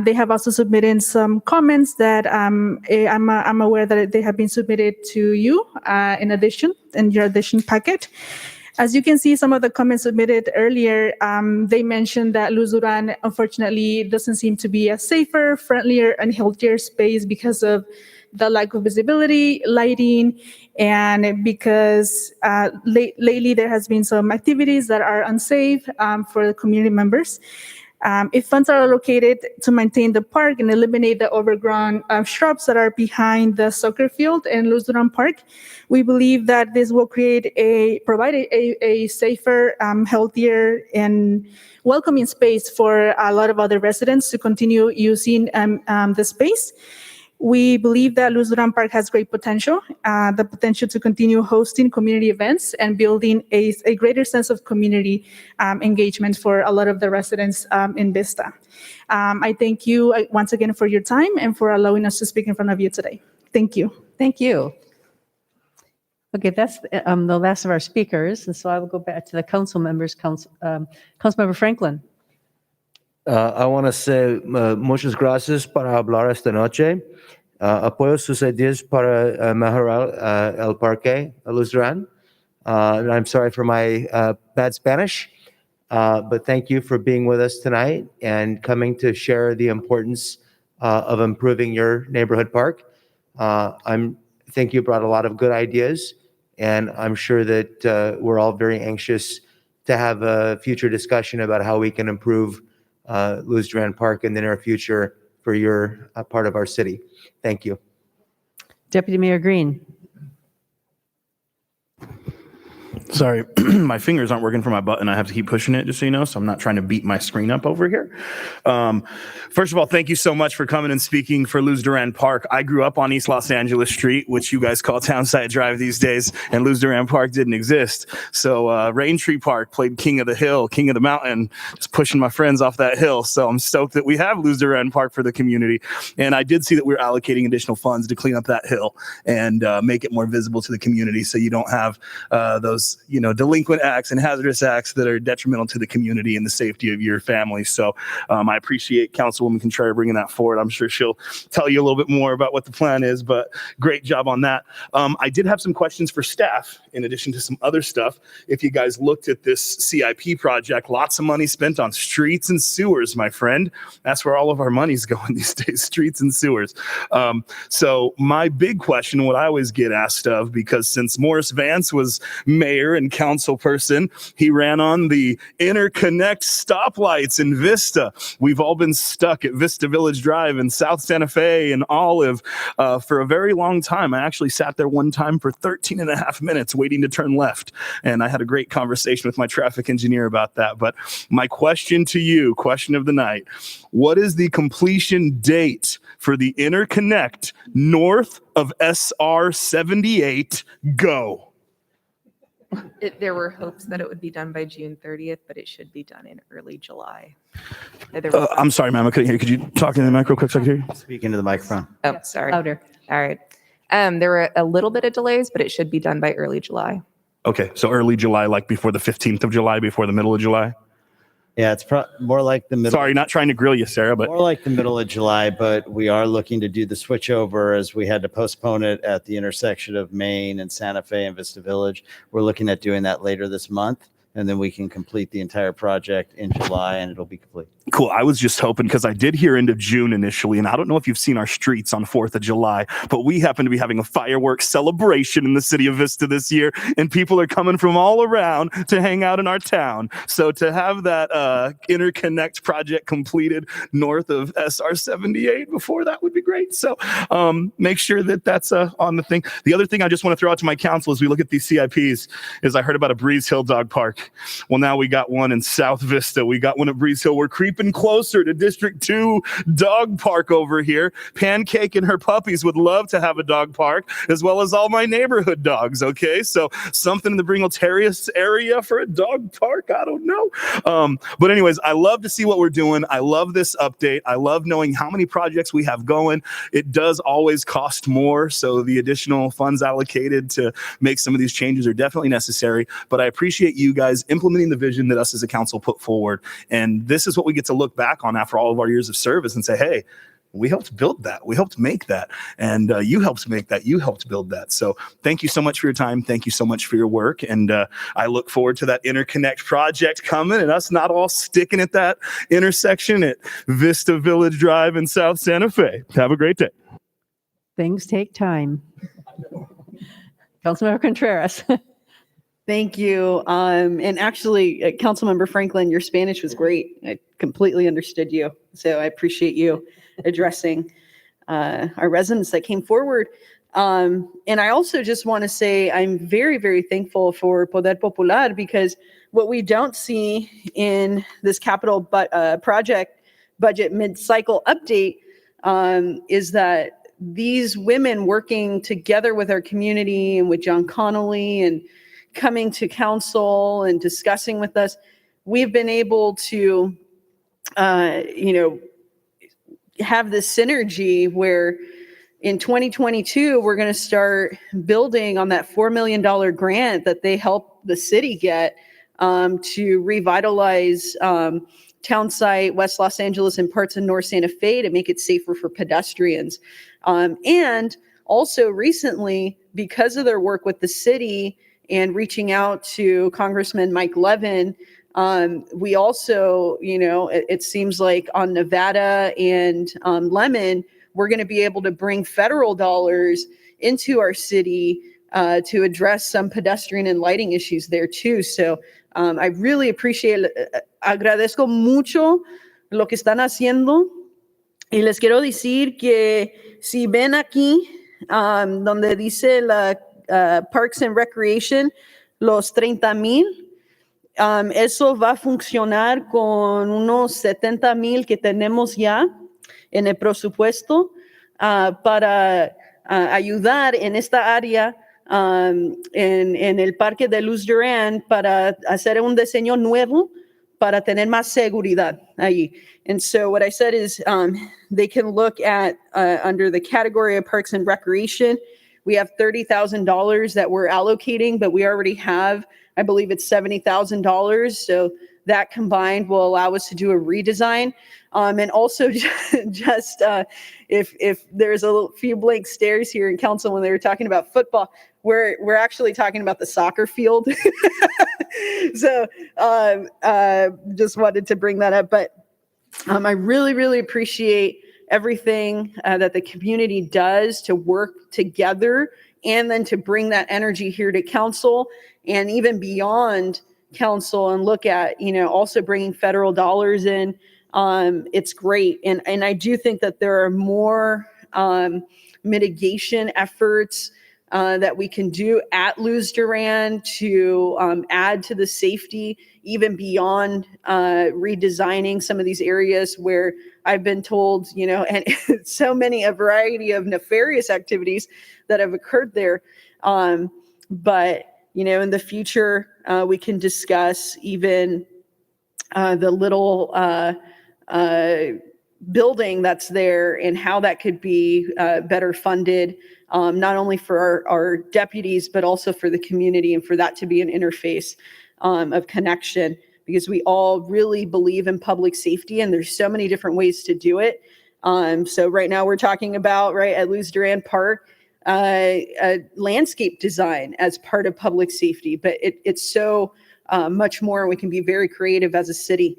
I: They have also submitted some comments that I'm aware that they have been submitted to you in your addition packet. As you can see, some of the comments submitted earlier, they mentioned that Luz Duran, unfortunately, doesn't seem to be a safer, friendlier, and healthier space because of the lack of visibility, lighting, and because lately there has been some activities that are unsafe for the community members. If funds are allocated to maintain the park and eliminate the overgrown shrubs that are behind the soccer field in Luz Duran Park, we believe that this will provide a safer, healthier, and welcoming space for a lot of other residents to continue using the space. We believe that Luz Duran Park has great potential, the potential to continue hosting community events and building a greater sense of community engagement for a lot of the residents in Vista. I thank you once again for your time and for allowing us to speak in front of you today. Thank you.
A: Thank you. Okay, that's the last of our speakers, and so I will go back to the council members. Councilmember Franklin.
L: I want to say muchas gracias para hablar esta noche. Apoyo sus ideas para mejorar el parque Luz Duran. I'm sorry for my bad Spanish, but thank you for being with us tonight and coming to share the importance of improving your neighborhood park. I think you brought a lot of good ideas, and I'm sure that we're all very anxious to have a future discussion about how we can improve Luz Duran Park in the near future for your part of our city. Thank you.
A: Deputy Mayor Green.
H: Sorry, my fingers aren't working for my button. I have to keep pushing it, just so you know, so I'm not trying to beat my screen up over here. First of all, thank you so much for coming and speaking for Luz Duran Park. I grew up on East Los Angeles Street, which you guys call Townside Drive these days, and Luz Duran Park didn't exist. So Raintree Park played King of the Hill, King of the Mountain, just pushing my friends off that hill. So I'm stoked that we have Luz Duran Park for the community. And I did see that we're allocating additional funds to clean up that hill and make it more visible to the community, so you don't have those delinquent acts and hazardous acts that are detrimental to the community and the safety of your family. So I appreciate Councilwoman Contreras bringing that forward. I'm sure she'll tell you a little bit more about what the plan is, but great job on that. I did have some questions for staff in addition to some other stuff. If you guys looked at this CIP project, lots of money spent on streets and sewers, my friend. That's where all of our money's going these days, streets and sewers. So my big question, what I always get asked of, because since Morris Vance was mayor mayor and council person. He ran on the Interconnect stoplights in Vista. We've all been stuck at Vista Village Drive in South Santa Fe and Olive for a very long time. I actually sat there one time for 13 and a half minutes waiting to turn left. And I had a great conversation with my traffic engineer about that. But my question to you, question of the night, what is the completion date for the Interconnect north of SR 78? Go.
Q: There were hopes that it would be done by June 30th, but it should be done in early July.
H: I'm sorry, ma'am. I couldn't hear you. Could you talk into the mic real quick so I can hear you?
D: Speak into the microphone.
Q: Oh, sorry.
A: Louder.
Q: All right. There were a little bit of delays, but it should be done by early July.
H: Okay, so early July, like before the 15th of July, before the middle of July?
D: Yeah, it's more like the middle.
H: Sorry, not trying to grill you, Sarah, but
D: more like the middle of July, but we are looking to do the switchover as we had to postpone it at the intersection of Main and Santa Fe and Vista Village. We're looking at doing that later this month, and then we can complete the entire project in July, and it'll be complete.
H: cool. I was just hoping, because I did hear end of June initially, and I don't know if you've seen our streets on 4th of July, but we happen to be having a fireworks celebration in the city of Vista this year, and people are coming from all around to hang out in our town. So to have that Interconnect project completed north of SR 78 before that would be great. So make sure that that's on the thing. The other thing I just want to throw out to my council as we look at these CIPs is I heard about a Breeze Hill Dog Park. Well, now we got one in South Vista. We got one at Breeze Hill. We're creeping closer to District 2 Dog Park over here. Pancake and her puppies would love to have a dog park, as well as all my neighborhood dogs, okay? So something in the Bringle Terrace area for a dog park, I don't know. But anyways, I love to see what we're doing. I love this update. I love knowing how many projects we have going. It does always cost more, so the additional funds allocated to make some of these changes are definitely necessary. But I appreciate you guys implementing the vision that us as a council put forward. And this is what we get to look back on after all of our years of service and say, hey, we helped build that. We helped make that. And you helped make that. You helped build that. So thank you so much for your time. Thank you so much for your work. And I look forward to that Interconnect project coming and us not all sticking at that intersection at Vista Village Drive in South Santa Fe. Have a great day.
A: Things take time. Councilmember Contreras.
G: Thank you. And actually, Councilmember Franklin, your Spanish was great. I completely understood you. So I appreciate you addressing our residents that came forward. And I also just want to say I'm very, very thankful for Poder Popular, because what we don't see in this capital project budget mid-cycle update is that these women working together with our community and with John Connolly and coming to council and discussing with us, we've been able to, have this synergy where in 2022, we're going to start building on that $4 million grant that they helped the city get to revitalize town site, West Los Angeles and parts of North Santa Fe to make it safer for pedestrians. And also recently, because of their work with the city and reaching out to Congressman Mike Levin, we also, it seems like on Nevada and Lemon, we're going to be able to bring federal dollars into our city to address some pedestrian and lighting issues there too. So I really appreciate it. Agradezco mucho lo que están haciendo. Y les quiero decir que si ven aquí, donde dice la Parks and Recreation, los 30,000, eso va a funcionar con unos 70,000 que tenemos ya en el presupuesto para ayudar en esta área en el Parque de Luz Duran para hacer un diseño nuevo para tener más seguridad allí. And so what I said is they can look at under the category of Parks and Recreation, we have $30,000 that we're allocating, but we already have, I believe it's $70,000. So that combined will allow us to do a redesign. And also just if there's a few blank stares here in council when they were talking about football, we're actually talking about the soccer field. So just wanted to bring that up. But I really, really appreciate everything that the community does to work together and then to bring that energy here to council and even beyond council and look at, also bringing federal dollars in. It's great. And I do think that there are more mitigation efforts that we can do at Luz Duran to add to the safety, even beyond redesigning some of these areas where I've been told, and so many, a variety of nefarious activities that have occurred there. But, in the future, we can discuss even the little building that's there and how that could be better funded, not only for our deputies, but also for the community, and for that to be an interface of connection, because we all really believe in public safety and there's so many different ways to do it. So right now we're talking about, right, at Luz Duran Park, landscape design as part of public safety, but it's so much more, and we can be very creative as a city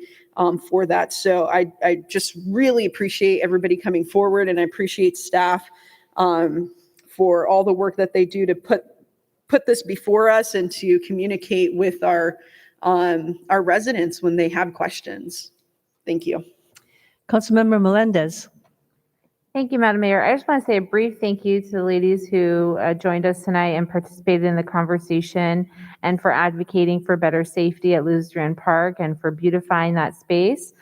G: for that. So I just really appreciate everybody coming forward, and I appreciate staff for all the work that they do to put this before us and to communicate with our residents when they have questions. Thank you.
A: Councilmember Melendez.
K: Thank you, Madam Mayor. I just want to say a brief thank you to the ladies who joined us tonight and participated in the conversation, and for advocating for better safety at Luz Duran Park and for beautifying that space.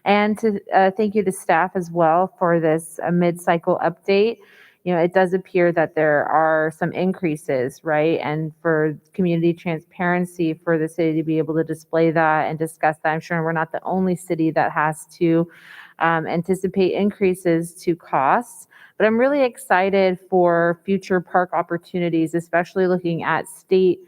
K: And to thank you to staff as well for this mid-cycle update. It does appear that there are some increases, right? And for community transparency, for the city to be able to display that and discuss that. I'm sure we're not the only city that has to anticipate increases to costs, but I'm really excited for future park opportunities, especially looking at state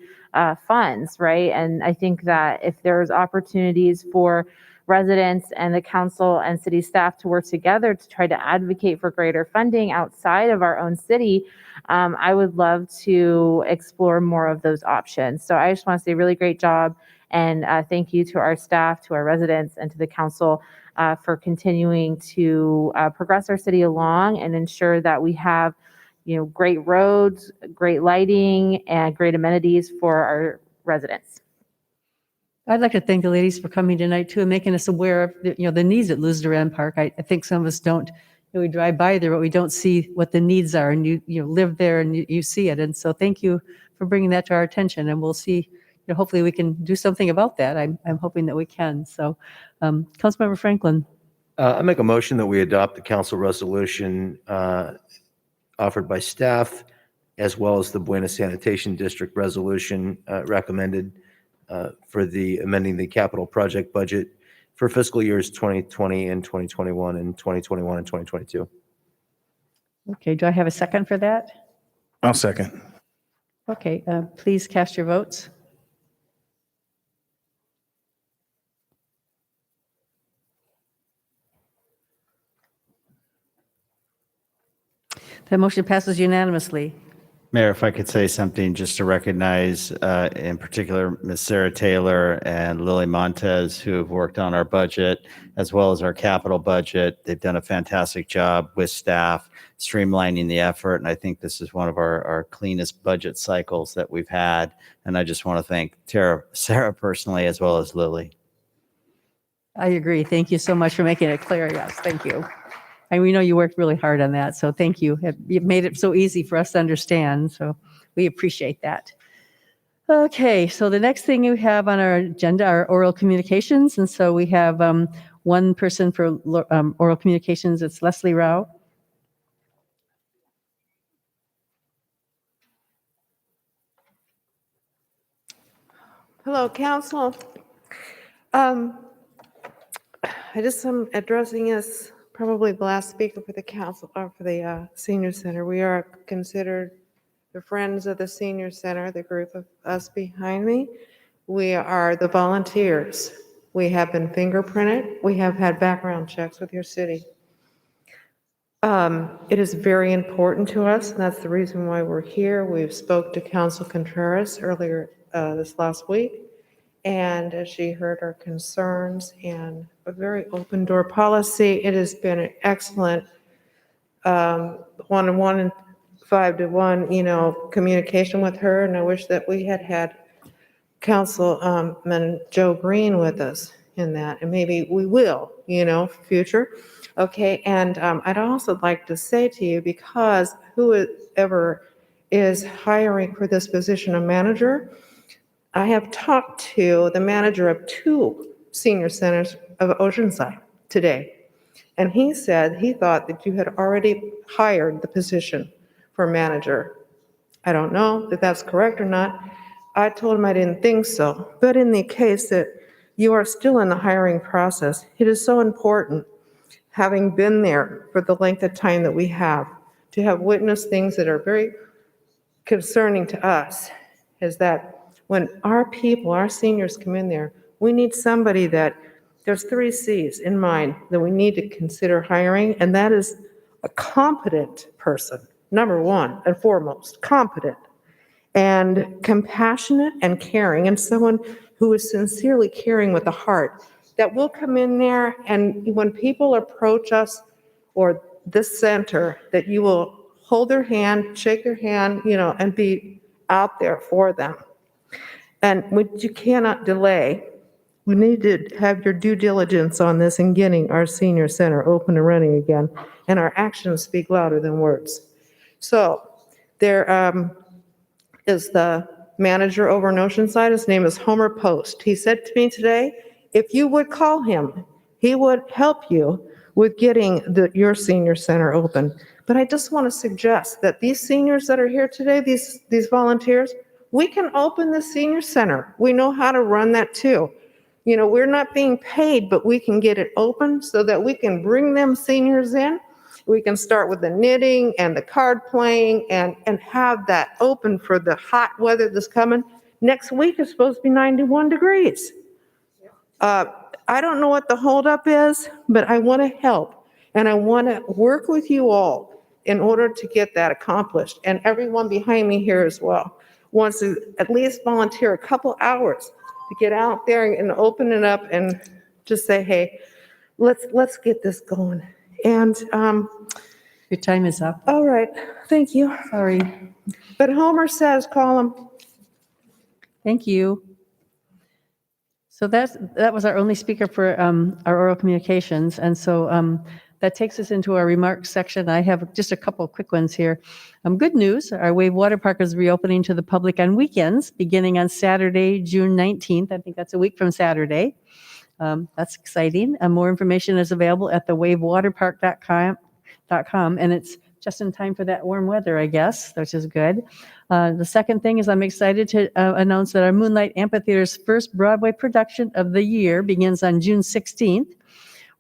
K: funds, right? And I think that if there's opportunities for residents and the council and city staff to work together to try to advocate for greater funding outside of our own city, I would love to explore more of those options. So I just want to say really great job, and thank you to our staff, to our residents, and to the council for continuing to progress our city along and ensure that we have, great roads, great lighting, and great amenities for our residents.
A: I'd like to thank the ladies for coming tonight too and making us aware of the needs at Luz Duran Park. I think some of us don't. We drive by there, but we don't see what the needs are. And you live there and you see it. And so thank you for bringing that to our attention. And we'll see. Hopefully we can do something about that. I'm hoping that we can. So, Councilmember Franklin.
L: I make a motion that we adopt the council resolution offered by staff, as well as the Buena Sanitation District resolution recommended for the amending the capital project budget for fiscal years 2020 and 2021 and 2021 and 2022.
A: Okay, do I have a second for that?
H: I'll second.
A: Okay, please cast your votes. The motion passes unanimously.
D: Mayor, if I could say something just to recognize, in particular, Ms. Sarah Taylor and Lily Montez, who have worked on our budget as well as our capital budget. They've done a fantastic job with staff, streamlining the effort. And I think this is one of our cleanest budget cycles that we've had. And I just want to thank Sarah personally, as well as Lily.
A: I agree. Thank you so much for making it clear. Yes, thank you. And we know you worked really hard on that, so thank you. You've made it so easy for us to understand, so we appreciate that. Okay, so the next thing you have on our agenda are oral communications, and so we have one person for oral communications. It's Leslie Rao.
J: Hello, Council. I just am addressing us. Probably the last speaker for the council or for the senior center. We are considered the friends of the senior center, the group of us behind me. We are the volunteers. We have been fingerprinted. We have had background checks with your city. It is very important to us, and that's the reason why we're here. We've spoke to Council Contreras earlier this last week, and she heard our concerns and a very open door policy. It has been an excellent one-on-one 5-to-1, communication with her, and I wish that we had had Councilman Joe Green with us in that, and maybe we will, future. Okay, and I'd also like to say to you, because whoever is hiring for this position of manager, I have talked to the manager of 2 senior centers of Oceanside today, and he said he thought that you had already hired the position for manager. I don't know if that's correct or not. I told him I didn't think so. But in the case that you are still in the hiring process, it is so important, having been there for the length of time that we have, to have witnessed things that are very concerning to us, is that when our people, our seniors come in there, we need somebody that, there's 3 C's in mind that we need to consider hiring, and that is a competent person, number 1 and foremost, competent, and compassionate and caring, and someone who is sincerely caring with the heart, that will come in there, and when people approach us or this center, that you will hold their hand, shake their hand, and be out there for them. And you cannot delay. We need to have your due diligence on this in getting our senior center open and running again, and our actions speak louder than words. So there is the manager over in Oceanside. His name is Homer Post. He said to me today, if you would call him, he would help you with getting your senior center open. But I just want to suggest that these seniors that are here today, these volunteers, we can open the senior center. We know how to run that too. We're not being paid, but we can get it open so that we can bring them seniors in. We can start with the knitting and the card playing and have that open for the hot weather that's coming. Next week is supposed to be 91 degrees. I don't know what the holdup is, but I want to help, and I want to work with you all in order to get that accomplished. And everyone behind me here as well wants to at least volunteer a couple hours to get out there and open it up and just say, hey, let's get this going. And
A: your time is up.
J: All right, thank you.
A: Sorry.
J: But Homer says call him.
A: Thank you. So that was our only speaker for our oral communications. And so that takes us into our remarks section. I have just a couple of quick ones here. Good news, our Wave Water Park is reopening to the public on weekends, beginning on Saturday, June 19th. I think that's a week from Saturday. That's exciting. More information is available at thewavewaterpark.com, and it's just in time for that warm weather, I guess, which is good. The second thing is I'm excited to announce that our Moonlight Amphitheater's first Broadway production of the year begins on June 16th.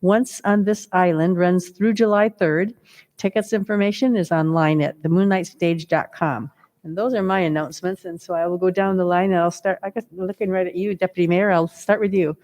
A: Once on This Island runs through July 3rd. Tickets information is online at themoonlightstage.com. And those are my announcements. And so I will go down the line and I'll start, I guess, looking right at you, Deputy Mayor. I'll start with you.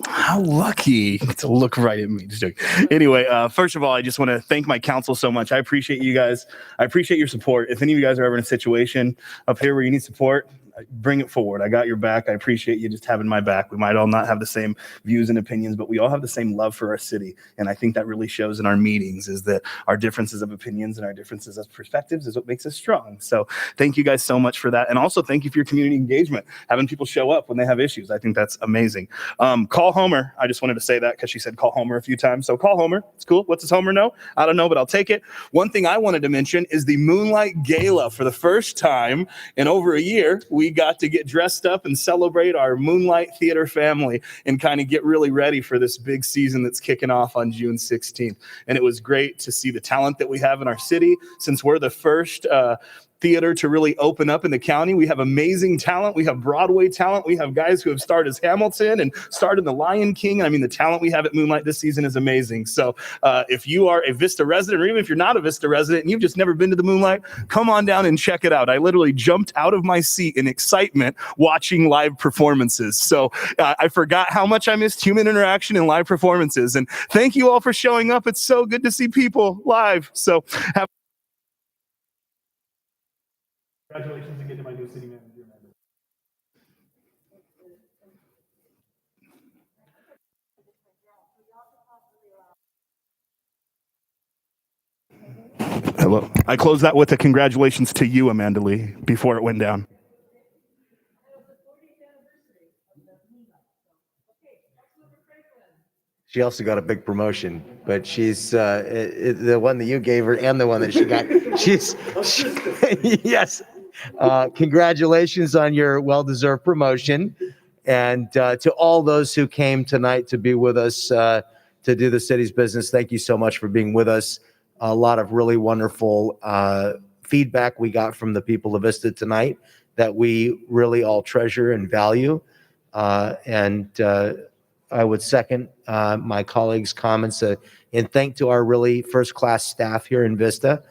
H: How lucky to look right at me. Just joking. Anyway, first of all, I just want to thank my council so much. I appreciate you guys. I appreciate your support. If any of you guys are ever in a situation up here where you need support, bring it forward. I got your back. I appreciate you just having my back. We might all not have the same views and opinions, but we all have the same love for our city. And I think that really shows in our meetings, is that our differences of opinions and our differences of perspectives is what makes us strong. So thank you guys so much for that. And also thank you for your community engagement, having people show up when they have issues. I think that's amazing. Call Homer. I just wanted to say that because she said call Homer a few times. So call Homer. It's cool. What does Homer know? I don't know, but I'll take it. One thing I wanted to mention is the Moonlight Gala. For the first time in over a year, we got to get dressed up and celebrate our Moonlight Theater family and kind of get really ready for this big season that's kicking off on June 16th. And it was great to see the talent that we have in our city. Since we're the first theater to really open up in the county, we have amazing talent. We have Broadway talent. We have guys who have starred as Hamilton and starred in The Lion King. I mean, the talent we have at Moonlight this season is amazing. So if you are a Vista resident, or even if you're not a Vista resident and you've just never been to the Moonlight, come on down and check it out. I literally jumped out of my seat in excitement watching live performances. So I forgot how much I missed human interaction and live performances. And thank you all for showing up. It's so good to see people live. So have congratulations again to my new city manager. Hello. Well, I close that with a congratulations to you, Amanda Lee, before it went down.
L: She also got a big promotion, but she's the one that you gave her and the one that she got. Yes. Congratulations on your well-deserved promotion. And to all those who came tonight to be with us to do the city's business, thank you so much for being with us. A lot of really wonderful feedback we got from the people of Vista tonight that we really all treasure and value. I would second my colleagues' comments and thank to our really first-class staff here in Vista.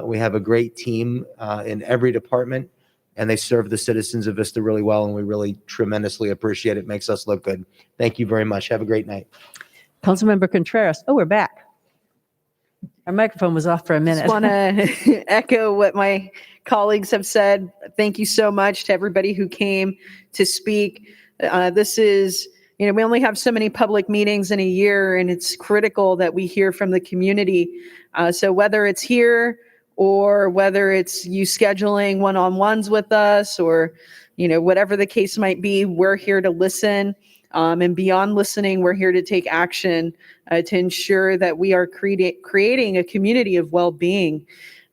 L: We have a great team in every department, and they serve the citizens of Vista really well, and we really tremendously appreciate it. It makes us look good. Thank you very much. Have a great night.
A: Councilmember Contreras. Oh, we're back. Our microphone was off for a minute.
G: Just want to echo what my colleagues have said. Thank you so much to everybody who came to speak. This is, we only have so many public meetings in a year, and it's critical that we hear from the community. So whether it's here or whether it's you scheduling one-on-ones with us or, whatever the case might be, we're here to listen. And beyond listening, we're here to take action to ensure that we are creating a community of well-being.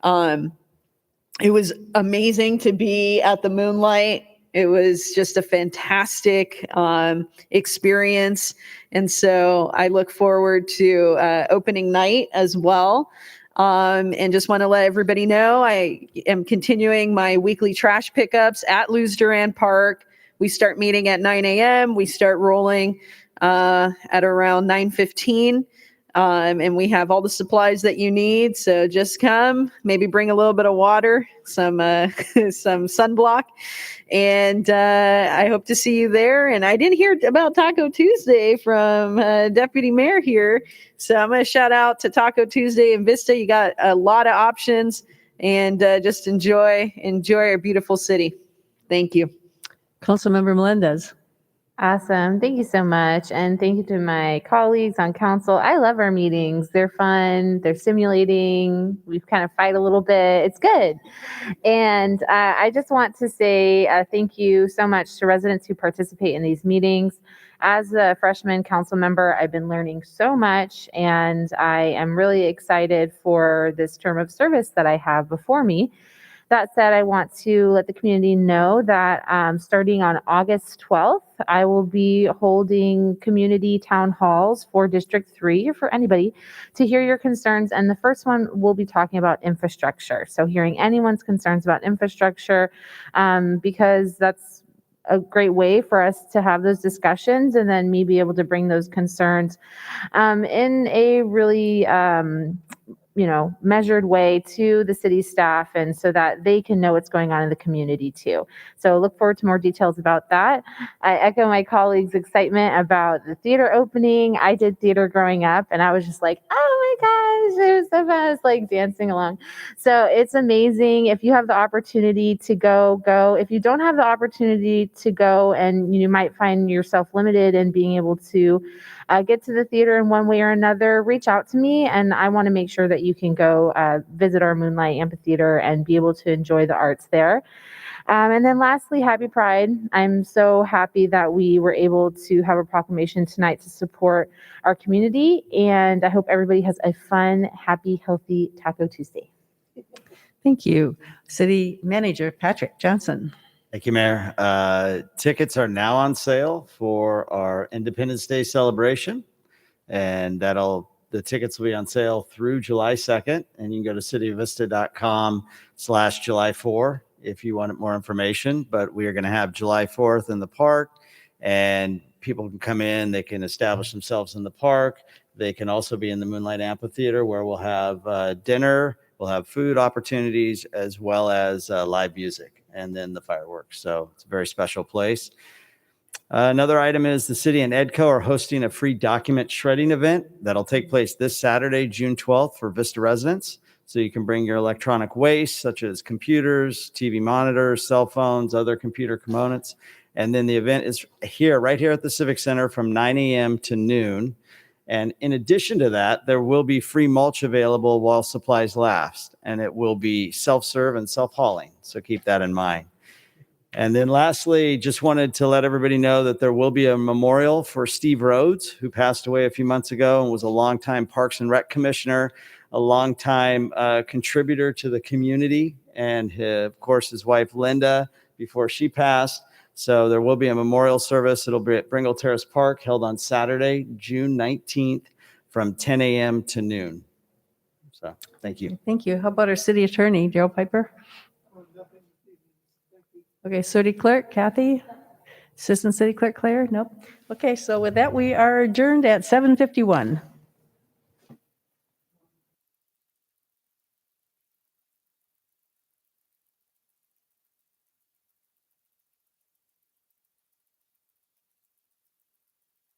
G: It was amazing to be at the Moonlight. It was just a fantastic experience. And so I look forward to opening night as well. And just want to let everybody know I am continuing my weekly trash pickups at Duran Park. We start meeting at 9 a.m. We start rolling at around 9:15. And we have all the supplies that you need. So just come, maybe bring a little bit of water, some sunblock. And I hope to see you there. And I didn't hear about Taco Tuesday from Deputy Mayor here. So I'm going to shout out to Taco Tuesday in Vista. You got a lot of options, and just enjoy our beautiful city. Thank you.
A: Councilmember Melendez.
K: Awesome. Thank you so much. And thank you to my colleagues on council. I love our meetings. They're fun. They're stimulating. We kind of fight a little bit. It's good. And I just want to say thank you so much to residents who participate in these meetings. As a freshman council member, I've been learning so much, and I am really excited for this term of service that I have before me. That said, I want to let the community know that starting on August 12th, I will be holding community town halls for District 3 or for anybody to hear your concerns. And the first one will be talking about infrastructure. So hearing anyone's concerns about infrastructure, because that's a great way for us to have those discussions and then me be able to bring those concerns in a really measured way to the city staff, and so that they can know what's going on in the community too. So look forward to more details about that. I echo my colleagues' excitement about the theater opening. I did theater growing up, and I was just like, oh my gosh, it was so fun. I was like dancing along. So it's amazing. If you have the opportunity to go. If you don't have the opportunity to go, and you might find yourself limited in being able to get to the theater in one way or another, reach out to me, and I want to make sure that you can go visit our Moonlight Amphitheater and be able to enjoy the arts there. And then lastly, happy Pride. I'm so happy that we were able to have a proclamation tonight to support our community, and I hope everybody has a fun, happy, healthy Taco Tuesday.
A: Thank you. City Manager Patrick Johnson.
D: Thank you, Mayor. Tickets are now on sale for our Independence Day celebration, and the tickets will be on sale through July 2nd, and you can go to cityofvista.com/July 4 if you want more information. But we are going to have July 4th in the park, and people can come in, they can establish themselves in the park. They can also be in the Moonlight Amphitheater, where we'll have dinner, we'll have food opportunities, as well as live music, and then the fireworks. So it's a very special place. Another item is the city and EDCO are hosting a free document shredding event that'll take place this Saturday, June 12th for Vista residents. So you can bring your electronic waste, such as computers, TV monitors, cell phones, other computer components. And then the event is right here at the Civic Center from 9 a.m. to noon. And in addition to that, there will be free mulch available while supplies last, and it will be self-serve and self-hauling. So keep that in mind. And then lastly, just wanted to let everybody know that there will be a memorial for Steve Rhodes, who passed away a few months ago and was a longtime Parks and Rec commissioner, a longtime contributor to the community, and of course his wife Linda before she passed. So there will be a memorial service. It'll be at Bringle Terrace Park, held on Saturday, June 19th from 10 a.m. to noon. So thank you.
A: Thank you. How about our city attorney, Gerald Piper? Okay, city clerk, Kathy? Assistant city clerk, Claire? Nope. Okay, so with that, we are adjourned at 7:51.